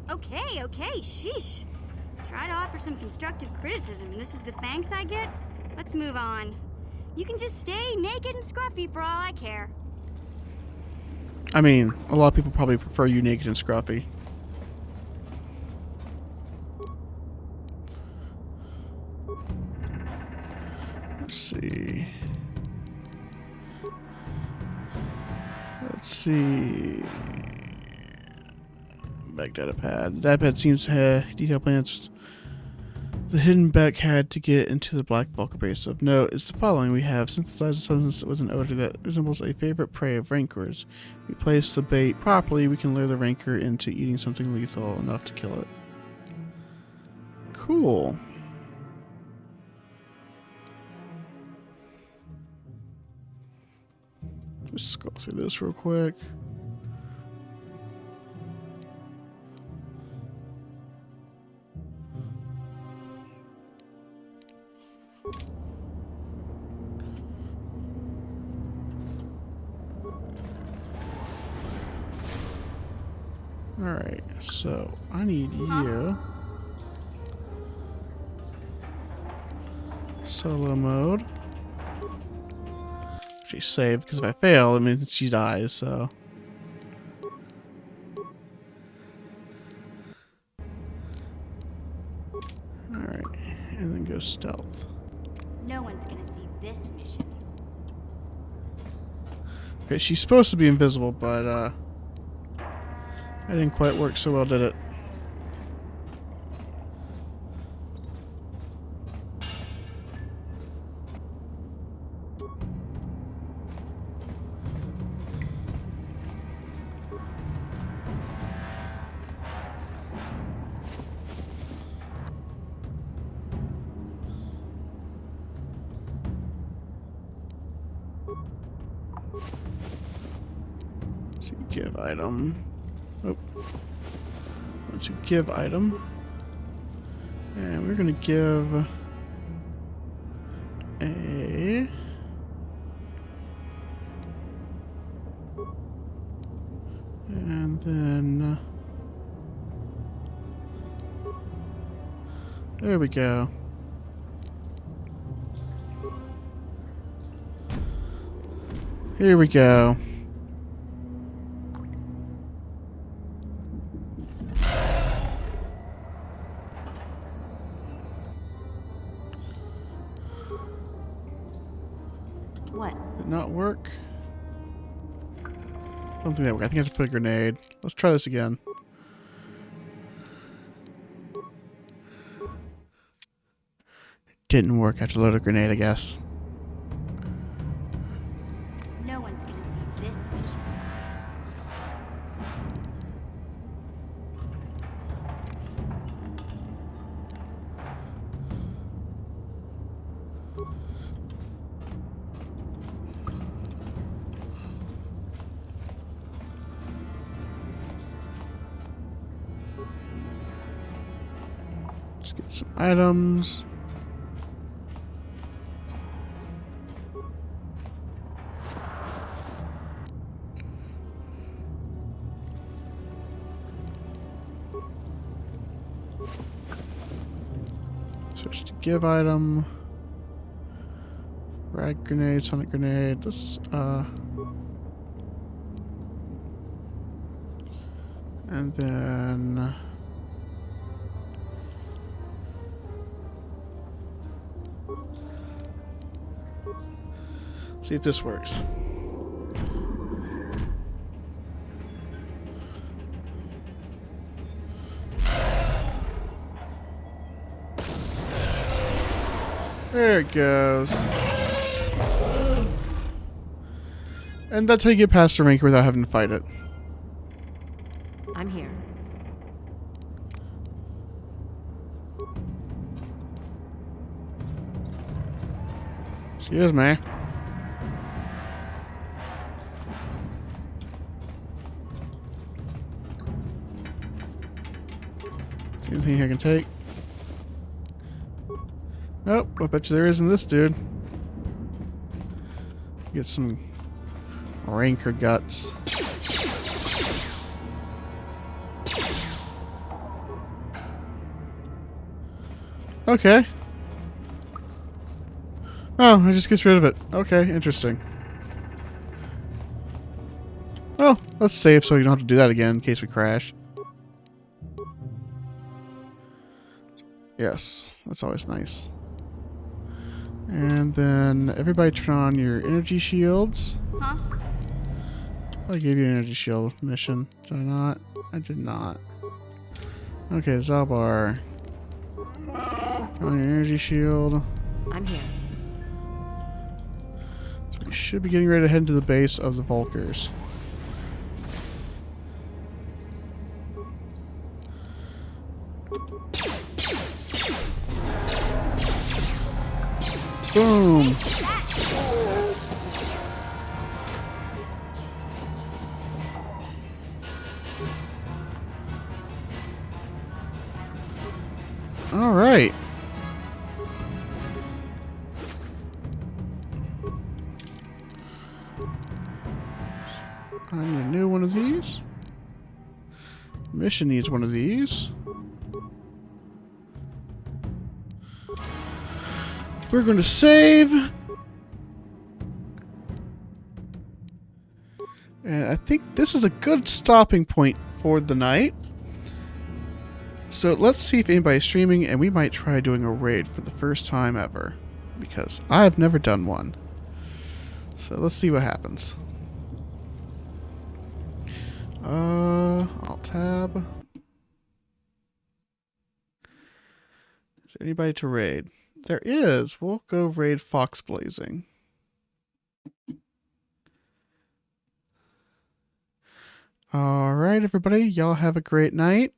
Okay, sheesh. Try to offer some constructive criticism, and this is the thanks I get? Let's move on. You can just stay naked and scruffy for all I care. I mean, a lot of people probably prefer you naked and scruffy. Let's see. Let's see. Back data pad. The data pad seems to have detailed plans. The hidden Beck had to get into the Black Vulcan base. Of note is the following. We have synthesized a substance with an odor that resembles a favorite prey of rancors. If we place the bait properly, we can lure the rancor into eating something lethal enough to kill it. Cool. Just scroll through this real quick. Alright, so I need you. Solo mode. She saved because if I fail, I mean she dies, so. Alright, and then go stealth. No one's gonna see this mission. Okay, she's supposed to be invisible, but that didn't quite work so well, did it? So give item. Oh. Want to give item. And we're gonna give a and then there we go. Here we go. What? Did not work. I don't think that worked. I think I have to put a grenade. Let's try this again. Didn't work. I have to load a grenade, I guess. No one's gonna see this mission. Let's get some items. Search to give item. Frag grenade, sonic grenade. Let's and then see if this works. There it goes. And that's how you get past the rancor without having to fight it. I'm here. Excuse me. Anything I can take? Nope, I bet you there isn't this dude. Get some rancor guts. Okay. Oh, it just gets rid of it. Okay, interesting. Well, let's save so you don't have to do that again in case we crash. Yes, that's always nice. And then everybody turn on your energy shields. Huh? I gave you an energy shield mission. Did I not? I did not. Okay, Zalbar. Turn on your energy shield. I'm here. So we should be getting ready to head into the base of the Vulkars. Boom! All right. I need a new one of these. Mission needs one of these. We're going to save. And I think this is a good stopping point for the night. So let's see if anybody's streaming, and we might try doing a raid for the first time ever. Because I've never done one. So let's see what happens. Alt tab. Is there anybody to raid? There is. We'll go raid Fox Blazing. Alright, everybody. Y'all have a great night.